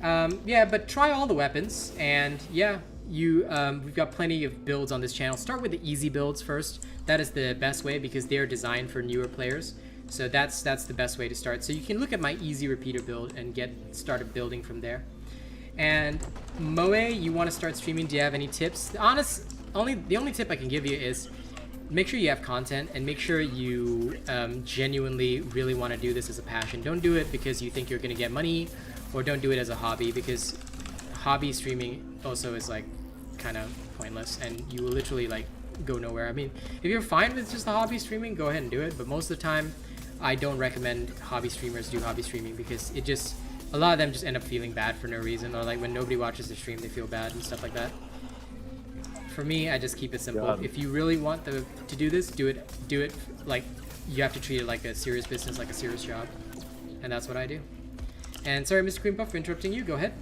Yeah, but try all the weapons, and yeah, we've got plenty of builds on this channel. Start with the easy builds first. That is the best way because they're designed for newer players. So that's the best way to start. So you can look at my easy repeater build and get started building from there. And Moe, you want to start streaming? Do you have any tips? The only tip I can give you is make sure you have content and make sure you genuinely really want to do this as a passion. Don't do it because you think you're going to get money, or don't do it as a hobby, because hobby streaming also is like kind of pointless and you will literally like go nowhere. I mean, if you're fine with just the hobby streaming, go ahead and do it, but most of the time I don't recommend hobby streamers do hobby streaming because it just, a lot of them just end up feeling bad for no reason, or like when nobody watches the stream they feel bad and stuff like that. For me, I just keep it simple. If you really want to do this, do it like you have to treat it like a serious business, like a serious job, and that's what I do. And sorry, Mr. Creampuff, for interrupting you. Go ahead.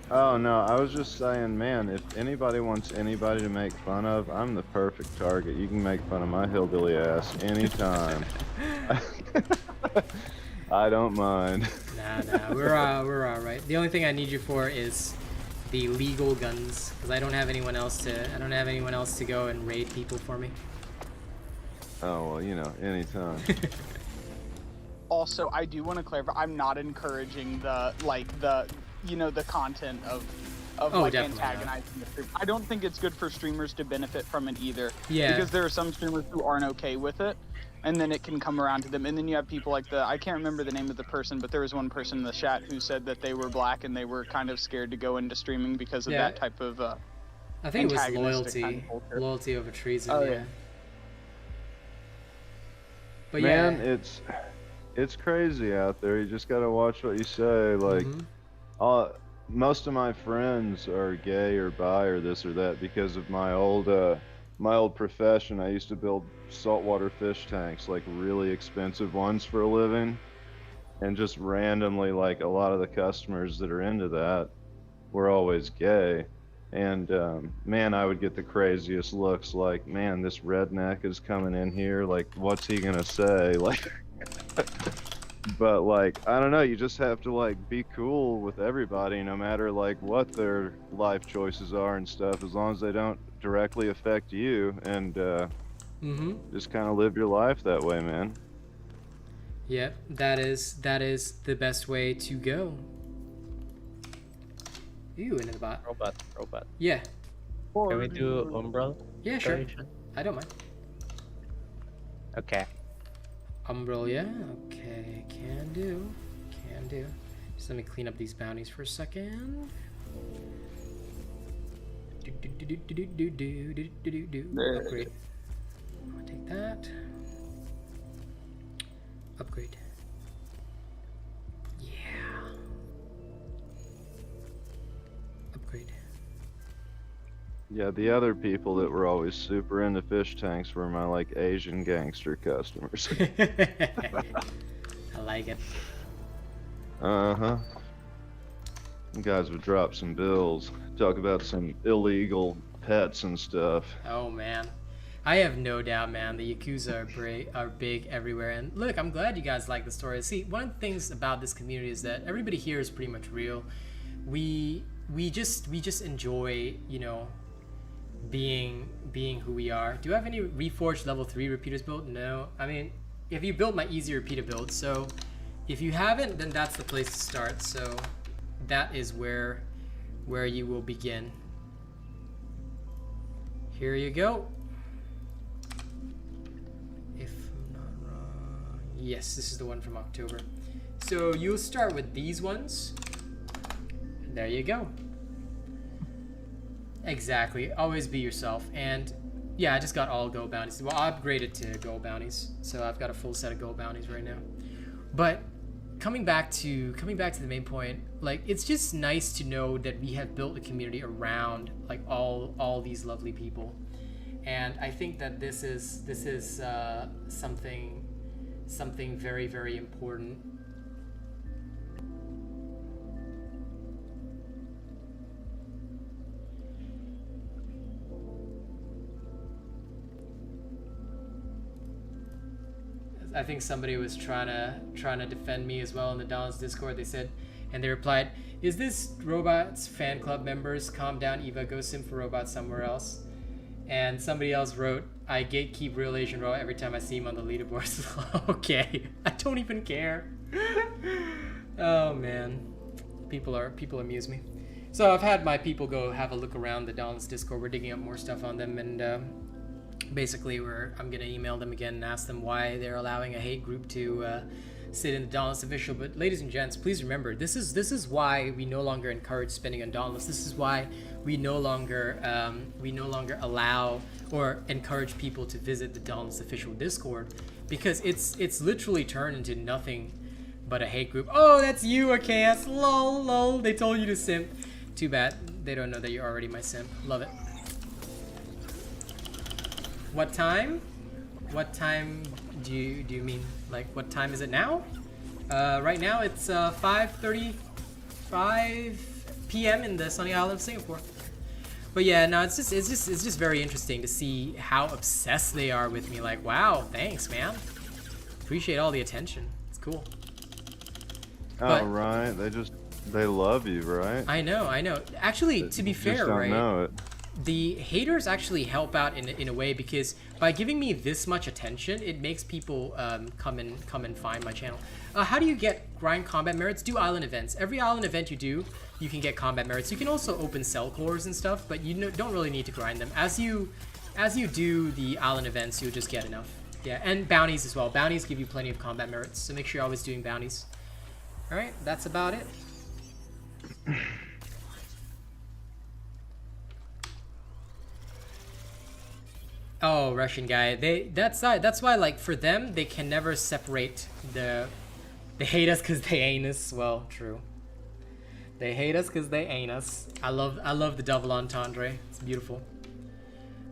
Oh no, I was just saying, man, if anybody wants anybody to make fun of, I'm the perfect target. You can make fun of my hillbilly ass anytime. I don't mind. Nah, we're all right. The only thing I need you for is the legal guns, because I don't have anyone else to go and raid people for me. Oh well, you know, anytime. Also, I do want to clarify, I'm not encouraging the content of like definitely antagonizing the stream. I don't think it's good for streamers to benefit from it either. Yeah. Because there are some streamers who aren't okay with it, and then it can come around to them. And then you have people like I can't remember the name of the person, but there was one person in the chat who said that they were black and they were kind of scared to go into streaming because of that type of I think it was antagonistic loyalty. kind of culture. Loyalty over treason, Oh, yeah. yeah. But Man, yeah. it's crazy out there. You just gotta watch what you say. Like, most of my friends are gay or bi or this or that because of my old profession. I used to build saltwater fish tanks, like really expensive ones for a living, and just randomly, like a lot of the customers that are into that were always gay. And man, I would get the craziest looks like, man, this redneck is coming in here, like what's he gonna say? Like but like, I don't know, you just have to like be cool with everybody no matter like what their life choices are and stuff, as long as they don't directly affect you, and just kind of live your life that way, man. Yep, that is the best way to go. Ooh, into the bot. Robot. Yeah. Can we do Umbral? Yeah, sure. Creation? I don't mind. Okay. Umbral, yeah. Okay, can do. Can do. Just let me clean up these bounties for a second. Upgrade. I'll take that. Upgrade. Yeah. Upgrade. Yeah, the other people that were always super into fish tanks were my like Asian gangster customers. I like it. Uh-huh. You guys would drop some bills, talk about some illegal pets and stuff. Oh man, I have no doubt, man. The Yakuza are big everywhere, and look, I'm glad you guys like the story. See, one of the things about this community is that everybody here is pretty much real. We just enjoy, you know, being who we are. Do I have any Reforged level 3 repeaters built? No. I mean, if you built my easy repeater build, so if you haven't, then that's the place to start. So that is where you will begin. Here you go. If I'm not wrong. Yes, this is the one from October. So you'll start with these ones. There you go. Exactly. Always be yourself. And yeah, I just got all gold bounties. Well, I upgraded to gold bounties, so I've got a full set of gold bounties right now. But coming back to the main point, like, it's just nice to know that we have built a community around like all these lovely people, and I think that this is something very, very important. I think somebody was trying to defend me as well in the Dauntless Discord. They said, and they replied, "Is this Robot's fan club members? Calm down, Eva. Go sim for robots somewhere else." And somebody else wrote, "I gatekeep Real Asian Robot every time I see him on the leaderboards." Okay, I don't even care. Oh man, people amuse me. So I've had my people go have a look around the Dauntless Discord. We're digging up more stuff on them, and basically I'm gonna email them again and ask them why they're allowing a hate group to sit in the Dauntless official. But ladies and gents, please remember, this is why we no longer encourage spending on Dauntless. This is why we no longer allow or encourage people to visit the Dauntless official Discord, because it's literally turned into nothing but a hate group. Oh, that's you, Archaeus. Lol. They told you to simp. Too bad they don't know that you're already my simp. Love it. What time? What time do you mean? Like, what time is it now? Right now it's 5:35 p.m. in the sunny island of Singapore. But yeah, no, it's just very interesting to see how obsessed they are with me. Like, wow, thanks, man. Appreciate all the attention. It's cool. Oh, right. They love you, right? I know. Actually, to be fair, just don't right? know it. The haters actually help out in a way, because by giving me this much attention, it makes people come and find my channel. How do you get grind combat merits? Do island events. Every island event you do, you can get combat merits. You can also open cell cores and stuff, but you don't really need to grind them. As you do the island events, you'll just get enough. Yeah, and bounties as well. Bounties give you plenty of combat merits, so make sure you're always doing bounties. All right, that's about it. Oh, Russian guy. That's why, like, for them, they can never separate they hate us because they ain't us. Well, true. They hate us because they ain't us. I love the double entendre. It's beautiful.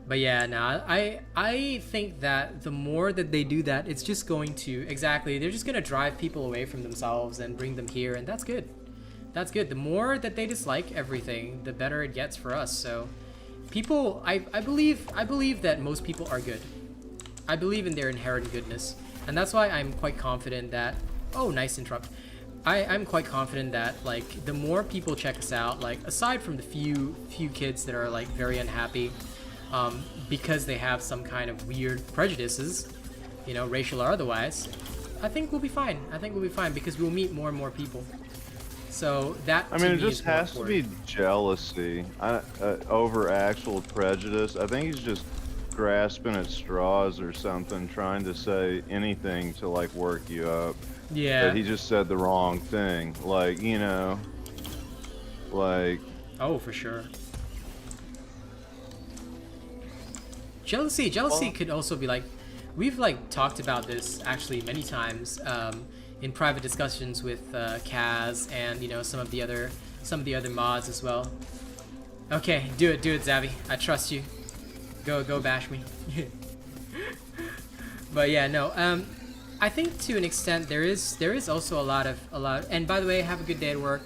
But yeah, no, I think that the more that they do that, it's just going to, exactly, they're just gonna drive people away from themselves and bring them here, and that's good. That's good. The more that they dislike everything, the better it gets for us. So people, I believe that most people are good. I believe in their inherent goodness, and that's why I'm quite confident that, oh, nice interrupt. I'm quite confident that like the more people check us out, like aside from the few kids that are like very unhappy because they have some kind of weird prejudices, you know, racial or otherwise, I think we'll be fine. I think we'll be fine because we'll meet more and more people. So that, I mean, to it me, just is more has to be important. jealousy over actual prejudice. I think he's just grasping at straws or something, trying to say anything to like work you up. Yeah. But he just said the wrong thing. Like, you know, like. Oh, for sure. Jealousy could also be like, we've like talked about this actually many times in private discussions with Kaz and, you know, some of the other mods as well. Okay, do it, Zavi. I trust you. Go bash me. But yeah, no. I think to an extent there is also a lot. And by the way, have a good day at work.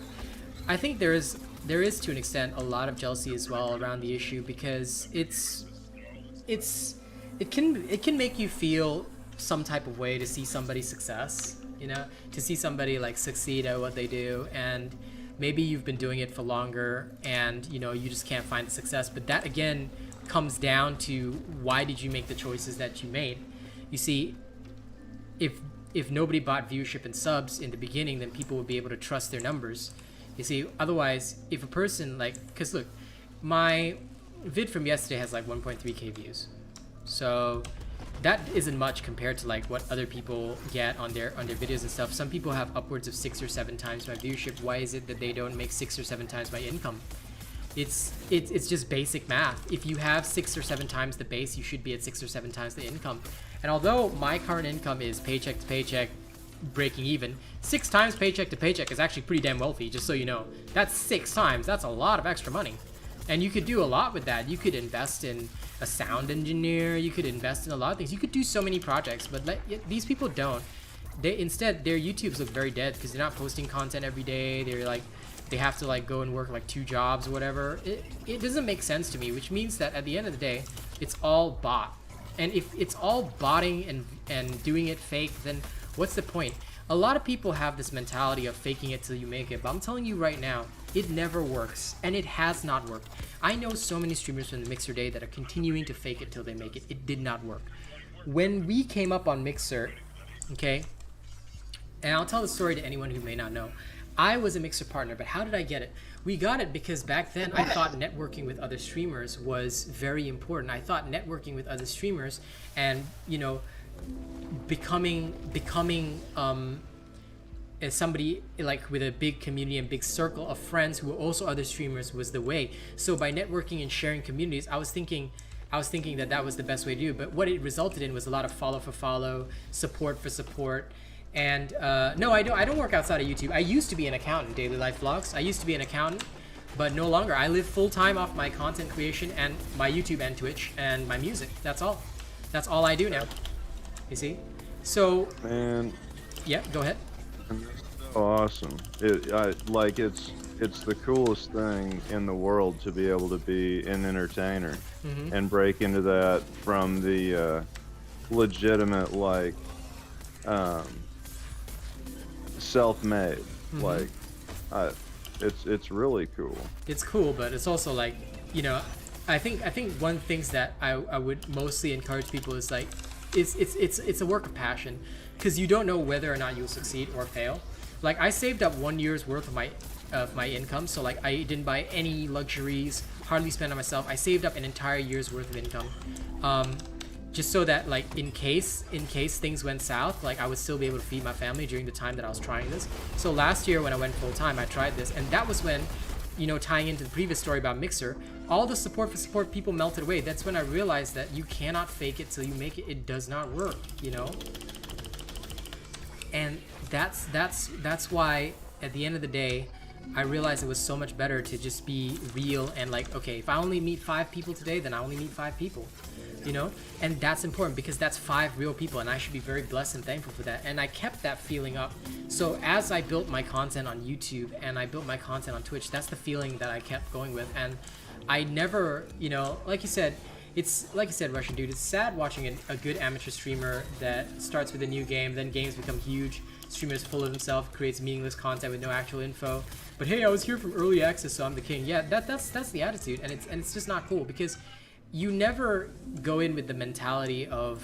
I think there is to an extent a lot of jealousy as well around the issue because it can make you feel some type of way to see somebody's success, you know, to see somebody like succeed at what they do, and maybe you've been doing it for longer and, you know, you just can't find the success. But that again comes down to why did you make the choices that you made. You see, if nobody bought viewership and subs in the beginning, then people would be able to trust their numbers. You see, otherwise, if a person like, because look, my vid from yesterday has like 1.3k views, so that isn't much compared to like what other people get on their videos and stuff. Some people have upwards of 6 or 7 times my viewership. Why is it that they don't make 6 or 7 times my income? It's just basic math. If you have 6 or 7 times the base, you should be at 6 or 7 times the income. And although my current income is paycheck to paycheck, breaking even, 6 times paycheck to paycheck is actually pretty damn wealthy, just so you know. That's 6 times. That's a lot of extra money. And you could do a lot with that. You could invest in a sound engineer. You could invest in a lot of things. You could do so many projects, but these people don't. Instead, their YouTubes look very dead because they're not posting content every day. They're like, they have to like go and work like 2 jobs or whatever. It doesn't make sense to me, which means that at the end of the day, it's all bot. And if it's all botting and doing it fake, then what's the point? A lot of people have this mentality of faking it till you make it, but I'm telling you right now, it never works, and it has not worked. I know so many streamers from the Mixer day that are continuing to fake it till they make it. It did not work. When we came up on Mixer, okay, and I'll tell the story to anyone who may not know. I was a Mixer partner, but how did I get it? We got it because back then I thought networking with other streamers was very important. I thought networking with other streamers and, you know, becoming as somebody like with a big community and big circle of friends who were also other streamers was the way. So by networking and sharing communities, I was thinking that was the best way to do it. But what it resulted in was a lot of follow for follow, support for support. And no, I don't work outside of YouTube. I used to be an accountant, daily life vlogs. I used to be an accountant, but no longer. I live full time off my content creation and my YouTube and Twitch and my music. That's all. That's all I do now. You see? So. Man. Yeah, go ahead. Awesome. It's the coolest thing in the world to be able to be an entertainer and break into that from the legitimate like self-made like it's really cool. It's cool, but it's also like, you know, I think one things that I would mostly encourage people is like it's a work of passion, because you don't know whether or not you'll succeed or fail. Like I saved up 1 year's worth of my income, so like I didn't buy any luxuries, hardly spend on myself. I saved up an entire year's worth of income, just so that like in case things went south, like I would still be able to feed my family during the time that I was trying this. So last year when I went full time, I tried this, and that was when, you know, tying into the previous story about Mixer, all the support people melted away. That's when I realized that you cannot fake it till you make it. It does not work, you know. And that's why at the end of the day, I realized it was so much better to just be real and like, okay, if I only meet 5 people today, then I only meet 5 people. you know? And that's important because that's 5 real people, and I should be very blessed and thankful for that. And I kept that feeling up. So as I built my content on YouTube and I built my content on Twitch, that's the feeling that I kept going with. And I never, you know, like you said, it's like you said, Russian dude, it's sad watching a good amateur streamer that starts with a new game, then games become huge, streamers full of himself, creates meaningless content with no actual info. But hey, I was here from early access, so I'm the king. Yeah, that's the attitude, and it's just not cool because you never go in with the mentality of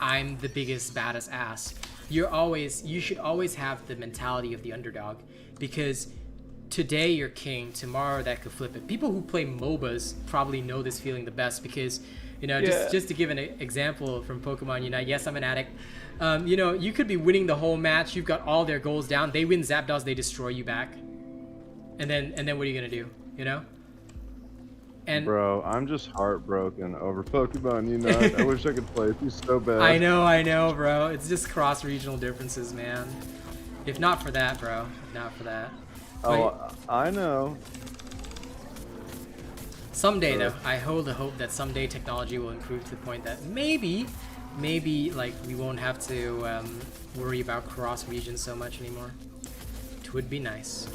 I'm the biggest baddest ass. You should always have the mentality of the underdog, because today you're king, tomorrow that could flip it. People who play MOBAs probably know this feeling the best because, you know, just to give an example from Pokemon Unite, yes, I'm an addict. You know, you could be winning the whole match, you've got all their goals down, they win Zapdos, they destroy you back. And then what are you gonna do, you know? And bro, I'm just heartbroken over Pokemon Unite. I wish I could play with you so bad. I know, bro. It's just cross-regional differences, man. If not for that, bro. If not for that. Oh, I know. Someday, though, I hold the hope that someday technology will improve to the point that maybe, like, we won't have to worry about cross-region so much anymore. It would be nice.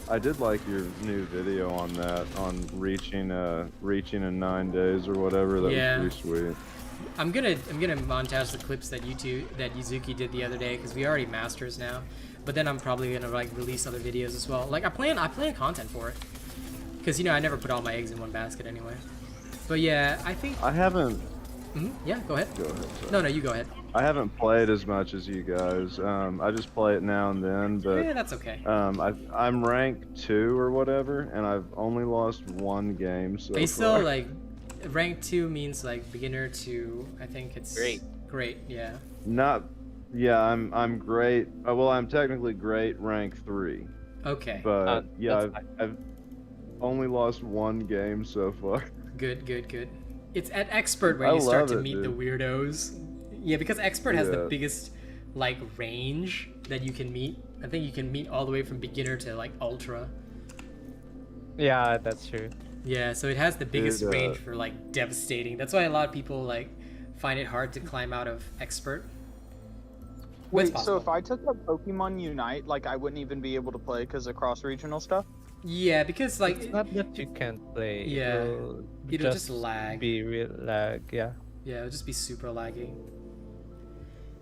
I did like your new video on that, on reaching in 9 days or whatever. That was pretty sweet. I'm gonna montage the clips that Yuzuki did the other day because we already masters now. But then I'm probably gonna like release other videos as well. Like I plan content for it because, you know, I never put all my eggs in one basket anyway. But yeah, I think I haven't. Yeah, go ahead. Go ahead. Sorry. No, you go ahead. I haven't played as much as you guys. I just play it now and then, but yeah, that's okay. I'm rank 2 or whatever, and I've only lost 1 game so They far. still like rank 2 means like beginner to, I think it's great, yeah. Yeah, I'm great. Well, I'm technically great rank 3. Okay. But yeah, I've only lost 1 game so far. Good. It's at expert where you start to meet the weirdos. Yeah, because expert has the biggest like range that you can meet. I think you can meet all the way from beginner to like ultra. Yeah, that's true. Yeah, so it has the biggest range for like devastating. That's why a lot of people like find it hard to climb out of expert. Wait, so if I took up Pokemon Unite, like I wouldn't even be able to play because of cross-regional stuff? Yeah, because like it's not that you can't play. Yeah, it'll just lag. Be real lag, yeah. Yeah, it'll just be super laggy.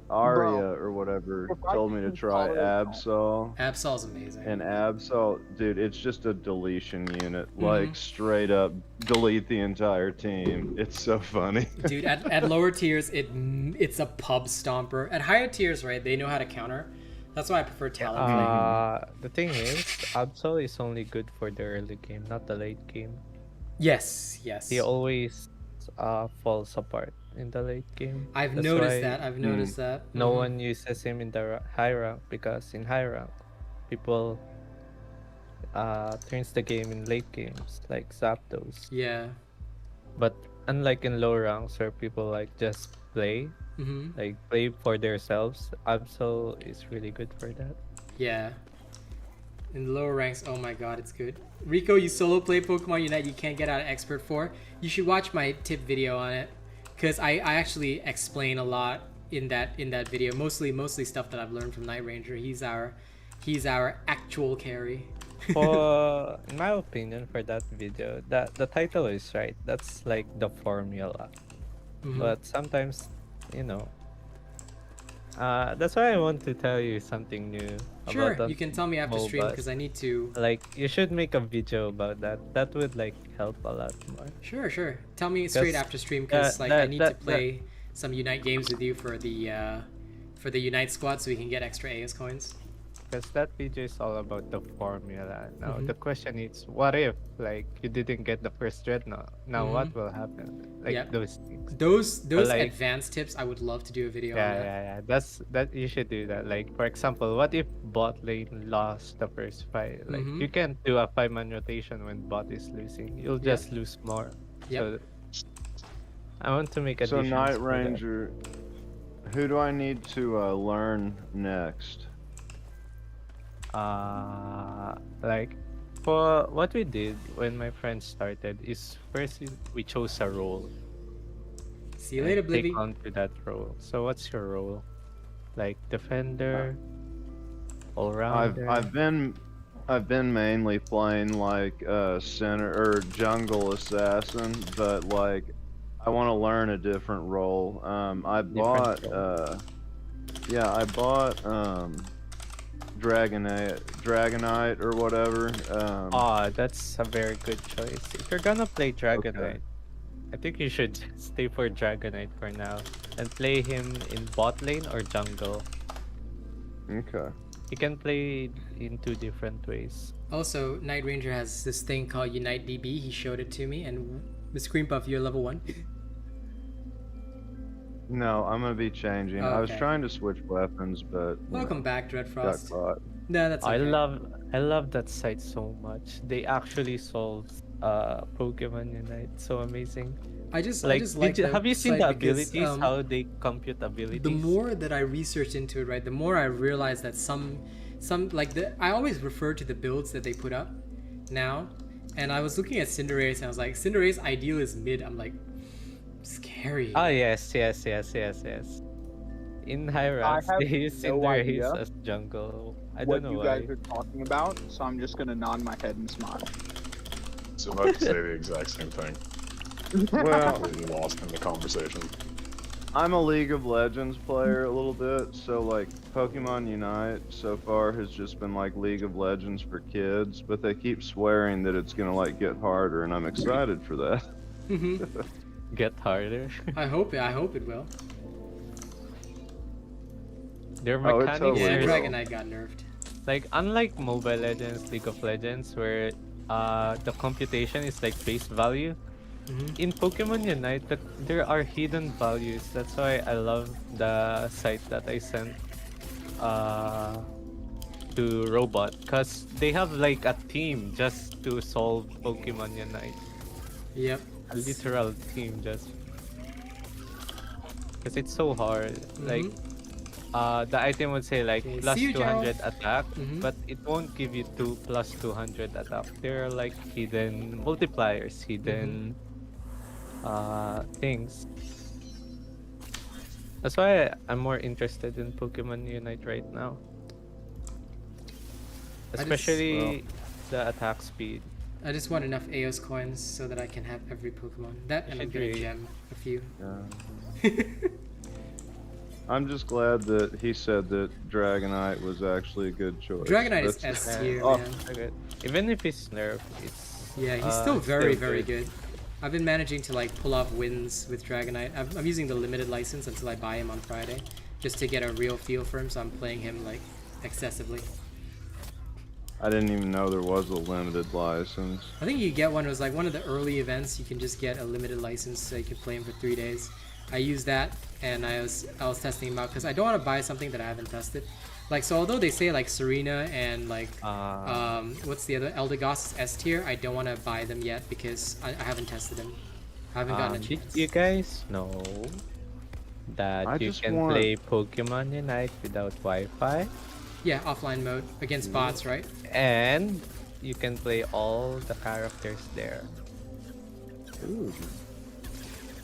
Aria or whatever told me to try Absol. Absol's amazing. And Absol, dude, it's just a deletion unit. Like straight up delete the entire team. It's so funny. Dude, at lower tiers, it's a pub stomper. At higher tiers, right, they know how to counter. That's why I prefer talent. The thing is, Absol is only good for the early game, not the late game. Yes. He always falls apart in the late game. I've noticed that. No one uses him in the high rank because in high rank, people turns the game in late games like Zapdos. Yeah. But unlike in low ranks where people like just play, like play for themselves, Absol is really good for that. Yeah. In the lower ranks, oh my god, it's good. Rico, you solo play Pokemon Unite, you can't get out of Expert 4. You should watch my tip video on it, because I actually explain a lot in that video. Mostly stuff that I've learned from Night Ranger. He's our actual carry. For in my opinion, for that video, the title is right. That's like the formula. But sometimes, you know, that's why I want to tell you something new. Sure, about you can tell me after stream because I need to. Like, you should make a video about that. That would like help a lot more. Sure. Tell me straight after stream because like I need to play some Unite games with you for the Unite squad so we can get extra AS coins. Because that video is all about the formula. Now the question is, what if like you didn't get the first dreadnought? Now what will happen? Like those things. Those like, advanced tips, I would love to do a video on that. That you should do that. Like for example, what if bot lane lost the first fight? Like you can't do a 5-man rotation when bot is losing. You'll just lose more. So I want to make a. So Night Ranger, who do I need to learn next? Like For what we did when my friends started is first we chose a role. See you and later, take Blivy. on to that role. So what's your role? Like defender, all rounder. I've been mainly playing like center or jungle assassin, but like I want to learn a different role. I bought yeah, I bought Dragonite or whatever. That's a very good choice. If you're gonna play Dragonite, I think you should stay for Dragonite for now and play him in bot lane or jungle. Okay. You can play in two different ways. Also, Night Ranger has this thing called Unite DB. He showed it to me, and Miss Cream Puff, you're level 1. No, I'm gonna be changing. I was Okay. trying to switch weapons, but Welcome back, got Dreadfrost. caught. No, that's okay. I love that site so much. They actually solved Pokemon Unite. So amazing. I just Like, like the have you seen site the because, abilities? How they compute abilities? the more that I researched into it, right, the more I realized that some like I always refer to the builds that they put up now, and I was looking at Cinderace and I was like, Cinderace ideal is mid. I'm like, scary. Oh yes. In high ranks, have they use no Cinderace idea as jungle. I what don't know you why. guys are talking about, so I'm just gonna nod my head and smile. So I could say the exact same thing. Well, Completely lost in the conversation. I'm a League of Legends player a little bit, so like Pokemon Unite so far has just been like League of Legends for kids, but they keep swearing that it's gonna like get harder, and I'm excited for that. Get harder. I hope it will. Their Oh, it mechanics totally Yeah, are will. Dragonite got nerfed. like unlike Mobile Legends, League of Legends, where the computation is like base value. In Pokemon Unite, there are hidden values. That's why I love the site that I sent to Robot, because they have like a team just to solve Pokemon Unite. Yep. A literal team just because it's so hard. Like the item would say like Okay, plus see you, 200 Gerald. attack, but it won't give you plus 200 attack. There are like hidden multipliers, hidden things. That's why I'm more interested in Pokemon Unite right now. Especially the attack speed. I just want enough Aeos coins so that I can have every Pokemon. That and I'm gonna Agree. gem a few. I'm just glad that he said that Dragonite was actually a good choice. Dragonite is That's- S tier, Oh, man. Okay. Even if it's nerfed, it's Yeah, he's still very, very good. good. I've been managing to like pull off wins with Dragonite. I'm using the limited license until I buy him on Friday, just to get a real feel for him. So I'm playing him like excessively. I didn't even know there was a limited license. I think you get one. It was like one of the early events. You can just get a limited license so you can play him for 3 days. I used that and I was testing him out because I don't want to buy something that I haven't tested. Like, so although they say like Serena and like what's the other, Eldegoss is S tier, I don't want to buy them yet because I haven't tested them. I haven't gotten a Did chance. you guys know that I you just can want- play Pokemon Unite without Wi-Fi? Yeah, offline mode against bots, right? And you can play all the characters there. Ooh.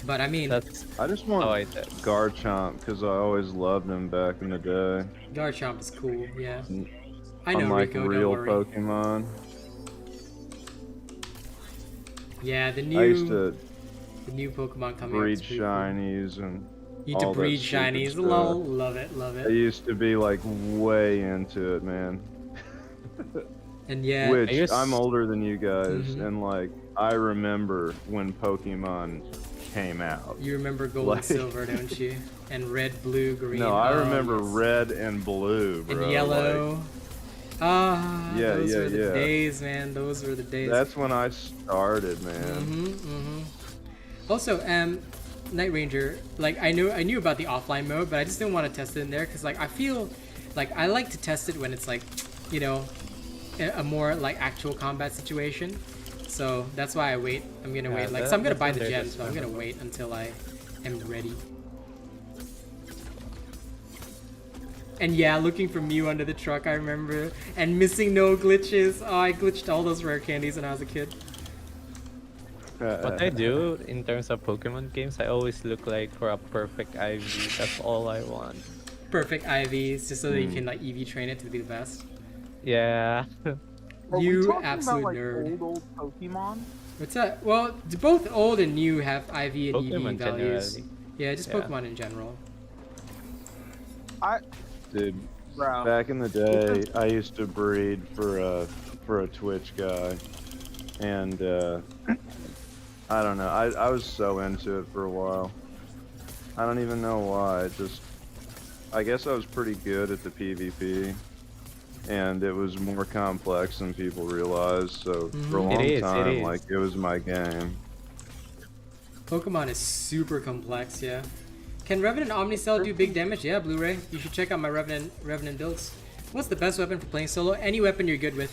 But I mean, That's I just want how I did. Garchomp because I always loved him back in the day. Garchomp is cool. Yeah, I know Unlike Rico. real Don't worry. Pokemon. Yeah, the I used new to Pokemon coming out. breed is pretty cool. shinies and You need to all that breed stupid shinies. stuff. Lol, love it, love I it. used to be like way into it, man. And yeah, Which I used- I'm older than you guys, Mhm. and like I remember when Pokemon came out. you remember Gold Like- and Silver, don't you? And Red, Blue, Green. No, I Oh, remember yes. red and blue, bro. And Yellow. Ah, Yeah, those yeah, were the yeah. days, man. Those were the days. Like, that's when I started, man. Also, Night Ranger, like I knew about the offline mode, but I just didn't want to test it in there because like I feel like I like to test it when it's like, you know, a more like actual combat situation. So that's why I wait. I'm gonna wait. Like, so I'm gonna buy the gems, but I'm gonna wait until I am ready. And yeah, looking for Mew under the truck, I remember. And missing no glitches. Oh, I glitched all those rare candies when I was a kid. What I do in terms of Pokemon games, I always look like for a perfect IV. That's all I want. Perfect IVs, just so that you can like EV train it to be the best. Yeah. Are we You talking absolute about, like, nerd. old Pokemon? What's that? Well, both old and new have IV and Pokemon EV values. generally. Yeah, just Yeah. Pokemon in general. Dude, Bro. back in the day, I used to breed for a Twitch guy, and I don't know. I was so into it for a while. I don't even know why. I guess I was pretty good at the PvP, and it was more complex than people realized. So for a long time, like it was my game. Pokemon is super complex, yeah. Can Revenant Omnicell do big damage? Yeah, Blu-ray. You should check out my Revenant builds. What's the best weapon for playing solo? Any weapon you're good with.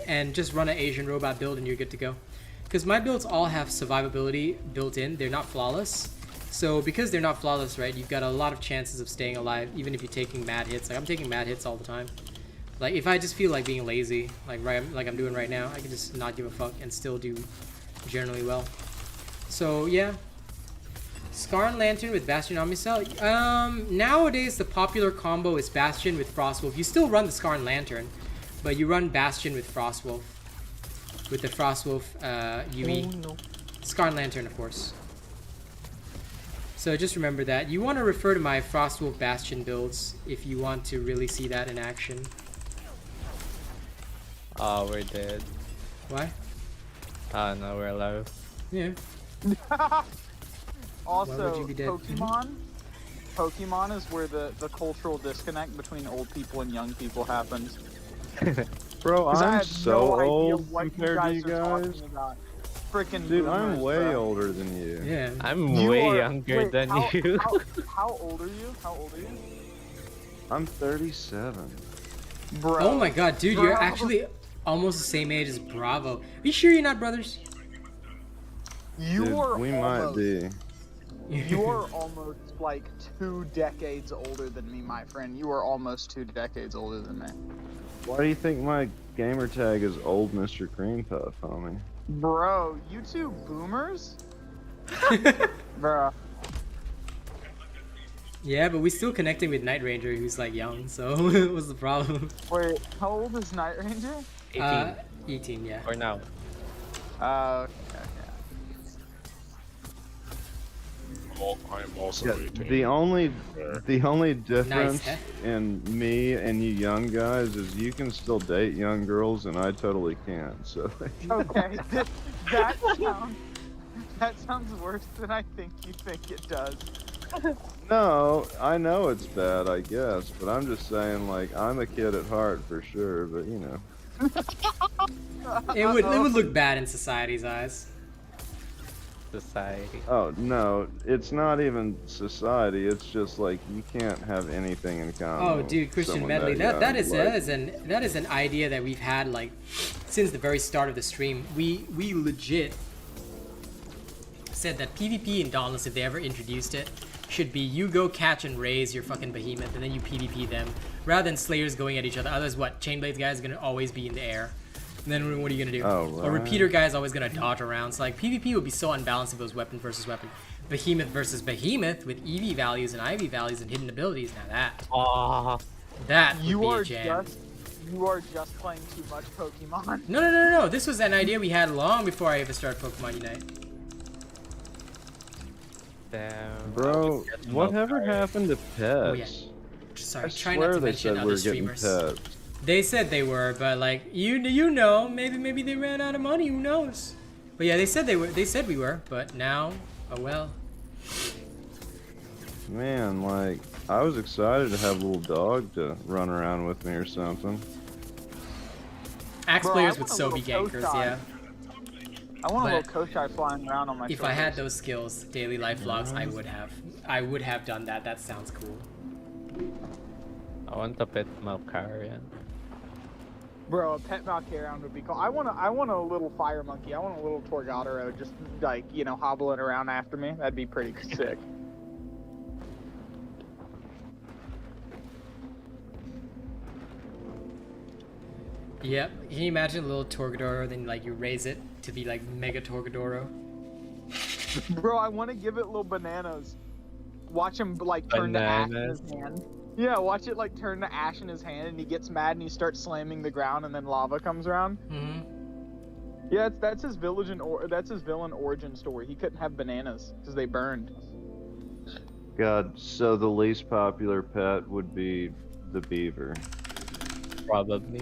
And just run an Asian robot build and you're good to go. Because my builds all have survivability built in. They're not flawless. So because they're not flawless, right, you've got a lot of chances of staying alive, even if you're taking mad hits. Like I'm taking mad hits all the time. Like if I just feel like being lazy, like I'm doing right now, I can just not give a fuck and still do generally well. So yeah. Skarn Lantern with Bastion Omnicell. Nowadays the popular combo is Bastion with Frostwolf. You still run the Skarn Lantern, but you run Bastion with Frostwolf. With the Frostwolf UE. Oh, no. Skarn Lantern, of course. So just remember that. You want to refer to my Frostwolf Bastion builds if you want to really see that in action. Oh, we're dead. Why? Oh, no, we're alive. Yeah. Also, would you be dead? Pokemon is where the cultural disconnect between old people and young people happens. Bro, 'Cause I I'm had so no idea old what compared to you are guys. talking about. Freaking Dude, boomers, I'm way bro. older than you. Yeah. I'm You way are- younger wait, than how, you. How old are you? How old are you? I'm 37. Bro. Oh my god, dude, you're Bro. actually almost the same age as Bravo. Are you sure you're not brothers? You Dude, are we almost, might be. You are almost like 2 decades older than me, my friend. You are almost 2 decades older than me. Why do you think my gamer tag is old Mr. Cream Puff, homie? Bro, you two boomers? Bro. Yeah, but we're still connecting with Night Ranger, who's like young, so what's the problem? Wait, how old is Night Ranger? 18 18, yeah. for now. Okay. I'm also Yeah, 18. the only difference eh? in me and you young guys is you can still date young girls and I totally can't. So Okay, that sounds worse than I think you think it does. no, I know it's bad, I guess, but I'm just saying, like, I'm a kid at heart for sure. But you know, It would look bad in society's eyes. Society. oh no, it's not even society. It's just like you can't have anything in common. Oh, with dude, Christian someone Medley, young, that is like- that is an idea that we've had like since the very start of the stream. We legit said that PvP in Dauntless, if they ever introduced it, should be you go catch and raise your fucking behemoth, and then you PvP them, rather than slayers going at each other. Otherwise, what? Chainblade guy is gonna always be in the air. And then what are you gonna do? Oh, Or right. repeater guy is always gonna dodge around. So like PvP would be so unbalanced if it was weapon versus weapon. Behemoth versus behemoth with EV values and IV values and hidden abilities. Now that would You be are a jam. you are just playing too much Pokemon. No. This was an idea we had long before I ever started Pokemon Unite. Damn. Bro, whatever happened to pets? Oh yeah. Sorry, I try swear not to they mention said other we're getting streamers. pets. They said they were, but like you know, maybe they ran out of money. Who knows? But yeah, they said they were. They said we were, but now, oh well. Man, like, I was excited to have a little dog to run around with me or something. Axe Bro, players I would want a so be little gankers, Koshai. yeah. I want a But little Koshai flying around on my If I had shoulders. those skills, daily life vlogs, I would have. I would have done that. That sounds cool. I want a pet Malkarian. Bro, a pet Valkyrian would be cool. I want a little fire monkey. I want a little Torgadero just like, you know, hobbling around after me. That'd be pretty sick. Yep. Can you imagine a little Torgadoro, then like you raise it to be like Mega Torgadoro? Bro, I want to give it little bananas. Watch him like turn to ash in his hand. Yeah, watch it like turn to ash in his hand, and he gets mad and he starts slamming the ground, and then lava comes around. Yeah, that's his that's his villain origin story. He couldn't have bananas because they burned. God, so the least popular pet would be the beaver. Probably.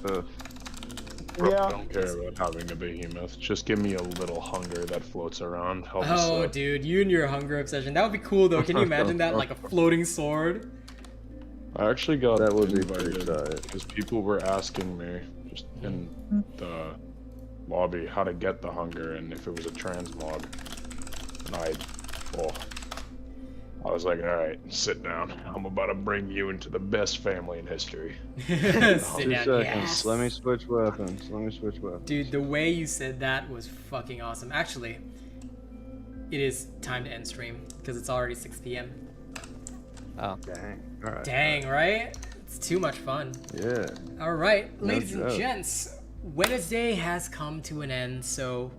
Ugh. Bro, Yeah. I don't care about having a behemoth. Just give me a little hunger that floats around. I'll be Oh, set. dude, you and your hunger obsession. That would be cool, though. Can you imagine that? Like a floating sword? I actually got That would be pretty invited tight. because people were asking me just in the lobby how to get the hunger and if it was a transmog. And I was like, all right, sit down. I'm about to bring you into the best family in history. Sit 2 down. seconds. Yes. Let me switch weapons. Dude, the way you said that was fucking awesome. Actually, it is time to end stream because it's already 6 p.m. Oh. Dang. All right. Dang, right? It's too much fun. Yeah. All right, No ladies and joke. gents, Wednesday has come to an end, so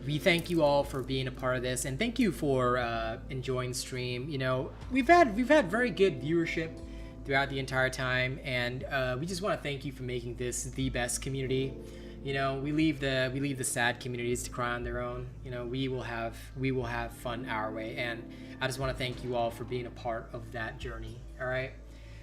we thank you all for being a part of this, and thank you for enjoying the stream. You know, we've had very good viewership throughout the entire time, and we just want to thank you for making this the best community. You know, we leave the sad communities to cry on their own. You know, we will have fun our way, and I just want to thank you all for being a part of that journey. All right.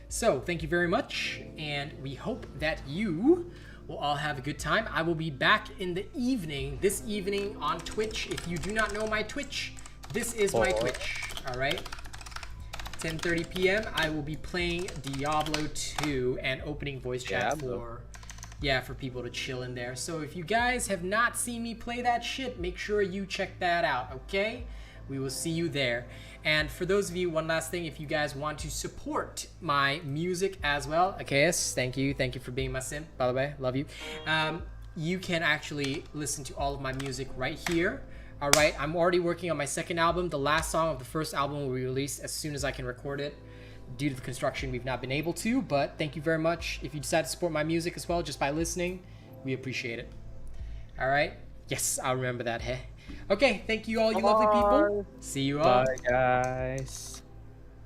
So thank you very much, and we hope that you will all have a good time. I will be back in the evening, this evening on Twitch. If you do not know my Twitch, this is my Twitch, all right? 10:30 p.m. I will be playing Diablo 2 and opening voice chat for people to chill in there. So if you guys have not seen me play that shit, make sure you check that out, okay? We will see you there. And for those of you, one last thing, if you guys want to support my music as well, Achaeus, thank you for being my simp, by the way, love you. You can actually listen to all of my music right here. All right, I'm already working on my second album. The last song of the first album will be released as soon as I can record it. Due to the construction, we've not been able to, but thank you very much. If you decide to support my music as well, just by listening, we appreciate it. All right, yes, I'll remember that, hey. Okay, thank you all, you lovely people. See you all. Bye, guys.